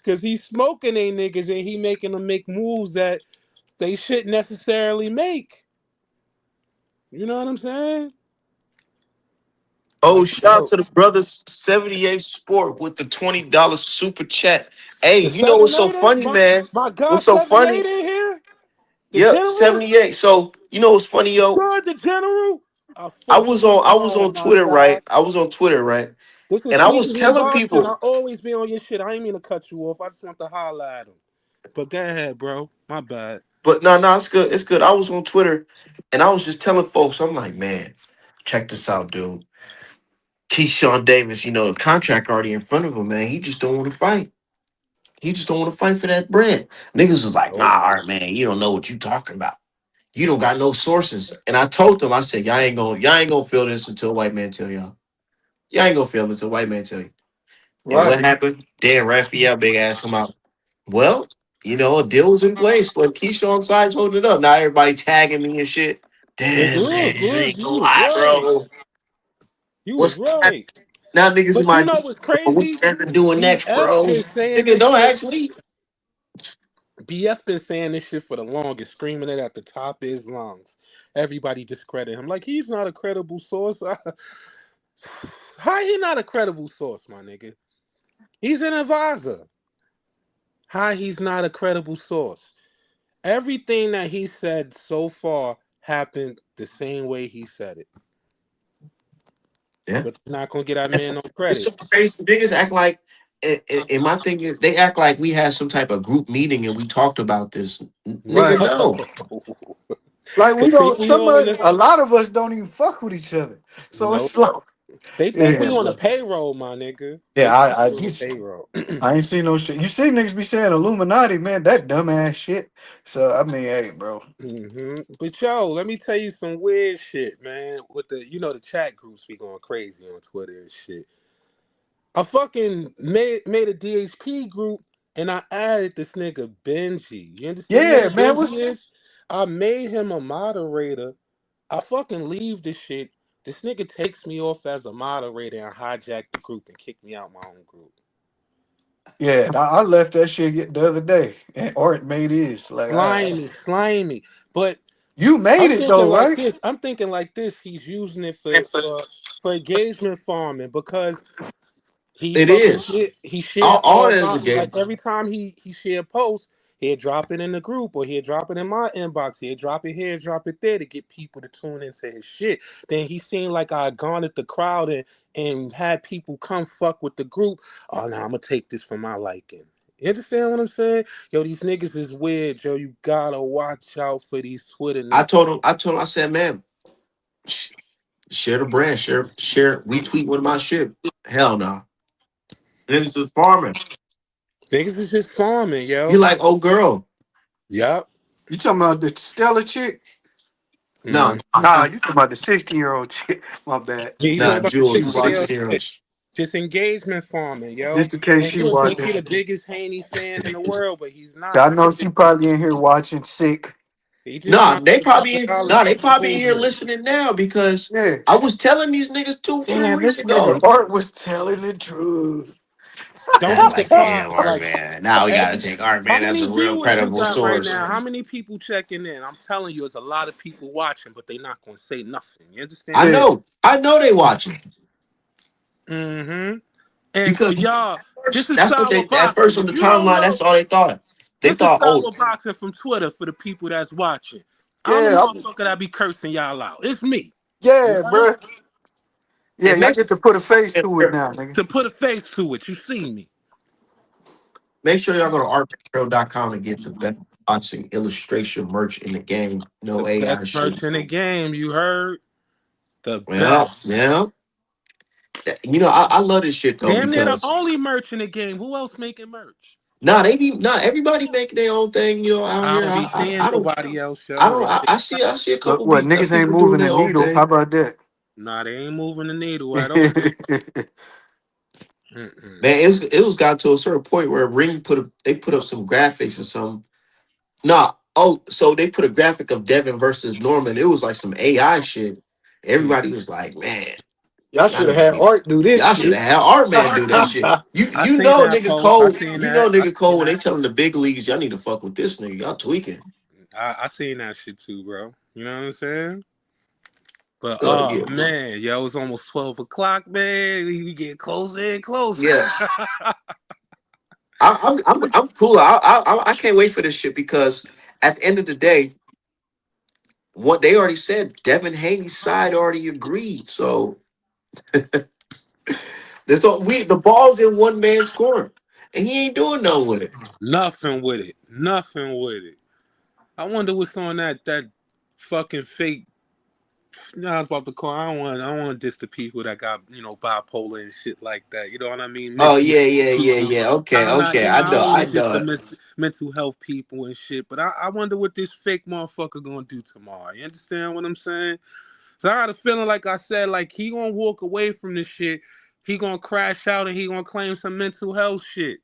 Cause he's smoking they niggas and he making them make moves that they shouldn't necessarily make. You know what I'm saying? Oh, Like, shout out yo, to the brothers 78 Sport with the $20 super chat. Hey, the you know what's seven so eighter, funny, man? my God, What's so 7-8 funny? in here. The Yep, general, 78. So you know what's funny, yo? God, the general. I I fuck was with you on I was hard, on my Twitter, God. right? I was on Twitter, right? This is And I was Sneakers and telling Boxing. I people, always be on your shit. I ain't mean to cut you off. I just want to holler at him. But go ahead, bro. My bad. but no, no, it's good. It's good. I was on Twitter and I was just telling folks, I'm like, man, check this out, dude. Keyshawn Davis, you know, the contract already in front of him, man. He just don't want to fight. He just don't want to fight for that bread. Niggas was like, nah, Nope. all right, man, you don't know what you talking about. You don't got no sources. And I told them, I said, y'all ain't gonna feel this until white man tell y'all. Y'all ain't gonna feel it until white man tell you. And Right. what happened? Dan Raphael, big ass, come out. Well, you know, a deal was in place, but Keyshawn side's holding it up. Now everybody tagging me and shit. And Damn, man, good, I good. ain't You gonna was lie, right. bro. You was What's happening? right. Now niggas in But you my know what's what's crazy? Stanford doing next, BF bro? been saying Nigga, this don't shit. ask me. BF been saying this shit for the longest, screaming it at the top of his lungs. Everybody discredit him. Like he's not a credible source. How he not a credible source, my nigga? He's an advisor. How he's not a credible source? Everything that he said so far happened the same way he said it. Yeah. But you're not gonna get that It's, man no it's so credit. crazy. Niggas act like, and my thing is, they act like we had some type of group meeting and we talked about this. Nigga, Right. no. Like we They don't. think we Some all in of the a lot of us don't even fuck with each other. So no. it's like, They think yeah, we on the bro. payroll, my nigga. They Yeah, think I we on the just payroll. I ain't seen no shit. You see niggas be saying Illuminati, man. That dumbass shit. So I mean, hey, bro. But yo, let me tell you some weird shit, man. With the the chat groups be going crazy on Twitter and shit. I fucking made a DHP group and I added this nigga Benji. You understand Yeah, who man. Benji What's is? I made him a moderator. I fucking leave this shit. This nigga takes me off as a moderator and hijack the group and kick me out my own group. yeah? I left that shit the other day, and Art made his. Like, Slimy, slimy. But you made I'm it thinking though, like right? this. I'm thinking like this. He's using it for engagement farming because It is. he share All that is a like game. every time he share posts, he'll drop it in the group or he'll drop it in my inbox. He'll drop it here, drop it there to get people to tune into his shit. Then he seemed like I garnered the crowd and had people come fuck with the group. Oh, now I'm gonna take this for my liking. You understand what I'm saying? Yo, these niggas is weird, yo. You gotta watch out for these Twitter niggas. I said, man, sh- share the brand, share, retweet one of my shit. Hell no. Niggas is farming. Niggas is just farming, You yo. like, oh girl. Yep. You talking about the Stella chick? No, Nah, you talking about the 60-year-old chick? My bad. You Just talking nah, in about case the she Jules is 60 watching. 16 shit. years. Just engagement farming, yo. Just in case And she you would think watching. he the biggest Haney fan in the world, but he's I not. know she probably in here watching sick. He just trying to get $1,000 They probably in here engagement. listening now because Yeah. I was telling these niggas 2 3 Damn, weeks this nigga ago. Art was telling the truth. Don't Yeah, be like damn, surprised. Art Like man. Now we gotta every take Art how man as many a real viewers you credible got right source. now? How many people checking in? I'm telling you, there's a lot of people watching, but they not gonna say nothing. You understand I what I'm Yeah. know. I know they watching. saying? Mm-hmm. And for Because y'all, this first, is that's what sour they at first boxing. on the If you don't timeline, know, that's all they thought. They this is thought, oh, sour boxing from Twitter for the people that's watching. I'm the Yeah, motherfucker that be cursing y'all out. It's me. You yeah, heard? bruh. Yeah, and y'all get to put a face to it now, nigga. To put a face to it. You see me. make sure y'all go to artpro.com and get the best boxing illustration merch in the game. The No best AI shit. merch in the game. You heard? The Well, best. yeah. You know, I love this shit though Damn near the because only merch in the game. Who else making merch? not everybody making their own thing, you know, out I here. don't be seeing I don't nobody else, yo. They I see a But couple what, of niggas ain't people doing moving their the own needle? How thing. about that? nah, they ain't moving the needle at all. Mm-mm. Man, it was got to a certain point where Ring they put up some graphics or something. Nah, oh, so they put a graphic of Devin versus Norman. It was like some AI shit. Mm. Everybody was like, man. Y'all Y'all should have niggas had need. Art do this Y'all should shit. have had Art Man do that shit. You I you seen know that nigga post. I Cole. seen You know that. I nigga seen Cole. When they that. telling the big leagues, y'all need to fuck with this nigga. Y'all tweaking. I seen that shit too, bro. You know what I'm saying? But Oh oh yeah, man, yo, it's almost 12 o'clock, man. We get closer and closer. yeah. I'm cool. I can't wait for this shit because at the end of the day, what they already said, Devin Haney's side already agreed. So there's all we the ball's in one man's court, and he ain't doing nothing with it. Nothing with it. Nothing with it. I wonder what's on that fucking fake. I was about to call. I don't want to diss the people that got bipolar and shit like that. You know what I mean? Oh Mental yeah, yeah, yeah, people. yeah. Okay, I'm not. okay. I don't want I to diss know the it. mental health people and shit. But I wonder what this fake motherfucker gonna do tomorrow. You understand what I'm saying? So I got a feeling, like I said, like he gonna walk away from this shit. He gonna crash out and he gonna claim some mental health shit.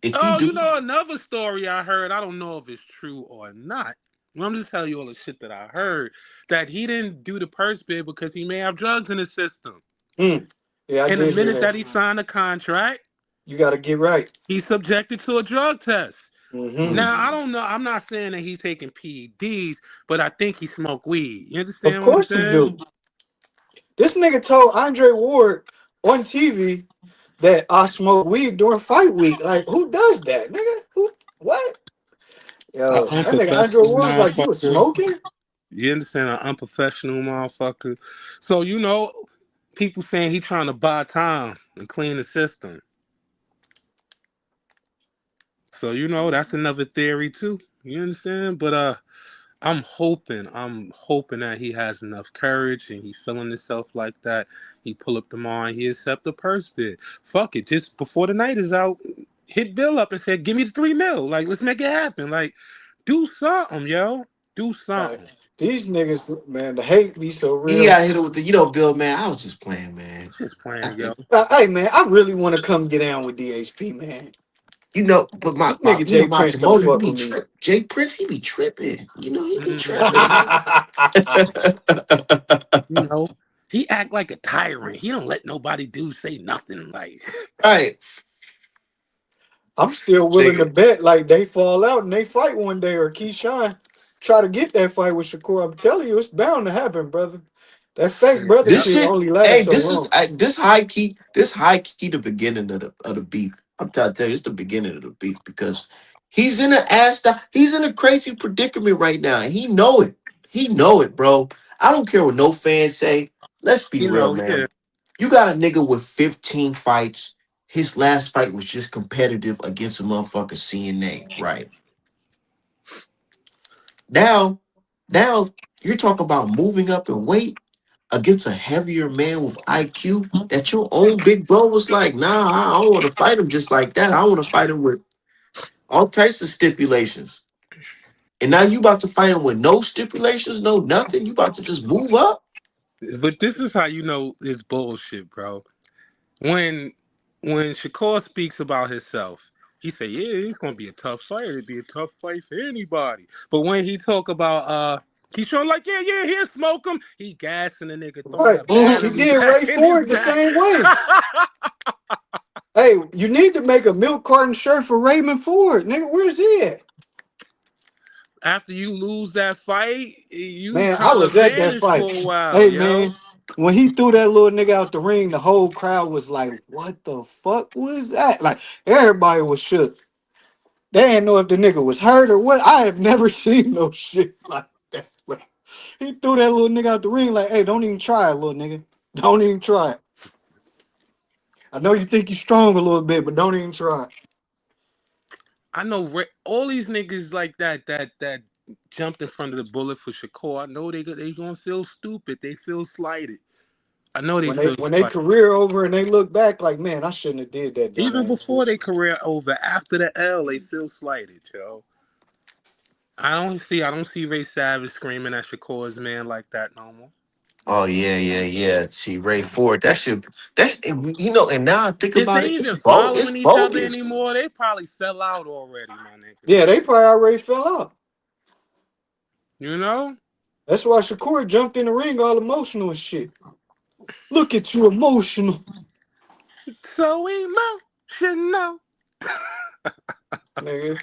If he Oh, do, another story I heard. I don't know if it's true or not. Well, I'm just telling you all the shit that I heard. That he didn't do the purse bid because he may have drugs in his system. Mm. Yeah, I And the did hear minute that. that he signed a contract, You got to get right. he's subjected to a drug test. Hmm. Now, I Mhm. don't know. I'm not saying that he's taking PEDs, but I think he smoked weed. You Of understand what I'm course he saying? do. This nigga told Andre Ward on TV that I smoke weed during fight week. Like, who does that, nigga? Who? What? An Yo, that nigga Andre unprofessional Ward was like, you was motherfucker. smoking? You understand? An unprofessional motherfucker. So, people saying he trying to buy time and clean the system. So, that's another theory too. You understand? But I'm hoping that he has enough courage and he feeling himself like that. He pull up tomorrow and he accept the purse bid. Fuck it, just before the night is out, hit Bill up and said, "Give me the 3 mil. Like, let's make it happen. Like, do something, yo. Do Like, something." these niggas, man, the hate be so he real. got hit with the, Bill, man. I was just playing, man. Just playing, I- yo. Hey, man, I really want to come get down with DHP, man. but This nigga Jay my Prince don't promoter, he fuck be with me. trip. Jay Prince, he be tripping. He be tripping. Mhm. You know, he act like a tyrant. He don't let nobody say nothing. Like, Right, I'm still willing to Jay. bet like they fall out and they fight one day, or Keyshawn try to get that fight with Shakur. I'm telling you, it's bound to happen, brother. That fake brother This shit shit, only hey, lasts so long. this high key the beginning of the beef. I'm trying to tell you, it's the beginning of the beef because he's in a crazy predicament right now, and he know it. He know it, bro. I don't care what no fans say. Let's be real, yeah. man. You got a nigga with 15 fights. His last fight was just competitive against a motherfucker CNA, right? Now, now you're talking about moving up in weight against a heavier man with IQ that your own big bro was like, nah, I don't want to fight him just like that. I want to fight him with all types of stipulations. And now you about to fight him with no stipulations, no nothing. You about to just move up? But this is how you know it's bullshit, bro. When Shakur speaks about himself, he say, "Yeah, it's gonna be a tough fight. It'd be a tough fight for anybody." But when he talk about Keyshawn, like, yeah, he'll smoke him. He gassing the nigga, throwing Right. a He battery did Ray pack in his Ford the back. same way. Hey, you need to make a milk carton shirt for Raymond Ford. Nigga, where's he at? After you lose that fight, you Man, I kind of was at that vanish fight. for a while, Hey, yo. man, when he threw that little nigga out the ring, the whole crowd was like, what the fuck was that? Like, everybody was shook. They didn't know if the nigga was hurt or what. I have never seen no shit like that. Bro. He threw that little nigga out the ring like, hey, don't even try it, little nigga. Don't even try it. I know you think you're strong a little bit, but don't even try it. I know all these niggas like that jumped in front of the bullet for Shakur. I know they gonna feel stupid. They feel slighted. I know they feel When they slighted. career over and they look back like, man, I shouldn't have did that Even dumbass before shit. their career over, after the L, they feel slighted, yo. I don't see Ray Savage screaming at Shakur's man like that no more. Oh yeah, yeah, yeah. See, Ray Ford, that's and now I think Is about they it, even it's following each other bogus. anymore? They probably fell out already, my nigga. Yeah, they probably already fell out. You know? That's why Shakur jumped in the ring all emotional and shit. Look at you emotional. So emotional. Nigga.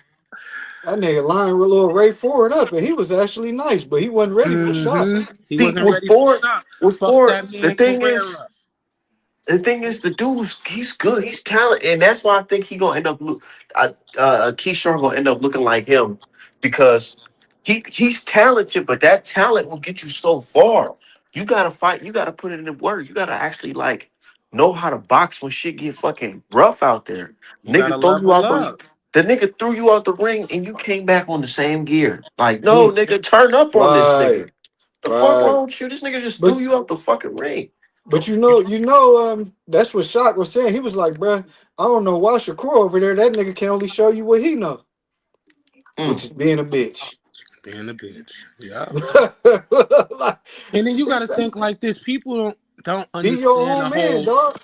That nigga line with little Ray Ford up, and he was actually nice, but he wasn't ready for shot. He See, wasn't ready for shot. with Fuck Ford, that man Carrera. the thing is, the dude's he's good, he's talented, and that's why I think he gonna end up Keyshawn gonna end up looking like him because he's talented, but that talent will get you so far. You gotta fight, you gotta put it in the work, you gotta actually like know how to box when shit get fucking rough out there. You gotta Nigga throw you level out up. the nigga threw you out the ring and you came back on the same gear. Like, no, Mm, nigga, turn up on this right, nigga. The fuck right. wrong with you? This nigga just threw But you out the fucking ring. that's what Shock was saying. He was like, bruh, I don't know why Shakur over there, that nigga can only show you what he know, which Mm. is being a bitch. Being a bitch. Yeah. Like, And then you he gotta said, think like this. People don't be your understand own the man, whole dog.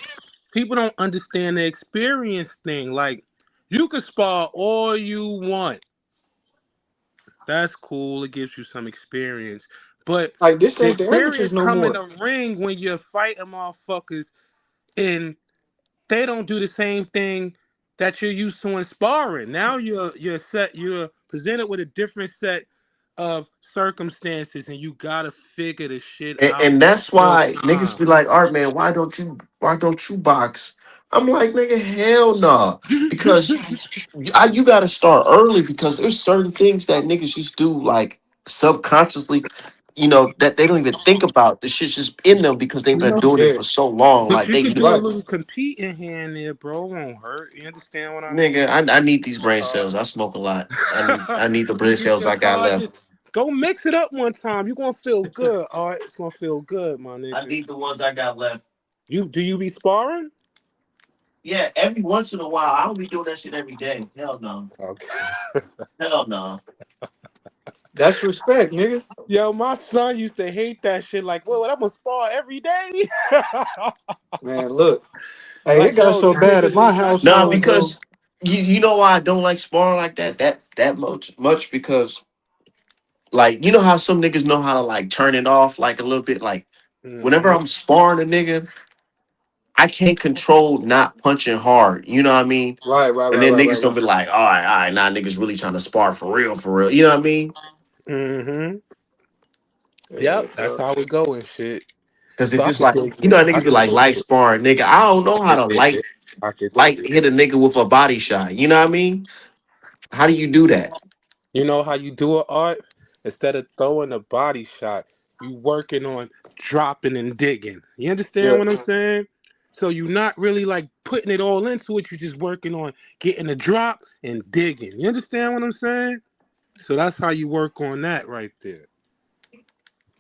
people don't understand the experience thing. Like you can spar all you want. That's cool. It gives you some experience. But Like, this the ain't the experience amateurs no come in more. the ring when you're fighting motherfuckers and they don't do the same thing that you're used to in sparring. Now you're presented with a different set of circumstances and you gotta figure the shit out And in that's real why niggas time. be like, Art man, why don't you box? I'm like, nigga, hell no. Because you gotta start early because there's certain things that niggas just do like subconsciously, that they don't even think about. The shit's just in them because they've You been know, doing it Yeah, for so long. but Like you they could do a right. little competing here and there, bro. It won't hurt. You understand what I mean? nigga, I need these brain Uh, cells. I smoke a lot. I need the you brain get cells your I got car, left. just go mix it up one time. You're gonna feel good. All right, it's gonna feel good, my I nigga. need the ones I got left. You be sparring? Yeah, every once in a while. I don't be doing that shit every day. Hell no. Okay. Hell no. That's respect, nigga. Yo, my son used to hate that shit. Like, well, I'm gonna spar every day. Man, look. Hey, it Like, got yo, so these bad at niggas my is not Nah, showing household, me. bro. because you know why I don't like sparring like that much because like you know how some niggas know how to like turn it off like a little bit like whenever Hmm. I'm sparring a nigga I can't control not punching hard. You know what I mean? Right, right, And right, then right, right, niggas gonna right. be like, all right, now niggas really trying to spar for real, for real. You know what I mean? Hmm. Yeah, Yep, that's bro. how it go and shit. Because So if I it's could like, dig you know, it. how I niggas be could like dig light it. sparring, nigga. I don't know I how to could dig it. I could dig light it. hit a nigga with a body shot. You know what I mean? How do you do that? You know how you do it, Art? Instead of throwing a body shot, you working on dropping and digging. You understand Yeah. what I'm saying? So you're not really like putting it all into it. You're just working on getting a drop and digging. You understand what I'm saying? So that's how you work on that right there.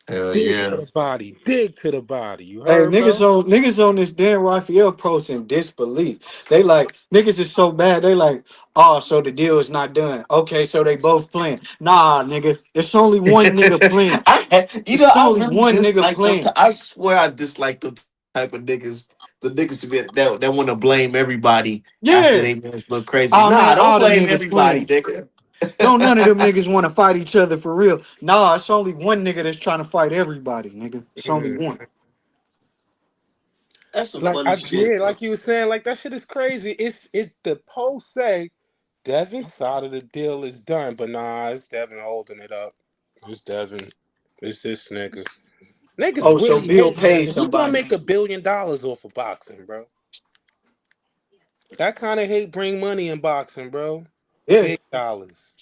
Hell Dig to yeah. the body. Dig to the body. You Hey, heard, bro? niggas on this Dan Raphael post in disbelief. They like niggas is so bad. They like, oh, so the deal is not done. Okay, so they both playing. Nah, nigga, it's only one nigga playing. It's I only really one nigga dislike them. playing. I swear I dislike them type of niggas. The niggas that want to blame everybody after they Yeah. man's look crazy. Oh Nah, man, don't all them blame niggas everybody, playing. nigga. Don't none of them niggas want to fight each other for real. Nah, it's only one nigga that's trying to fight everybody, nigga. It's only one. Mhm. That's some Like funny I shit. did, like you was saying, like that shit is crazy. It's the post say Devin's side of the deal is done, but nah, it's Devin holding it up. It's Devin. It's this nigga. Niggas Oh, so really Bill hate paid Devin. He gonna somebody. make $1 billion off of boxing, bro. That kind of hate bring money in boxing, bro. Yeah. Big dollars.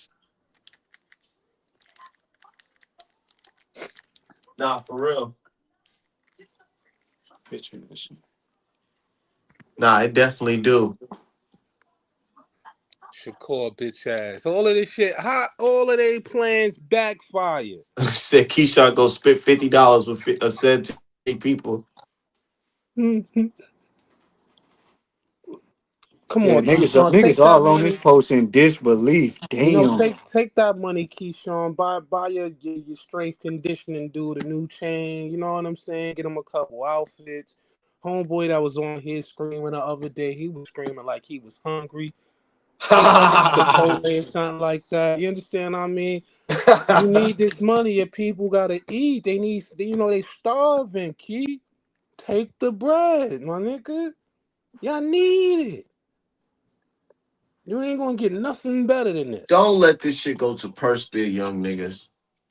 Nah, for real. Picture this. Nah, I definitely do. Should call bitch ass. All of this shit, how all of they plans backfire. Said Keyshawn go spit $50 with said 10 people. Come Yeah, on, Keyshawn, niggas take that all on this money. post in disbelief. You know, Damn. take that money, Keyshawn. Buy your strength conditioning dude a new chain. You know what I'm saying? Get him a couple outfits. Homeboy that was on here screaming the other day, he was screaming like he was hungry. Take that nigga Chipotle or something like that. You understand what I mean? You need this money. Your people gotta eat. They starving, Key. Take the bread, my nigga. Y'all need it. You ain't gonna get nothing better than this. Don't let this shit go to purse bill, young niggas.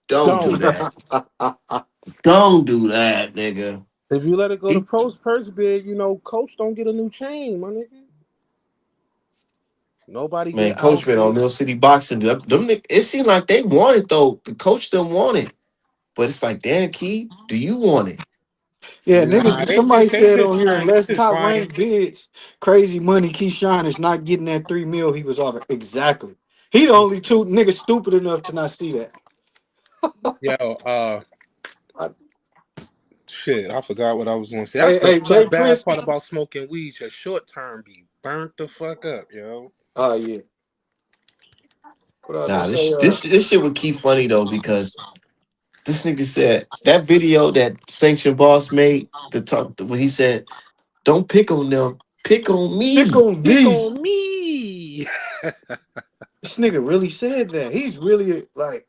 Don't do Don't. that. Don't do that, nigga. If you let it go to He, pros purse bid, Coach don't get a new chain, my nigga. Nobody man, get coach been on outfits. Mill City Boxing. It seemed like they want it though. The coach didn't want it. But it's like, damn, Key, do you want it? Yeah, Nah, niggas. Somebody they said just on here, buying. unless They just top buying. ranked bids, crazy money. Keyshawn is not getting that 3 mil he was offered. Exactly. He the only two niggas stupid enough to not see that. Yo, I- shit, I forgot what I was gonna say. That's Hey, the hey, Jay bad Prince. part about smoking weed. Your short term be burnt the fuck up, yo. Oh yeah. What I was gonna Nah, say? this shit would keep funny though because this nigga said that video that Sanction Boss made the talk when he said, "Don't pick on them, pick on Pick me." on Pick me. on me. This nigga really said that. He's really like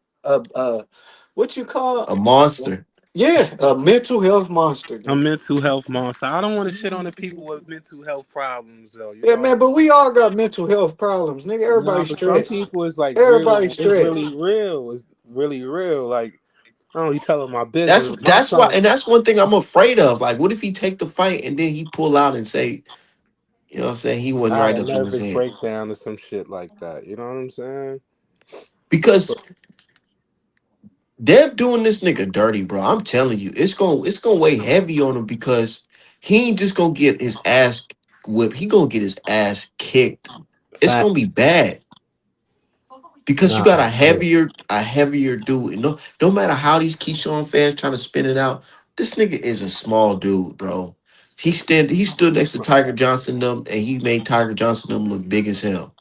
what you call? A monster. Yeah, a mental health monster, A nigga. mental health monster. I don't want to shit on the people with mental health problems, though. You Yeah, know what man, I'm but we all got mental health problems, nigga. Nah, Everybody's but some stressed. people is like real. Everybody's It's really stressed. real. It's really real. Like I don't be telling my business. My That's why, son, and that's one thing I'm afraid of. Like, what if he take the fight and then he pull out and say, you know, what I'm saying he wasn't I had right a up in his nervous head breakdown or some shit like that. You know what I'm saying? because Dev doing this nigga dirty, bro. I'm telling you, it's gonna weigh heavy on him because he ain't just gonna get his ass whipped. He gonna get his ass kicked. It's gonna be Facts. bad because you Nah, got yeah. a heavier dude. And no matter how these Keyshawn fans trying to spin it out, this nigga is a small dude, bro. He stood next to Tiger Johnson them and he made Tiger Johnson them look big as hell.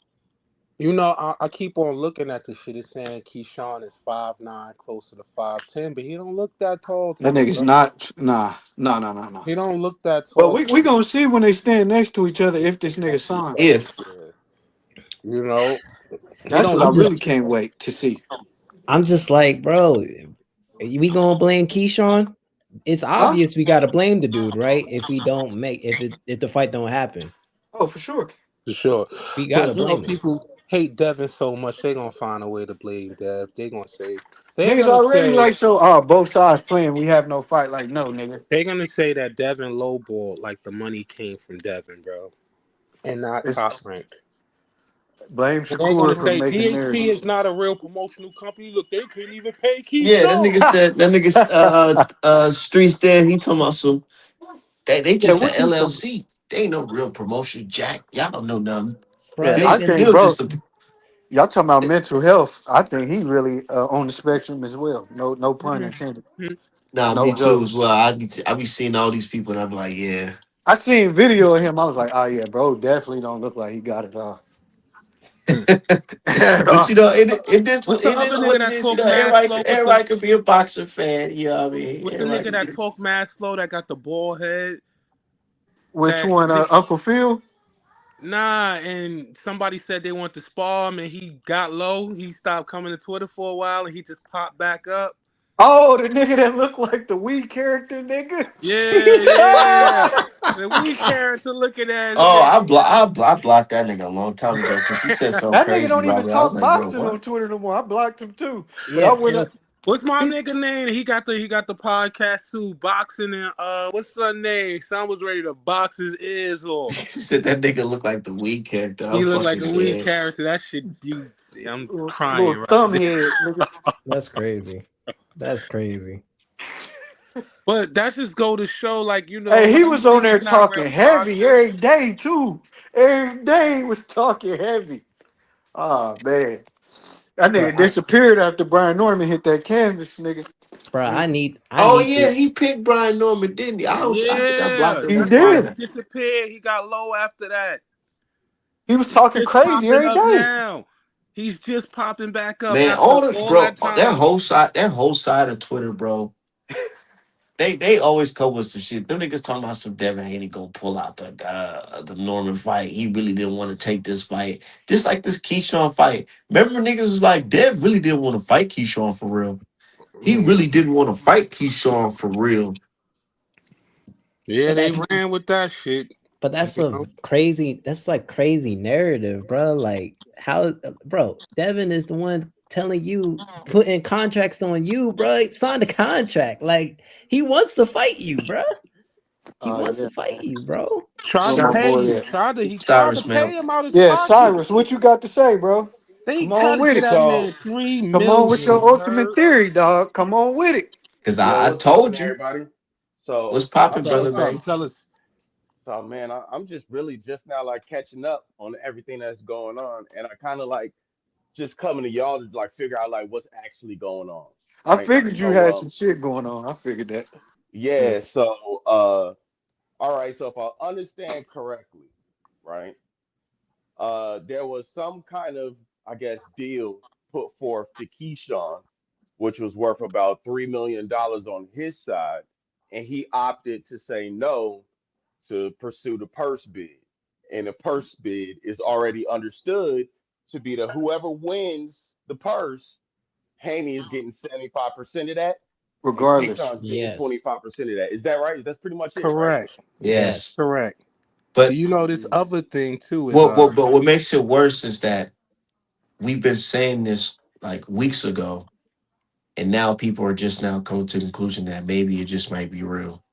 I keep on looking at this shit. It's saying Keyshawn is 5'9", closer to 5'10", but he don't look that tall to That me, nigga's bro. not nah. He don't look that But tall we to me. gonna see when they stand next to each other if this nigga sign. If Yeah. You know, he That's don't what I I'm look really just that can't tall. wait to see. I'm just like, bro, we gonna blame Keyshawn? It's Huh? obvious we gotta blame the dude, right? If the fight don't happen. Oh, for sure. For sure. We gotta But blame him. people hate Devin so much they gonna find a way to blame Dev. They're Niggas gonna already say like so both sides playing, we have no fight. Like, no, nigga. they're gonna say that Devin lowballed like the money came from Devin, bro. And not It's top ranked. blame And they're gonna Shakur for say making DHP narratives. is not a real promotional company. Look, they couldn't even pay yeah, that Keyshawn. nigga said that nigga streets there. He talking about some. They Yeah, just an what you talking? LLC. They ain't no real promotion, Jack. Y'all don't know nothing. Bro, Yeah, they I been think, They'll bro. just Y'all talking about mental health? I think he really on the spectrum as well. No pun Mhm. intended. nah, No me too as jokes. well. I be seeing all these people and I be like, yeah. I seen video of him. I was like, oh yeah, bro, definitely don't look like he got it all. At But all. you know, What's the it other is nigga what it that is. You talk know, mad slow? everybody could be a boxer fan. You know what I mean? What's the Everybody nigga could that be. talk mad slow that got the ball head? Which That one, they Uncle Phil? Nah, and somebody said they want to spar him, and he got low. He stopped coming to Twitter for a while, and he just popped back up. Oh, the nigga that looked like the Wii character, nigga. Yeah, yeah. The weak character looking ass Oh, nigga. I blocked that nigga a long time ago because he said something That nigga crazy don't about even me. I was talk like, bro, boxing on what? Twitter no more. I blocked him too. But I yeah, went up. What's my He, nigga name? He got the podcast too, boxing and what's son name? Son was ready to box his ears off. She said that nigga looked like the weed character. I'm He looked like fucking a weak dead. character. That shit, I'm crying little right thumb now. head, nigga. that's crazy. That's crazy. But that just go to show, like a Hey, lot he of was these on there niggas not real talking heavy boxers. every day too. Every day he was talking heavy. Oh man, that Bro, nigga disappeared after Brian Norman hit that canvas, nigga. I Oh need yeah, to he picked Brian Norman, didn't he? I think I blocked Yeah, him He that's after why he did. that. disappeared. He got low after that. He was He's talking just crazy popping every up day. now. He's just popping back up Man, after all the all bro, that time. that whole side of Twitter, bro. They always come with some shit. Them niggas talking about some Devin Haney gonna pull out the Norman fight. He really didn't want to take this fight. Just like this Keyshawn fight. Remember niggas was like, Dev really didn't want to fight Keyshawn for real. He Mhm. really didn't want to fight Keyshawn for real. Yeah, But they that's ran with that shit. but You that's a know? crazy. That's like crazy narrative, bro. Like how, bro? Devin is the one telling you, putting contracts on you, bro. He signed a contract. Like he wants to fight you, bro. He Oh wants yeah, to fight man. you, bro. Tried Where to my pay boy you. at? He tried to Cyrus, man. pay him out his Yeah, pocket. Cyrus, what you got to say, bro? They Come on gotta with get it. that So, man three Come on with your million. You ultimate heard? theory, dog. Come on with it. Because yo, I what's poppin', told you everybody? So, what's popping, I'm Tell brother, us just, something. man. Tell us. so man, I'm just really just now like catching up on everything that's going on, and I kind of like just coming to y'all to like figure out like what's actually going on, I right? figured you So, had some shit going on. I figured that. Mm. yeah, so, all right, so if I understand correctly, right, there was some kind of, I guess, deal put forth to Keyshawn, which was worth about $3 million on his side, and he opted to say no to pursue the purse bid. And the purse bid is already understood to be that whoever wins the purse, Haney is getting 75% of that, and Regardless, Keyshawn's getting Yes. 25% of that. Is that right? That's pretty much it, right? Correct. Yes. Yes. Correct. Do But you know this Mm. other thing too? Is what makes it worse is that we've been saying this like weeks ago, and now people are just now coming to the conclusion that maybe it just might be real.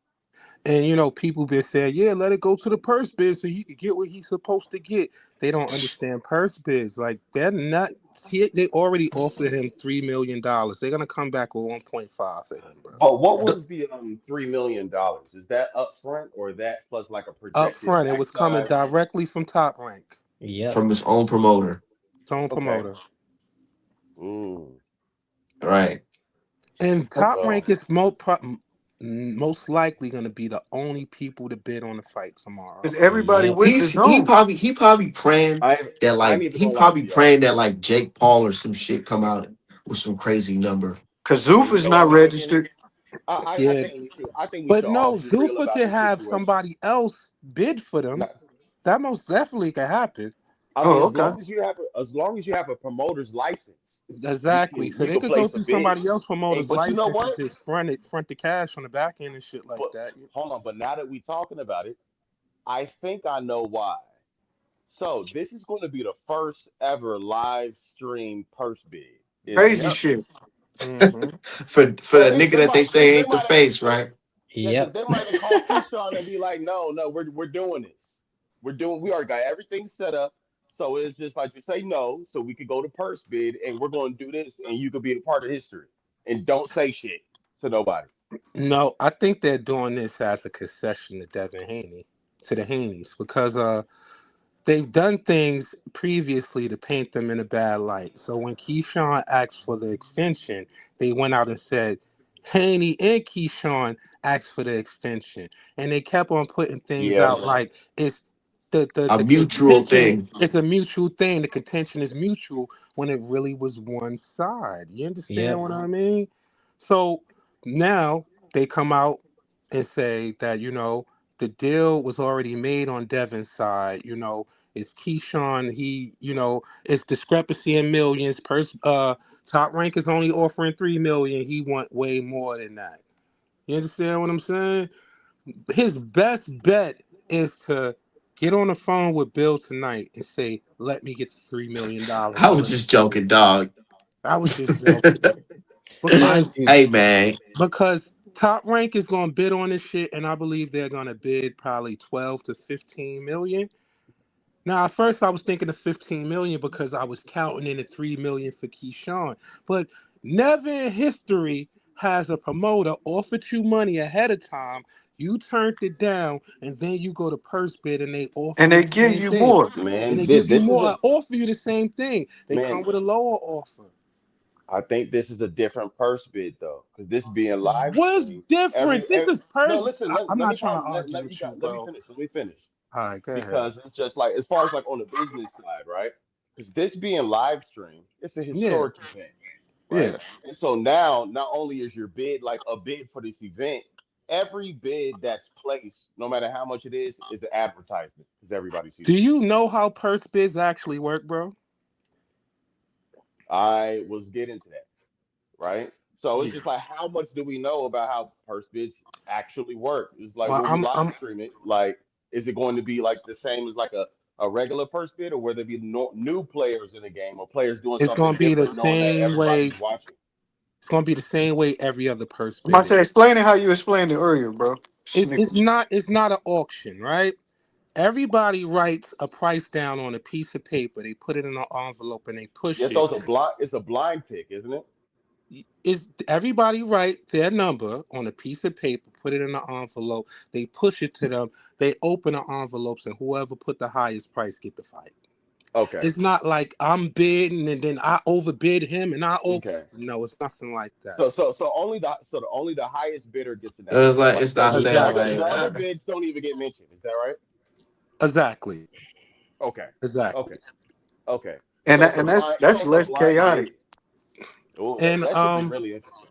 and people been saying, yeah, let it go to the purse bid so he could get what he's supposed to get. They don't understand purse bids. Like they're not. They already offered him $3 million. They're gonna come back with 1.5 for him, bro. But what The- was the $3 million? Is that upfront or that plus like a Up projected front, it was coming backside? directly from Top Rank, Yep. from his own promoter. his own Okay. promoter. Mm. Right. And like, Top So Rank is most likely going to be the only people to bid on the fight tomorrow. cause everybody Yep. with the zone. He probably praying that I ain't like even he gonna lie probably to y'all. praying that like Jake Paul or some shit come out with some crazy number. Cause And Zoof you is know what not I'm thinking? registered. I Yeah, think we should. I think we but should all no, be real Zuffa about could the have situation. somebody else bid for them. Not, That most definitely could happen. I mean, Oh, okay. as long as you have a promoter's license, Exactly. So you they can could go place a through bid. somebody else Hey, promoter's but you know license and what? just front the cash on the back end and shit like But that. hold on. But now that we talking about it, I think I know why. So this is going to be the first ever live stream purse bid, isn't it? Crazy Yep. shit. Hmm. For So the nigga they that they might because say they ain't the might have face, right? yeah because Yep. they might have called Keyshawn and be like, no, we're doing this. We already got everything set up. So it's just like you say no, so we could go to purse bid and we're going to do this and you could be a part of history and don't say shit to nobody. No, I think they're doing this as a concession to Devin Haney, to the Haneys, because they've done things previously to paint them in a bad light. So when Keyshawn asked for the extension, they went out and said Haney and Keyshawn asked for the extension, and they kept on putting things Yeah. out like it's the the A the mutual contention is thing. it's a mutual thing. The contention is mutual when it really was one side. You understand Yep. what I mean? So now they come out and say that the deal was already made on Devin's side. It's Keyshawn. It's discrepancy in millions. Top Rank is only offering 3 million. He want way more than that. You understand what I'm saying? His best bet is to get on the phone with Bill tonight and say, "Let me get the $3 million I and was let's just do joking, this." dog. I was just joking Mind because you, Hey man, Top Rank is going to bid on this shit, and I believe they're going to bid probably 12 to 15 million. Now, at first, I was thinking of 15 million because I was counting in the 3 million for Keyshawn. But never in history has a promoter offered you money ahead of time. You turned it down, and then you go to purse bid, and they offer And you they the give same you thing, more. and Man, they give you this is more. a I offer you the same thing. They come man. with a lower offer. I think this is a different purse bid though, because this being live What's stream, different? This is no, purse. listen, I'm let not me trying to probably argue with you, let me bro. finish. Let me finish. All right, go ahead. Because it's just like as far as like on the business side, right? Because this being live stream, it's a Yeah, historic event, right? yeah. And so now not only is your bid like a bid for this event, every bid that's placed, no matter how much it is an advertisement because everybody sees Do it. you know how purse bids actually work, bro? I was getting to that, right? So it's Yeah. just like, how much do we know about how purse bids actually work? It's like Well, when we live I'm. stream it, like, is it going to be like the same as like a regular purse bid, or will there be new players in the game or players doing It's something gonna be the different, knowing that same way. everybody's watching? It's gonna be the same way every other purse I'm about bid to say, is. explain it how you explained it earlier, bro. It's Snickers. not. It's not an auction, right? Everybody writes a price down on a piece of paper. They put it in an envelope and they Yeah, push so it. it's a blind pick, isn't it? Is everybody write their number on a piece of paper, put it in an envelope. They push it to them. They open the envelopes, and whoever put the highest price get the fight. Okay. It's not like I'm bidding and then I overbid him and Okay. no, it's nothing like that. So only the highest bidder gets an It was action. like Like it's not the saying Exactly. like other bids don't even get mentioned. Is that right? Exactly. Okay. Okay. Exactly. Okay. And So it's a that's blind. So that's it's a less blind bid. chaotic. Oh, that, And that should be really interesting.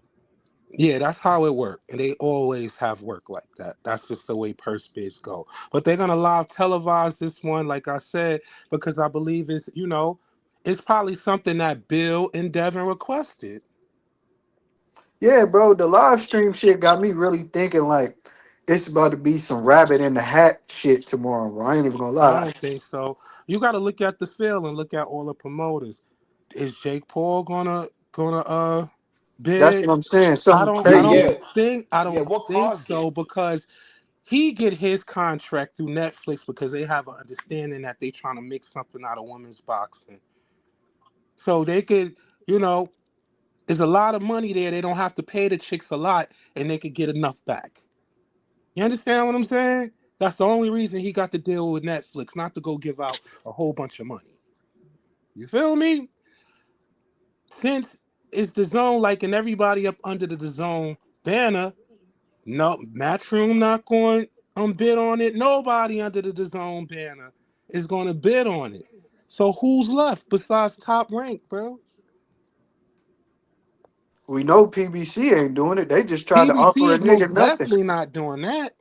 yeah, that's how it worked. And they always have work like that. That's just the way purse bids go. But they're gonna live televise this one, like I said, because I believe it's probably something that Bill and Devin requested. Yeah, bro. The live stream shit got me really thinking like it's about to be some rabbit in the hat shit tomorrow, bro. I ain't even gonna I lie. don't think so. You gotta look at the field and look at all the promoters. Is Jake Paul gonna That's bid? what I'm saying. I Something don't I Yeah, crazy. yeah, don't think I yeah. don't What think caused so this? because he get his contract through Netflix because they have an understanding that they trying to make something out of women's boxing. So they could, you know, there's a lot of money there. They don't have to pay the chicks a lot and they could get enough back. You understand what I'm saying? That's the only reason he got the deal with Netflix, not to go give out a whole bunch of money. You feel me? Since it's the zone, like, and everybody up under the zone banner, no, Matchroom not going bid on it. Nobody under the zone banner is going to bid on it. So who's left besides Top Rank, bro? We know PBC ain't doing it. They just tried to PBC offer a is most nigga nothing. definitely not doing that.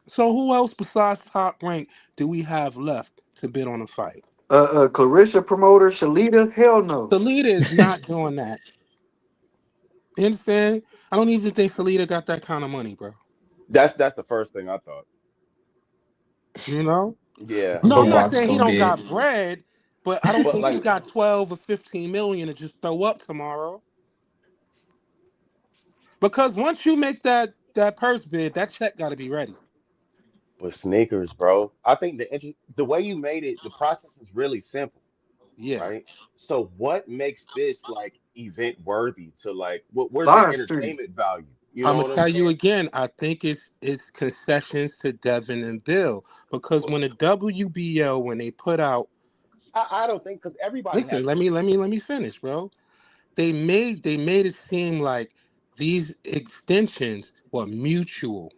So who else besides Top Rank do we have left to bid on a fight? Clarissa promoter, Shalita, hell no. Salita is not doing that. You understand? I don't even think Salita got that kind of money, bro. That's the first thing I thought. You know? Yeah, No, I'm Big yeah. not Box saying he gonna don't be it. got bread, but I don't But think like, he got 12 or 15 million to just throw up tomorrow. Because once you make that purse bid, that check got to be ready. but sneakers, bro. I think the way you made it, the process is really simple, Yeah. right? So what makes this like event worthy to like where's the Live stream. entertainment value? You I'm know gonna what I'm tell you saying? again. I think it's concessions to Devin and Bill because But when the WBL when they put out, I don't think, because everybody listen, has let me finish, bro. They made it seem like these extensions were mutual.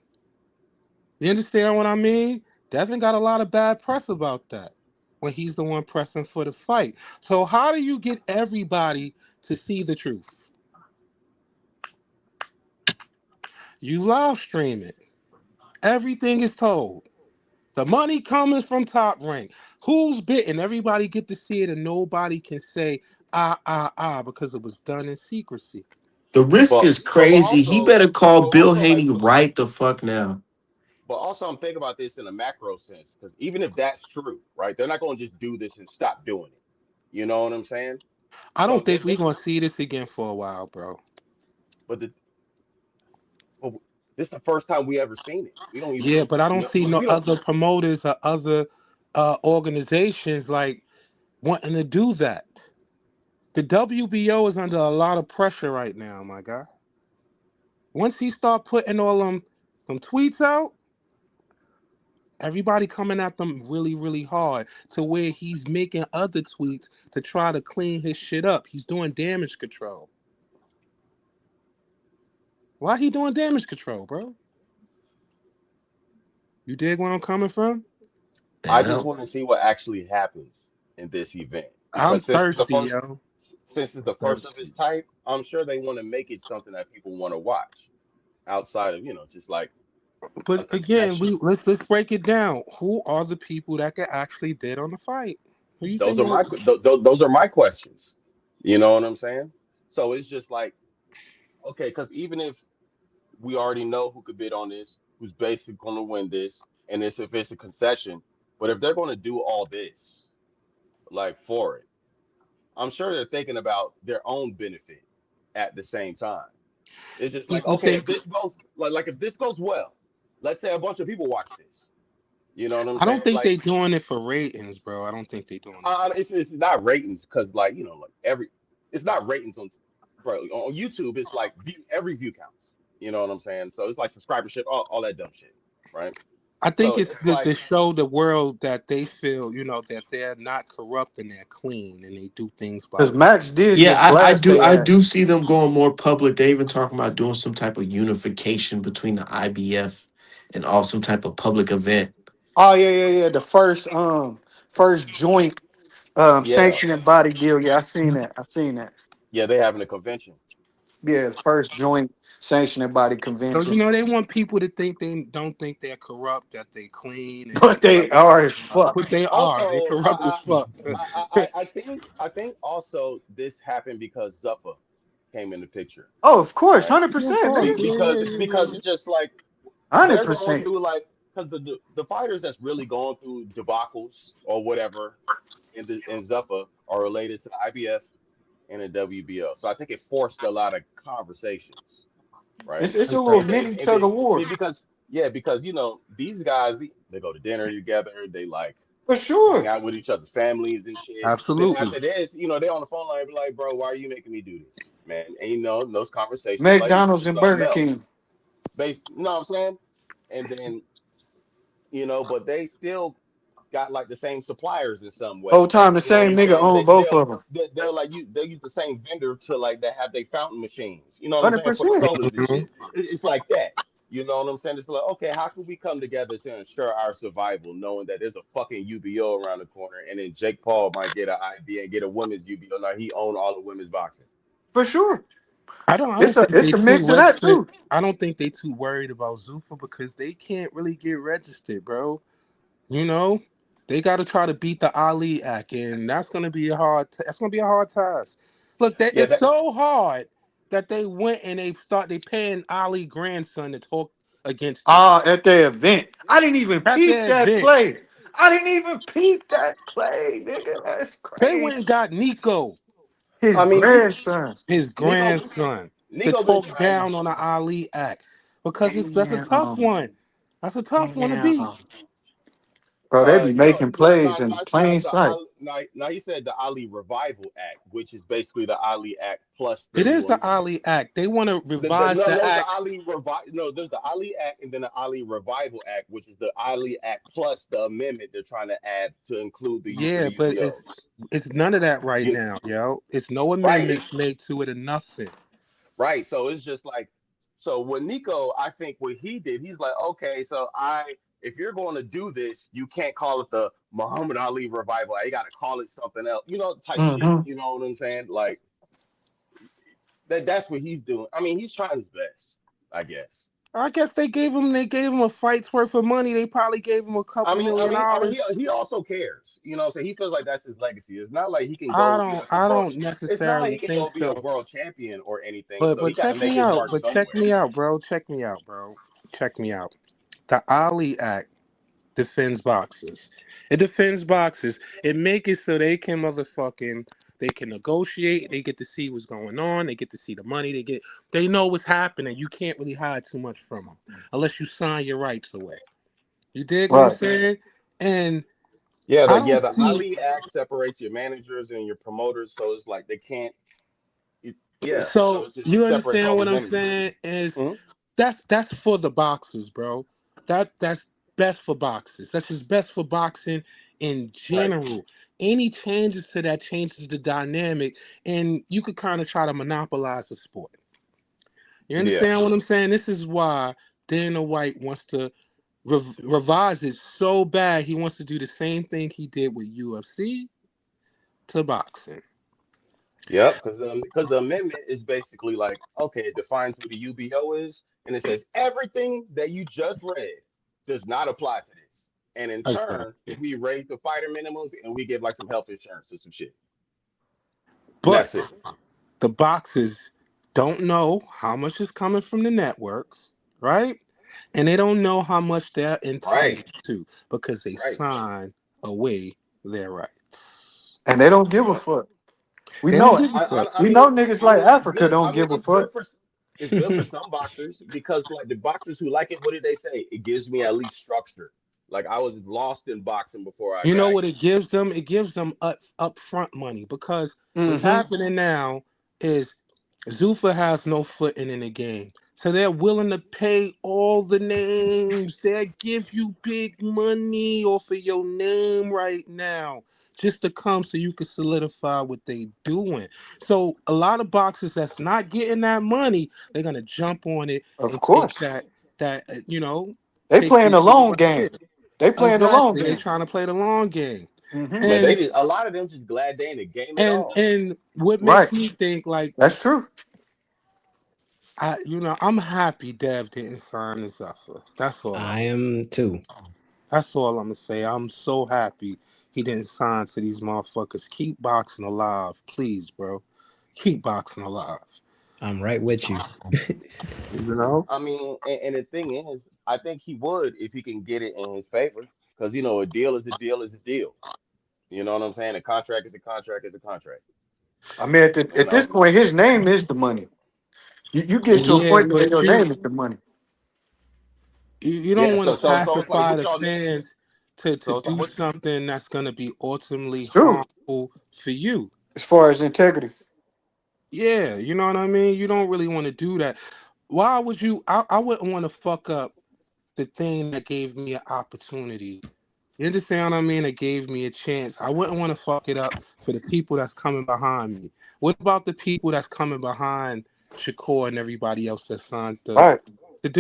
You understand what I mean? Devin got a lot of bad press about that when he's the one pressing for the fight. So how do you get everybody to see the truth? You live stream it. Everything is told. The money comes from Top Rank. Who's bitten? Everybody get to see it, and nobody can say because it was done in secrecy. The risk but is but crazy. He also better call but Bill also like Haney right the fuck now. but also I'm thinking about this in a macro sense, because even if that's true, right? They're not going to just do this and stop doing it. You know what I'm saying? I So don't think if we're they gonna see this again for a while, bro. but the but this is the first time we ever seen it. We don't even Yeah, but I don't know see no we don't other promoters or other organizations like wanting to do that. The WBO is under a lot of pressure right now, my guy. Once he start putting all them tweets out, everybody coming at them really, really hard to where he's making other tweets to try to clean his shit up. He's doing damage control. Why he doing damage control, bro? You dig where I'm coming from? I just Yeah. want to see what actually happens in this event, I'm because thirsty, yo. since it's the first of its Thirsty. type, I'm sure they want to make it something that people want to watch outside of, just like a But again, concession. let's break it down. Who are the people that can actually bid on the fight? Who you Those think are those are my questions. You know what I'm saying? So it's just like Okay, because even if we already know who could bid on this, who's basically going to win this, and this if it's a concession, but if they're going to do all this like for it, I'm sure they're thinking about their own benefit at the same time. It's just like, People okay, if think this goes like if this goes well, let's say a bunch of people watch this. You know what I'm I don't saying? think Like, they doing it for ratings, bro. I don't think they doing it for it's not ratings because like like it's not ratings on bro on YouTube. It's like every view counts. You know what I'm saying? So it's like subscribership, all that dumb shit, right? I think So it's it's like to show the world that they feel, that they're not corrupt and they're clean and they do things by Because the Max did Yeah, just blast they I ass. do see them going more public. They even talking about doing some type of unification between the IBF and all some type of public event. Oh yeah, yeah, yeah. The first joint yeah, sanctioning body deal. Yeah, I seen that. I seen that. yeah, they having a convention. Yeah, the first joint sanctioning body So convention. they want people to think they don't think they're corrupt, that they clean and But they like, are as fuck. but they are. They Also, corrupt as fuck. I think also this happened because Zuffa came in the picture, Oh, of course, right? 100%, Pause. nigga. Yeah, yeah, yeah, Because yeah. it's just like hundred they're going percent. through like because the fighters that's really going through debacles or whatever in Zuffa are related to the IBF and the WBO. So I think it forced a lot of conversations, right? It's a little Okay. mini And tug of war because yeah, because these guys they go to dinner together, they like for hang sure. out with each other's families and shit. Then Absolutely. after this, they on the phone line be like, bro, why are you making me do this, man? And those conversations like lead to McDonald's and something Burger else. King. You know what I'm saying? And then but they still got like the same suppliers in some way. Whole time the You know what same I'm nigga saying? own both of them. They'll like they'll use the same vendor to like that have their fountain machines. You know what I'm Hundred saying for the percent. sodas and Mhm. shit. It's like that. You know what I'm saying? It's like, okay, how can we come together to ensure our survival, knowing that there's a fucking UBO around the corner, and then Jake Paul might get an idea and get a women's UBO. Now he own all the women's boxing. For sure. I It's don't a think it's they a too mix of that registered. too. I don't think they too worried about Zuffa because they can't really get registered, bro. You know, they got to try to beat the Ali Act, and that's gonna be a hard. That's gonna be a hard task. Look, Yeah, it's that so hard that they went and they paying Ali grandson to talk against him Ah, at the event. I didn't even at peep their that event. play. I didn't even peep that play, nigga. That's They went crazy. and got Nico, His I mean, Nico, grandson. his Nico, grandson, to Nico been talk trying. down on the Ali Act because that's a tough Damn. one. That's a tough one to beat. Damn. Bro, they be making plays No, in no, plain sight. now he said the Ali Revival Act, which is basically the Ali Act plus the It is new the amendment. Ali Act. They want to revise the No, the act. Ali no, there's the Ali Act and then the Ali Revival Act, which is the Ali Act plus the amendment they're trying to add to include the use of Yeah, the but UBOs. it's none of that right You now, yo. It's no right, amendments made to it or nothing. right. So it's just like so with Nico, I think what he did, he's like, okay, so if you're going to do this, you can't call it the Muhammad Ali Revival. You got to call it something else, type shit. Mm-hmm. You know what I'm saying? Like that's what he's doing. I mean, he's trying his best, I guess. I guess they gave him a fight's worth of money. They probably gave him a couple million dollars. He also cares, so he feels like that's his legacy. It's not like he can go be like a I world. don't It's not like he necessarily can think go be a so. world champion or anything. But So he but got to check make me his out. mark But check somewhere. me out, bro. Check me out, bro. Check me out. The Ali Act defends boxers. It defends boxers. It make it so they can negotiate. They get to see what's going on. They get to see the money. They know what's happening. You can't really hide too much from them unless you sign your rights away. You dig what I'm Right. saying? And Yeah, I don't the see. Ali Act separates your managers and your promoters, so it's like they can't. So So it you separates understand all what these I'm entities. saying? Is Mhm. that's for the boxers, bro. That's best for boxers. That's just best for boxing in Right. general. Any changes to that changes the dynamic, and you could kind of try to monopolize the sport. You Yeah. understand what I'm saying? This is why Dana White wants to revise it so bad. He wants to do the same thing he did with UFC to boxing. Yep. Because the amendment is basically like, okay, it defines who the UBO is, and it says everything that you just read does not apply to this. And in turn, Exactly. we raise the fighter minimums and we give like some health insurance or some shit, and But that's it. the boxers don't know how much is coming from the networks, right? And they don't know how much they're Right, entitled to because they right. sign away their rights. And they don't give a Yep. fuck. We They don't know it. give a fuck. We know niggas like It's Africa good. don't give a It's fuck. good for some boxers because like the boxers who like it, what did they say? It gives me at least structure. Like I was lost in boxing before I You know got what here. it gives them? It gives them upfront money because what's Mm-hmm. happening now is Zuffa has no footing in the game. So they're willing to pay all the names. They give you big money off of your name right now just to come so you can solidify what they doing. So a lot of boxers that's not getting that money, they're gonna jump on it Of and take course. that They take playing this the shit long right game. here. They playing the long Exactly. They game. trying to play the long game. Mm-hmm. But they And just a lot of them just glad they in the game at and all. and what Right. makes me think like That's true. I'm happy Dev didn't sign the Zephyr. I am too. That's all I'm gonna say. I'm so happy he didn't sign to these motherfuckers. Keep boxing alive, please, bro. Keep boxing alive. I'm right with you. You know? I mean, and the thing is, I think he would if he can get it in his favor, because you know a deal is a deal is a deal. You know what I'm saying? A contract is a contract is a contract. I mean, You at this know. point, his name is the money. You get to a Yeah, point where but your name is the money. you don't Yeah. want to So it's like pacify what the y'all. fans to So do what? something that's gonna be ultimately It's true. harmful for you. As far as integrity. Yeah, you know what I mean? You don't really want to do that. Why would you? I wouldn't want to fuck up the thing that gave me an opportunity. You understand what I mean? It gave me a chance. I wouldn't want to fuck it up for the people that's coming behind me. What about the people that's coming behind Shakur and everybody else that signed Right. the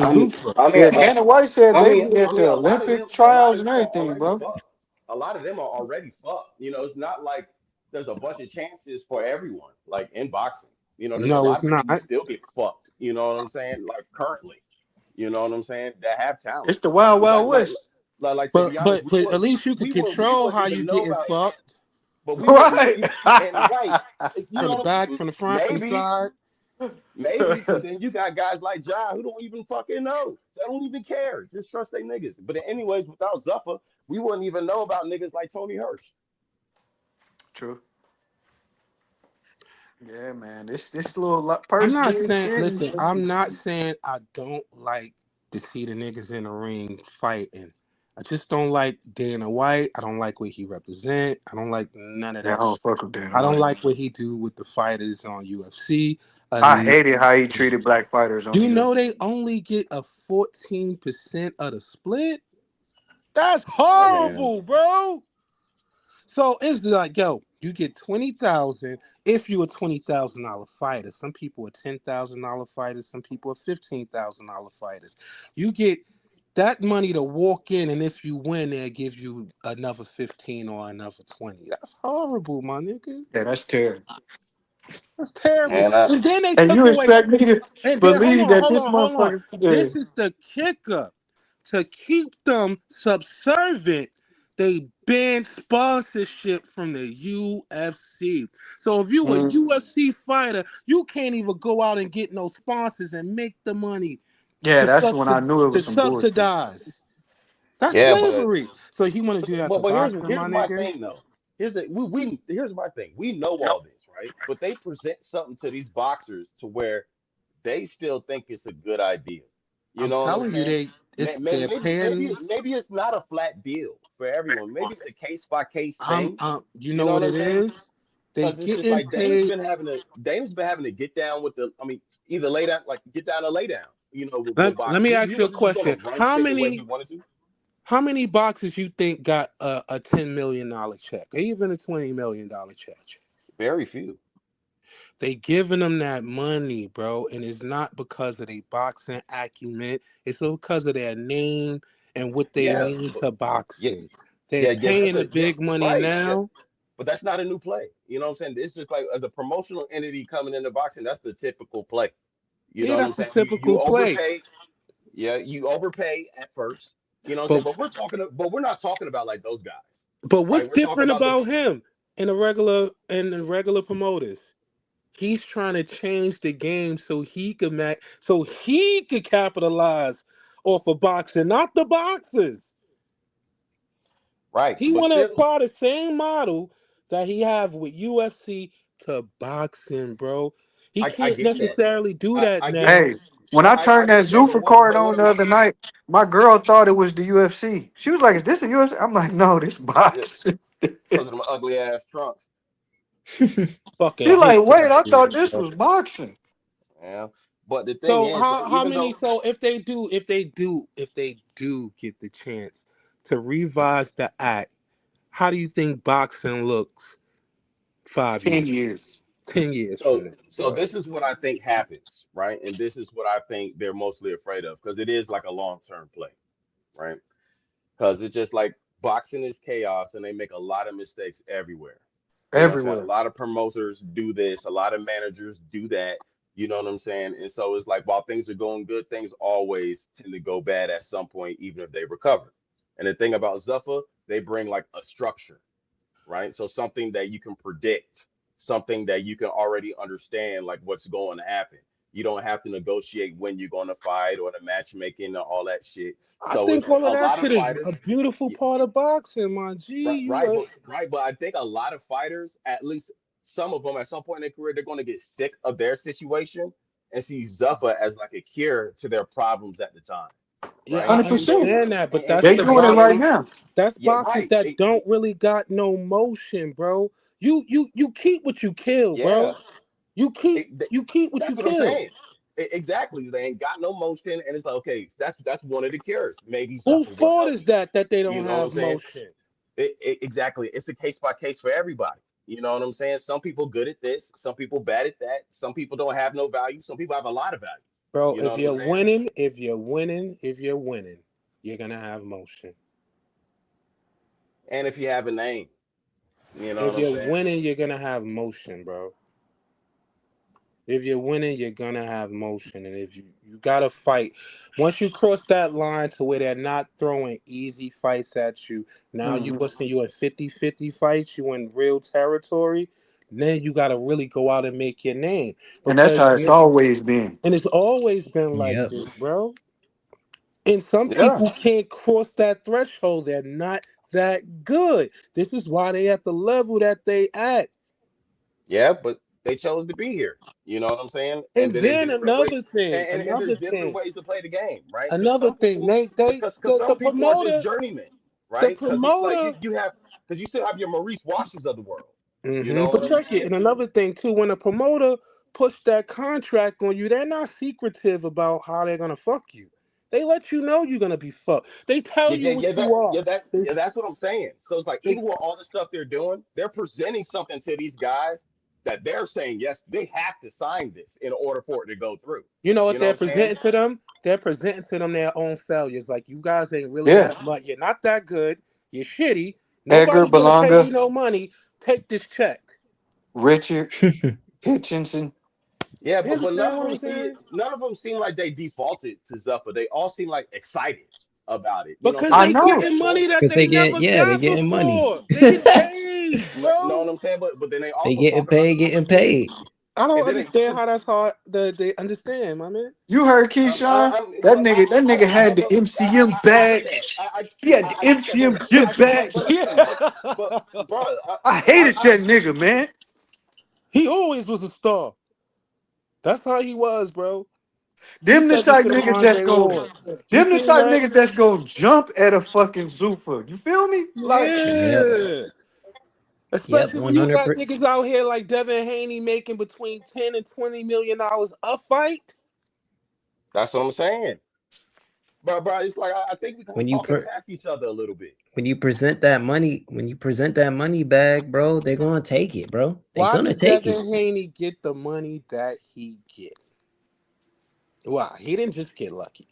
I mean, Zufra? I mean, Yeah, uh, Dana White said I they mean, be I at mean, the Olympic trials of and them are everything, already bro. fucked. A lot of them are already fucked. You know, it's not like there's a bunch of chances for everyone, like in boxing. You know, there's a No, lot it's of people who not. still get fucked. You know what I'm saying? Like currently, you know what I'm saying? That have talent. It's the Wild It's Wild West. like to But be honest, but but at least you can we control wouldn't how you even know getting about, fucked but we wouldn't Right. even and right. You from the know, back, from the front, from the maybe side. maybe, but then you got guys like Ja who don't even fucking know. They don't even care. Just trust they niggas. But anyways, without Zuffa, we wouldn't even know about niggas like Tony Hirsch. True. Yeah, man. This little I'm purse not being saying. getting. Listen, I'm not saying I don't like to see the niggas in the ring fighting. I just don't like Dana White. I don't like what he represent. I don't like none of Yeah, I that don't shit. fuck with Dana I don't White. like what he do with the fighters on UFC. I And hated how he treated black fighters on you you. know they only get a 14% of the split. That's Yeah, man. horrible, bro. So it's like, yo, you get 20,000 if you're a $20,000 fighter. Some people are $10,000 fighters. Some people are $15,000 fighters. You get that money to walk in, and if you win, they'll give you another 15 or another 20. That's horrible, my nigga. Yeah, that's terrible. That's terrible. And I And then they And took you away. expect me to And then believe that hold this on, hold on. motherfucker? Yeah. This is the kicker. To keep them subservient, they banned sponsorship from the UFC. So if you a Mm, UFC fighter, you can't even go out and get no sponsors and make the money yeah, to that's when I subsidize knew it to was some bullshit. subsidize. That's yeah, slavery. So he want to do that to boxing, here's my my nigga. thing though. Here's my thing. We know all this, right? But they present something to these boxers to where they still think it's a good idea. You I'm know what I'm telling you, saying? they're paying. Maybe it's not a flat deal for everyone. Maybe it's a case by case I'm thing. you You know know what what I'm it saying? is? They Because it's just getting like paid. Dana's been having to get down with the. I mean, either lay down, like get down or lay down. You know, with Let boxing, me ask you you a know, he was gonna question. run shit the way he wanted to. How many boxers you think got a $10 million check, or even a $20 million check? Very few. They giving them that money, bro, and it's not because of their boxing acumen. It's because of their name and what they Yeah, mean but to yeah, boxing. They're yeah, yeah. paying the big money Right. Yeah, now, but that's not a new play. You know what I'm saying? It's just like as a promotional entity coming into boxing, that's the typical play. You know yeah, what I'm that's the saying? You typical play. overpay. Yeah, you overpay at first. You know what I'm saying? But But we're not talking about like those guys, but right? what's We're talking different about the about him and the regular promoters? He's trying to change the game so he could capitalize off of boxing, not the boxers. Right, He but want to still, apply the same model that he have with UFC to boxing, bro. He I can't get that. necessarily do that I get now. Hey, when I I turned that get that, Zuffa card on the other night, my girl thought it was the UFC. She was like, "Is this a UFC?" I'm like, "No, this boxing." because of them ugly ass trunks. Fucking She hate like, "Wait, that I thought shit, this bro. was boxing." Yeah. But the thing So is, bro, how even many? though So if they do get the chance to revise the act, how do you think boxing looks 5 years, 10 years. 10 years from so now, so bro? this is what I think happens, right? And this is what I think they're mostly afraid of because it is like a long-term play, right? Because it's just like boxing is chaos and they make a lot of mistakes everywhere. You know what I'm saying? A Everywhere. lot of promoters do this, a lot of managers do that. You know what I'm saying? And so it's like while things are going good, things always tend to go bad at some point, even if they recover. And the thing about Zuffa, they bring like a structure, right? So something that you can predict, something that you can already understand, like what's going to happen. You don't have to negotiate when you're going to fight or the matchmaking and all that shit. I So it's think like all of a that lot of shit is a fighters, beautiful yeah, part of boxing, my G. right, You right. right. But I think a lot of fighters, at least some of them, at some point in their career, they're going to get sick of their situation and see Zuffa as like a cure to their problems at the time, Yeah, right? I 100%. So, understand that, but and that's They the to be doing it honest, right boxers. now. That's yeah, boxers right, that don't really got no motion, bro. You keep what you kill, yeah. bro. You keep It, th- you keep what you that's what I'm kill. saying. Exactly. They ain't got no motion, and it's like, okay, that's one of the cures. Maybe Whose Zuffa will fault help is you. that they You don't know what I'm have saying? motion, Exactly. It's a case by case for everybody. You know what I'm saying? Some people good at this, some people bad at that. Some people don't have no value. Some people have a lot of value. bro? You know what I'm saying? If you're winning, you're gonna have motion. And if you have a name, you know If what I'm you're saying? winning, you're gonna have motion, bro. If you're winning, you're gonna have motion, and if you gotta fight. Once you cross that line to where they're not throwing easy fights at you, now you Hmm. listen, you in 50-50 fights, you in real territory. Then you gotta really go out and make your name And that's because how it's always been. and it's always been like Yep. this, bro. And some Yeah. people can't cross that threshold. They're not that good. This is why they at the level that they at. Yeah, but they chose to be here. You know what I'm saying? And And then there's then different ways, another thing, and there's another different thing. ways to play the game, right? Because Another some thing, people, they because the some people are just promoter, journeymen, the right? Because it's like promoter. you have, because you still have your Maurice Washes of the world. You know But what I'm check it. saying? And another thing too, when a promoter push that contract on you, they're not secretive about how they're gonna fuck you. They let you know you're gonna be fucked. They tell Yeah, you yeah, what you are. They, yeah, that's what I'm saying. So it's like they, even with all the stuff they're doing, they're presenting something to these guys that they're saying yes, they have to sign this in order for it to go through. you know You what know what they're I'm saying? presenting to them? They're presenting to them their own failures. Like you guys ain't really Yeah. that much. You're not that good. You're shitty. Edgar Nobody's gonna pay you Belonga, no money. Take this check. Richard Hitchinson. Yeah, You but understand what I'm saying? none of them seem like they defaulted to Zuffa. They all seem like excited about it. You know what I'm Because saying? I They they got know. that getting close. money that Cause they they get never yeah, they got getting money. before. They get paid, Know what bro. I'm saying? But then they They also getting talk about paid, the getting opportunity. paid. I don't And then they understand how that's hard. They understand, my man. You heard Keyshawn? but That nigga had the MCM I get that. badge. He had the I get that. MCM gym But badge. listen, but Yeah. bro, I hated that nigga, man. He always was a star. That's how he was, bro. He Them the said this type to them niggas that's Andre going Ward. You them the seen type that? niggas that's gonna jump at a fucking Zuffa. You feel me? Like, Yep. Yeah. Yep. Especially when you got 100%. niggas out here like Devin Haney making between $10 and $20 million a fight. that's what I'm saying. Bro, it's like I think we kind of When you talking per- past each other a little bit. when you present that money bag, bro, they're gonna take it, bro. They Why gonna did take it. Devin Haney get the money that he get? Why? He didn't just get lucky.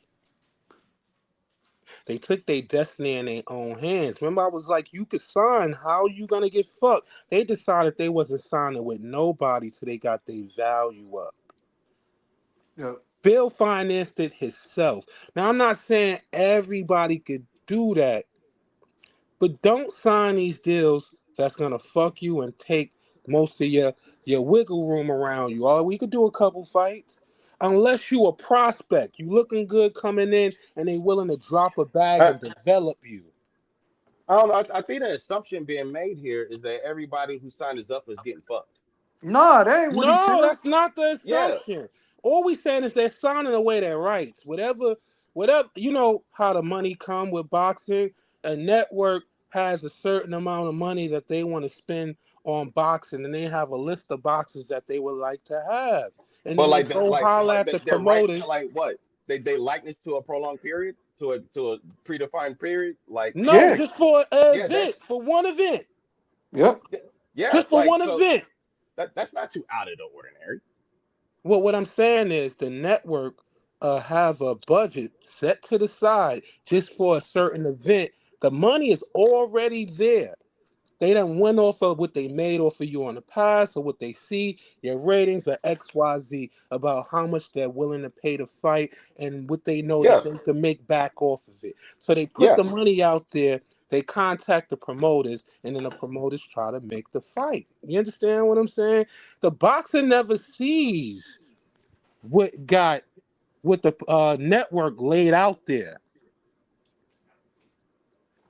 They took their destiny in their own hands. Remember, I was like, you could sign. How you gonna get fucked? They decided they wasn't signing with nobody till they got their value up. yeah, Bill financed it himself. Now I'm not saying everybody could do that, but don't sign these deals that's gonna fuck you and take most of your wiggle room around you. All we could do a couple fights. Unless you a prospect, you looking good coming in, and they willing to drop a bag I, and develop you. I don't know. I think the assumption being made here is that everybody who signed us up is getting fucked. Nah, that ain't what he No, said. that's not the Yeah, assumption. All we saying is they're signing away their rights. Whatever, you know how the money come with boxing. A network has a certain amount of money that they want to spend on boxing, and they have a list of boxes that they would like to have, and but then they like the go holler at the their rights to promoters. like what they likeness to a prolonged period to a predefined period. Like No, Yeah. just for an yeah, event, for one event, Yep. yeah, just for like one so event. that's not too out of the ordinary. Well, what I'm saying is the network have a budget set to the side just for a certain event. The money is already there. They done went off of what they made off of you on the past or what they see, your ratings are XYZ about how much they're willing to pay to fight and what they know that Yeah, they can make back off of it. So they put yeah. the money out there, they contact the promoters, and then the promoters try to make the fight. You understand what I'm saying? The boxer never sees what got what the network laid out there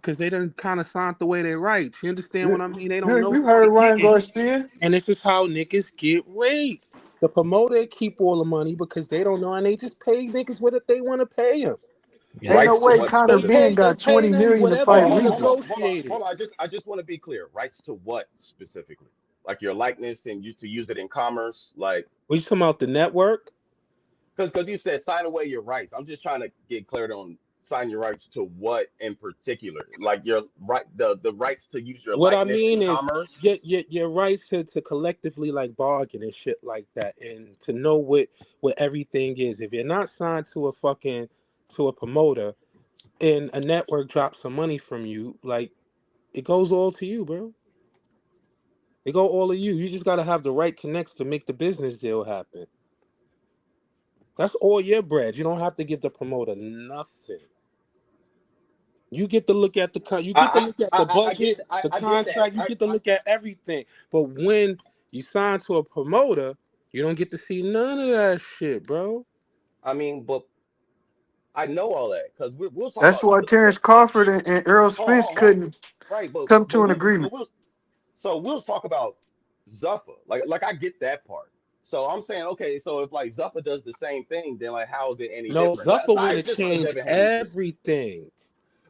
because they didn't kind of signed away their rights. You understand what You, I mean? They don't know you what they're heard Ryan getting, Garcia? and this is how niggas get raped. The promoter keep all the money because they don't know, and they just pay niggas what they want to pay them. Ain't Yep. no Rights to way what Conor Ben specifically? They got pay 20 them million to whatever fight you Regis. negotiated. I just want to be clear. Rights to what specifically? Like your likeness and you to use it in commerce, like We talking about the network? because you said sign away your rights. I'm just trying to get clarity on sign your rights to what in particular, like your right the rights to use your What I likeness in mean is commerce. your rights to collectively like bargain and shit like that, and to know what everything is. If you're not signed to a fucking to a promoter and a network drops some money from you, like it goes all to you, bro. It go all of you. You just gotta have the right connects to make the business deal happen. That's all your bread. You don't have to give the promoter nothing. You get to look at you get to look at the budget, the I get that. contract. You get to look at everything. But when you sign to a promoter, you don't get to see none of that shit, bro. I mean, but I know all that because we'll talk That's about why Terrence Crawford and Earl Spence hold, couldn't right, come to an agreement. we'll talk about Zuffa. Like I get that part. So I'm saying, okay, so if like Zuffa does the same thing, then like how is it any No, different? Like, Zuffer would aside have just from the changed Devin Haney shit. everything.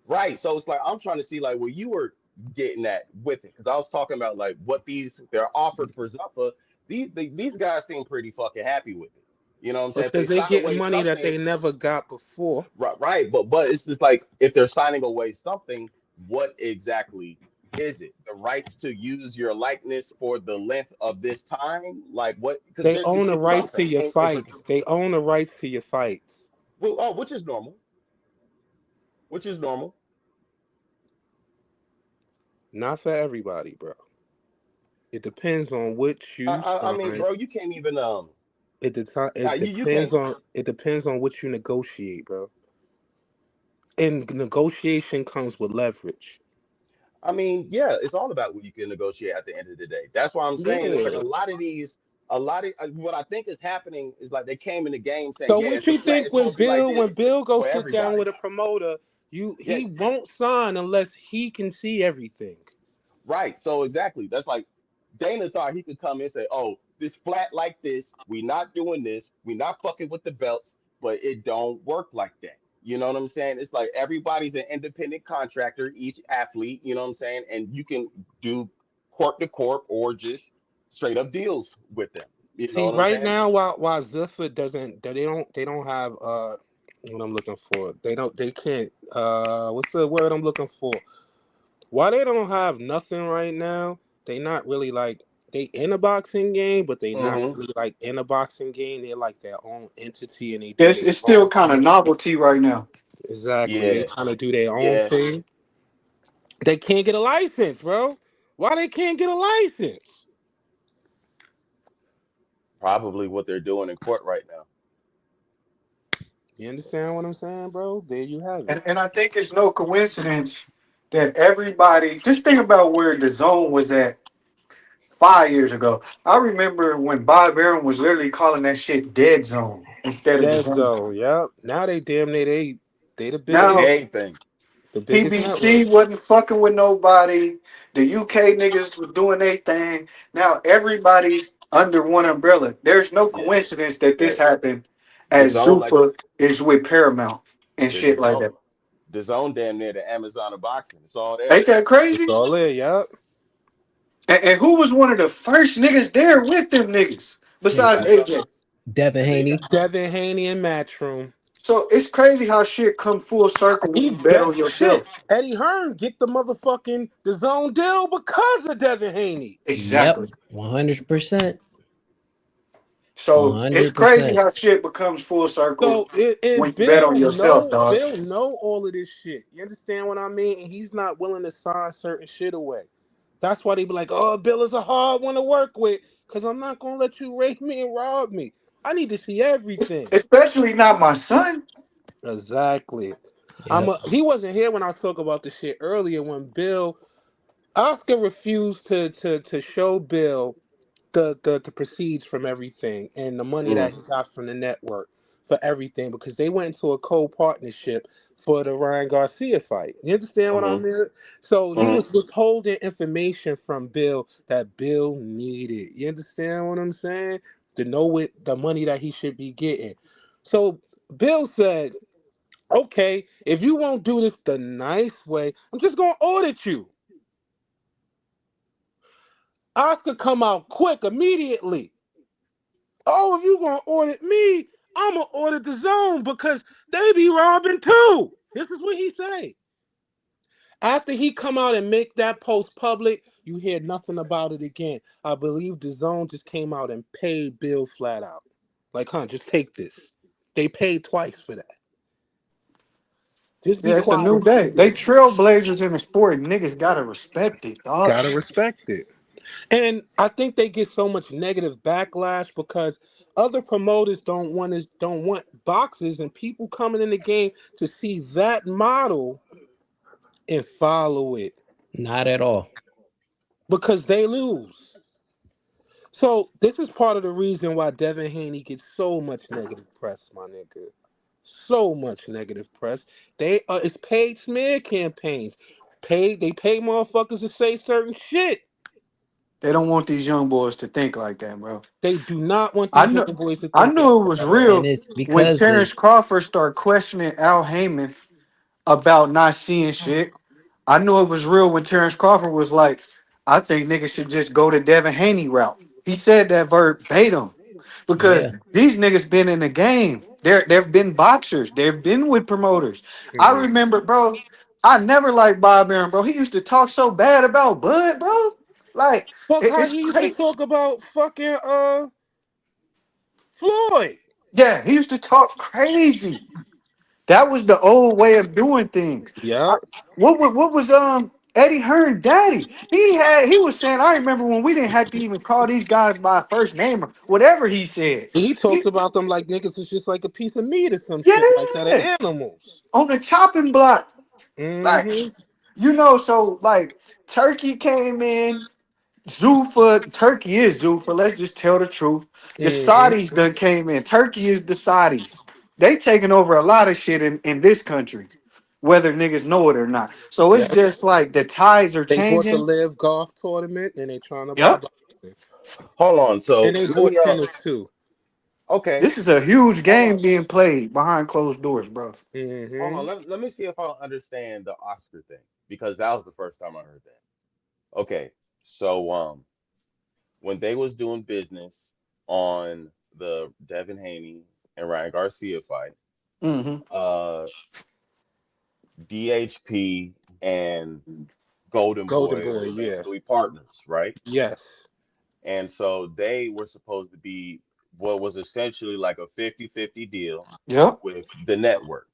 Right. So it's like I'm trying to see like what you were getting at with it. Because I was talking about like what they're offered for Zuffa. These guys seem pretty fucking happy with it. You know what I'm saying? If they Because they sign getting away money that something, they never got before. right, but it's just like if they're signing away something, what exactly is it? The rights to use your likeness for the length of this time? Like what? Because They own the it's rights to something your in fights. particular. They own the rights to your fights. Well, oh, which is normal. Which is normal. Not for everybody, bro. It depends on what you I mean, sign. bro, you can't even It you depends can't. on what you negotiate, bro. And negotiation comes with leverage. I mean, yeah, it's all about what you can negotiate at the end of the day. That's why I'm saying it's like Yeah. a lot of what I think is happening is like they came in the game saying, So yeah, what you think it's gonna be like When this Bill go for sit down everybody. with a promoter, Yeah, he won't sign unless he can see everything. right. So exactly. That's like Dana thought he could come in and say, "Oh, this flat like this. We not doing this. We not fucking with the belts." But it don't work like that. You know what I'm saying? It's like everybody's an independent contractor, each athlete. You know what I'm saying? And you can do corp to corp or just straight up deals with them. You know See, what I'm right saying? now, while Ziffa doesn't, they don't have what I'm looking for. They can't what's the word I'm looking for? Why they don't have nothing right now? They not really like they in a boxing game, but they not Hmm. really like in a boxing game. They're like their own entity and they do It's, their it's still own kind of thing. novelty right now. Exactly. They Yeah, kind of do their own yeah. thing. They can't get a license, bro. Why they can't get a license? Probably what they're doing in court right now. You understand what I'm saying, bro? There you have it. And I think it's no coincidence that everybody just think about where the zone was at 5 years ago. I remember when Bob Aaron was literally calling that shit Dead Zone instead of the Dead Zone. Zone. Yep. Now they damn near they the They Now biggest everything. the biggest network. PBC wasn't fucking with nobody. The UK niggas was doing their thing. Now everybody's under one umbrella. There's no Yeah. coincidence that Yeah. this happened The as zone like Zuffa is with Paramount and the shit like zone that. the zone damn near the Amazon of boxing. It's all there. Ain't that It's crazy? all there. Yep. And who was one of the first niggas there with them niggas besides Keyshawn AJ? Devin and they got Haney. Devin Haney and Matchroom. So it's crazy how shit come full circle when He you bet bet on shit. yourself. Eddie Hearn get the motherfucking the zone deal because of Devin Haney. Yep. Exactly. 100%. So it's crazy 100%. how shit becomes full circle So and when you bet on yourself, dog. Bill know all of this shit. You understand what I mean? And he's not willing to sign certain shit away. That's why they be like, "Oh, Bill is a hard one to work with," because I'm not gonna let you rape me and rob me. I need to see everything. Especially not my son. Exactly. Yep. He wasn't here when I talked about the shit earlier when Bill Oscar refused to show Bill the proceeds from everything and the money that mm, he got from the network for everything because they went into a co-partnership for the Ryan Garcia fight. You understand what I mm-hmm, mean? So he mm-hmm. was withholding information from Bill that Bill needed. You understand what I'm saying? To know what the money that he should be getting. So Bill said, "Okay, if you won't do this the nice way, I'm just gonna audit you." Oscar come out quick immediately. Oh, if you gonna audit me, I'm gonna audit the zone because they be robbing too. This is what he say. After he come out and make that post public, you hear nothing about it again. I believe the zone just came out and paid Bill flat out. Like, huh, just take this. They paid twice for that. Just be Yeah, it's a quiet new and day. take They this. trailblazers in the sport. And niggas gotta respect it, dog. Gotta respect it. And I think they get so much negative backlash because other promoters don't want boxes and people coming in the game to see that model and follow it Not at all. because they lose. So this is part of the reason why Devin Haney gets so much negative press, my nigga. So much negative press. It's paid smear campaigns. They pay motherfuckers to say certain shit. They don't want these young boys to think like that, bro. They do not want I these know young boys to I think like knew it that was at all. And real it's when because Terrence it's Crawford started questioning Al Heyman about not seeing shit. I knew it was real when Terrence Crawford was like, I think niggas should just go the Devin Haney route. He said that verbatim because yeah. these niggas been in the game. They've been boxers. They've been with promoters. I Mhm. remember, bro. I never liked Bob Aaron, bro. He used to talk so bad about Bud, bro. Like Fuck how it's he used to crazy. talk about fucking Floyd. Yeah, he used to talk crazy. That was the old way of doing things. I, Yep. what was Eddie Hearn daddy? He was saying, I remember when we didn't have to even call these guys by first name or whatever he said. He He, talked about them like niggas was just like a piece of meat or some shit like that, or yeah, animals. on the chopping block. Like, Mm-hmm. so like Turkey came in. Zuffa, Turkey is Zuffa. Let's just tell the truth. The Mm-hmm. Saudis done came in. Turkey is the Saudis. They taking over a lot of shit in this country, whether niggas know it or not. So it's Yep. just like the tides are They bought the changing. live golf tournament and they trying to buy Yep. boxing. Hold on. And So they let bought me tennis too. okay. This is a huge Hold on. game being played behind closed doors, bro. Hold on. Mm-hmm. Let me see if I understand the Oscar thing because that was the first time I heard that. Okay. So when they was doing business on the Devin Haney and Ryan Garcia fight, Hmm. uh DHP and Golden Golden Boy boy, were yeah. basically partners, right? Yes. And so they were supposed to be what was essentially like a 50-50 deal Yep. with the network,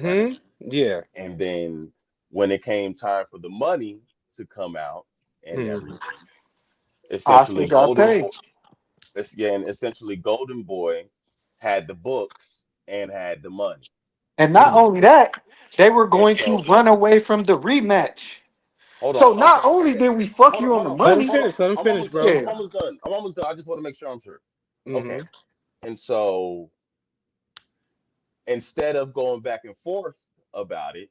right? Mm-hmm. Yeah. And then when it came time for the money to come out and Mm-hmm. everything, Oscar essentially got Golden paid. Boy, again, essentially Golden Boy had the books and had the money. And not only that, they were And going to so run away from the rematch. Hold on. So not Okay, only okay. did we fuck Hold on, you on hold the on, hold Let on, him money, hold on. finish. Let him I'm finish, almost done. bro. I'm yeah, almost done. I'm almost done. I just want to make sure I'm sure. Okay. Mm-hmm. And so instead of going back and forth about it,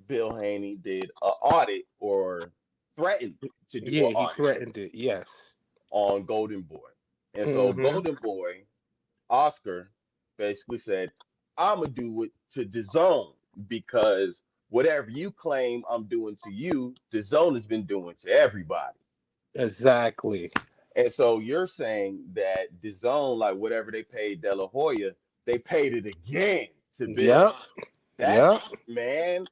Bill Haney did an audit or threatened to do an Yeah, he audit threatened it. Yes. on Golden Boy. And so Mm-hmm. Golden Boy, Oscar, basically said, I'm going to do it to DAZN because whatever you claim I'm doing to you, DAZN has been doing to everybody. Exactly. And so you're saying that DAZN, like whatever they paid De La Hoya, they paid it again to Bill. Yep. That's, Yep. man,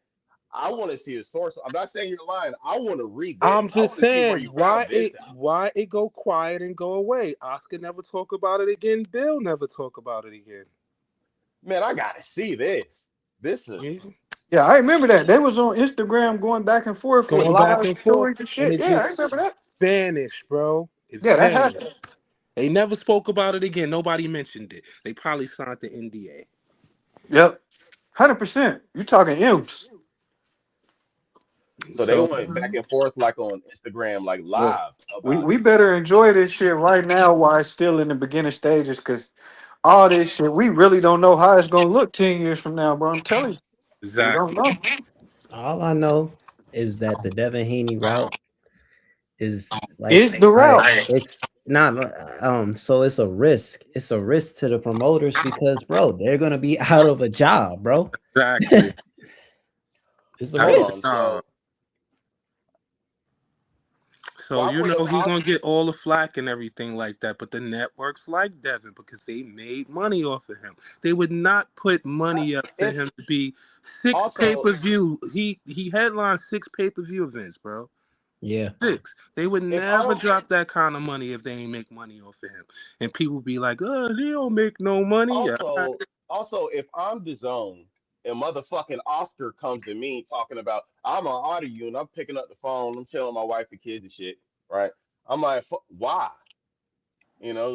I want to see a source. I'm not saying you're lying. I want to read I'm this. I just want to see where saying you found this out. why it go quiet and go away. Oscar never talk about it again. Bill never talk about it again. Man, I got to see this. This is, Yeah. yeah, I remember that. They was on Instagram going back and forth with Going back live and forth, stories and and shit. it Yeah, I just remember that. vanished, bro. It Yeah, that happened. vanished. They never spoke about it again. Nobody mentioned it. They probably signed the NDA. Yep, 100%. You talking M's? so they So went back and forth like on Instagram, like Look, live we about we it. better enjoy this shit right now while it's still in the beginning stages, because all this shit we really don't know how it's gonna look 10 years from now, bro. I'm telling you, we don't exactly. know. All I know is that the Devin Haney route is like, Is the all right, route it's not so it's a risk. It's a risk to the promoters because bro, they're gonna be out of a job, bro. Exactly. It's a Hold That's risk. on. nah. So Why you would know he's I? gonna get all the flack and everything like that, but the networks like Devin because they made money off of him. They would not put money up for It's him to be six pay also per view. He headlined 6 pay-per-view events, bro. Yeah. 6. They would if never I'm drop that kind of money if they ain't make money off of him. And people be like, "Oh, they don't make no money." Yeah, also also if I'm the zone and motherfucking Oscar comes to me talking about I'm on audio you and I'm picking up the phone, I'm telling my wife and kids and shit, right? I'm like, why?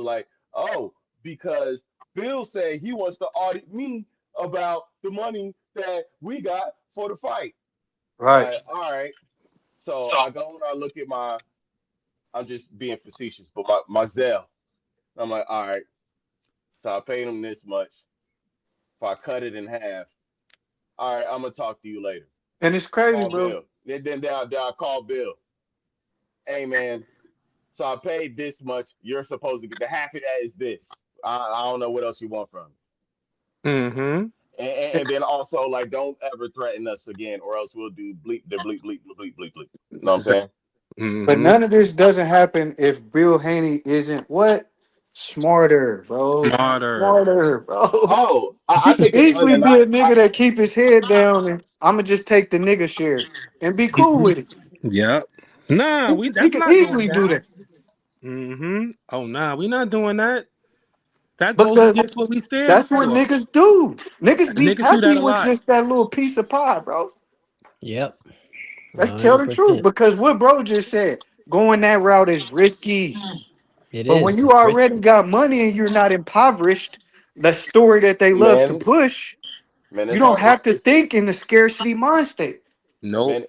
Like, oh, because Bill said he wants to audit me about the money that we got for the fight. right? Like, all right. So I go and I look at I'm just being facetious, but my Zelle. I'm like, all right. So I paid him this much. If I cut it in half, all right, I'm gonna talk to you later. And it's crazy, Call bro. Bill. Then I call Bill. Hey man, so I paid this much. You're supposed to get the half of that is this. I don't know what else you want from me. mm-hmm. And then also like don't ever threaten us again, or else we'll do bleep the bleep bleep bleep bleep bleep bleep. Know what I'm saying? But Mm-hmm. none of this doesn't happen if Bill Haney isn't what? Smarter, bro. Smarter. Smarter, bro. Oh, He I could think it's easily be a undeniable. nigga that keep his head down and I'ma just take the nigga share and be cool with it. Yep. Nah, He, we he that's could not doing easily that. do that. Mm-hmm. Oh nah, we not doing that. That goes Because against what we stand that's what for. niggas do. Niggas be Niggas do that happy a with lot. just that little piece of pie, bro. Yep. Let's tell the truth. 100%. Because what bro just said, going that route is risky. It But when is. you It's already risky. got money and you're not impoverished, the story that they love to Man, push, man, you it's don't hard. have to think in the scarcity mind state. Nope. Man,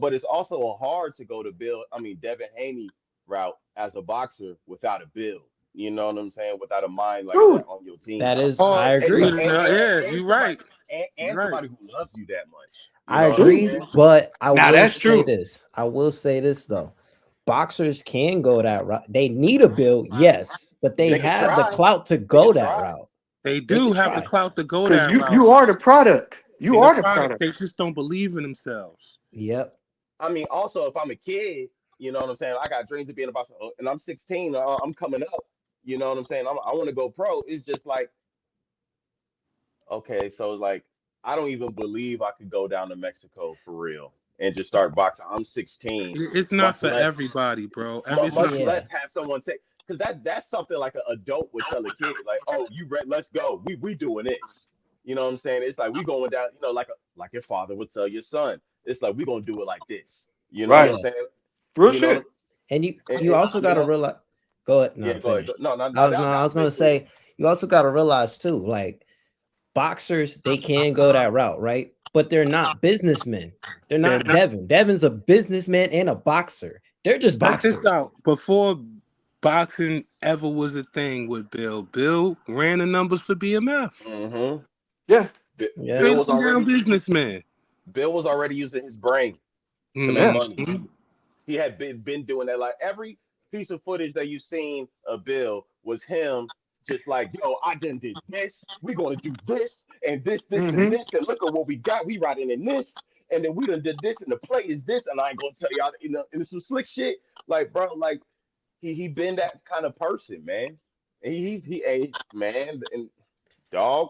but it's also hard to go to Bill. I mean, Devin Haney route as a boxer without a Bill. You know what I'm saying? Without a mind like that True. on your team, That is, Oh, I agree. yeah, and you somebody right. You and right. somebody who loves you that much. You I know what I'm True. agree, saying? but I Now will that's say true. this. I will say this though. Boxers can go that route. They need a bill, yes, but they They could have the try. clout to They go could that try. route. They They do could have the try. clout to go Because that you route. are the product. They You the are the product. product. They just don't believe in themselves. Yep. I mean, also if I'm a kid, you know what I'm saying. I got dreams of being a boxer, and I'm 16. I'm coming up. You know what I'm saying. I want to go pro. It's just like okay, so like I don't even believe I could go down to Mexico for real and just start boxing. I'm 16, It's not much for less everybody, bro. It's much not. Yeah. less have someone take because that's something like an adult would tell a kid like, "Oh, you ready? Let's go. We doing this." You know what I'm saying? It's like we going down. Like your father would tell your son. It's like we gonna do it like this. You know what I'm Right. Yeah. saying? Real You know what I'm, shit. And you it, you it- also you gotta know. realize, go ahead. Yeah, No, go ahead. finish. No, no, I no. was no, I That was was gonna basically it. say you also gotta realize too, like boxers, they can go that route, right? but they're not businessmen. They're They're not not. Devin. Devin's a businessman and a boxer. They're just Check this boxers. out. Before boxing ever was a thing with Bill, Bill ran the numbers for BMF. Mm-hmm. Yeah, Yep. Bill Straight was up and down already businessman. using his brain to make yeah. money. Mm-hmm. He had been doing that. Like every piece of footage that you seen of Bill was him just like, yo, I did this. We're gonna do this and this and Hmm. this, and look at what we got. We riding in this, and then we done did this, and the play is this, and I ain't gonna tell y'all, and it's some slick shit. Like, bro, like he been that kind of person, man. And he ate, man, and dog.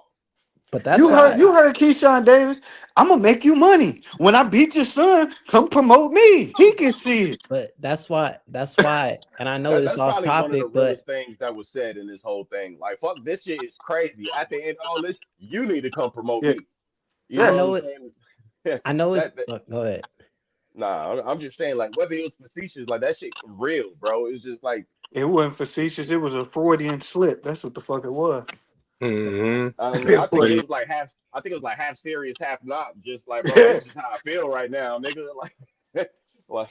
But that's You why. heard Keyshawn Davis. I'm gonna make you money when I beat your son. Come promote me. He can see it. But that's why. That's why. And I know it's That's off probably one of the topic, but realest things that was said in this whole thing. Like, fuck, this shit is crazy. At the end of all this, you need to come promote Yeah, me. You I yeah. know what I'm know it. saying? I know it's. that Go ahead. nah, I'm just saying, like, whether it was facetious, like that shit real, bro. It's just like, It wasn't facetious. It was a Freudian slip. That's what the fuck it was. Mm-hmm. I mean, I It think was. it But was like half. I think it was like half serious, half not. Just like, bro, Yeah. this is how I feel right now, nigga. Like, like,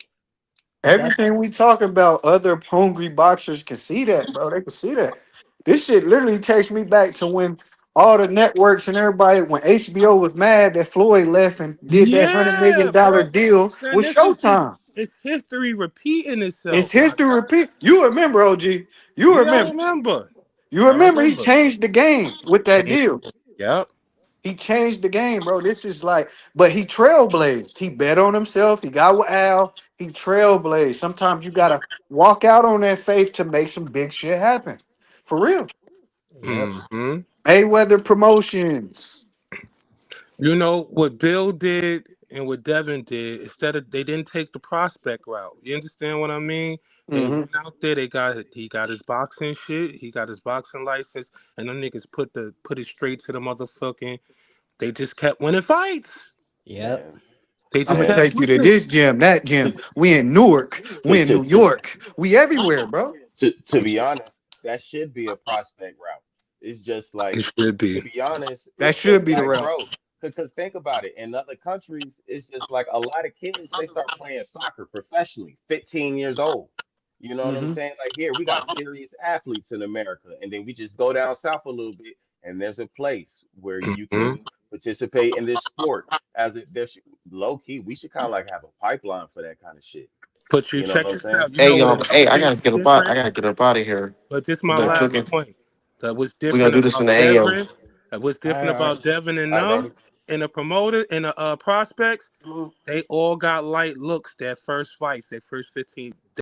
But that's Everything we talk about, other hungry boxers can see that, bro. They can see that. This shit literally takes me back to when all the networks and everybody, when HBO was mad that Floyd left and did that $100 million yeah, bro. deal Man, with this is just Showtime. it's history repeating It's itself, my history guy. repeat. You remember, OG. You Yeah, I remember. remember. You I remember he remember. changed the game with that Change. deal. Yep. He changed the game, bro. This is like, but he trailblazed. He bet on himself. He got with Al. He trailblazed. Sometimes you gotta walk out on that faith to make some big shit happen. For real. yep. Mm-hmm. Mayweather Promotions. You know what Bill did and what Devin did. Instead of they didn't take the prospect route. You understand what I mean? They Hmm. went out there. He got his boxing shit. He got his boxing license, and them niggas put it straight to the motherfucking. They just kept winning fights. Yep. man, They I'm just gonna man. kept take you to winning. this gym, that gym. To We in Newark. to We in to New to York. We everywhere, bro. to be honest, that should be a prospect route. It's just It like, should to be. be honest, That it's should just be the like, route. bro, because think about it. In other countries, it's just like a lot of kids, they start playing soccer professionally, 15 years old. You know what I'm Hmm. saying? Like here, we got serious athletes in America, and then we just go down south a little bit, and there's a place where you Hmm. can participate in this sport. As it, there's low key, we should kind of like have a pipeline for that kind of shit. But you You know what check I'm this saying? out. You Hey know what y'all, hey, another I thing gotta was get up out. I different? gotta get up out of here. But this is my I'm done All right, last cooking. point. That was We're gonna different do this in about the AM. Devin. That was all different right, all right, about Devin and all right, them Brody. and the promoter and the prospects. They all got light looks their first fights, their first 15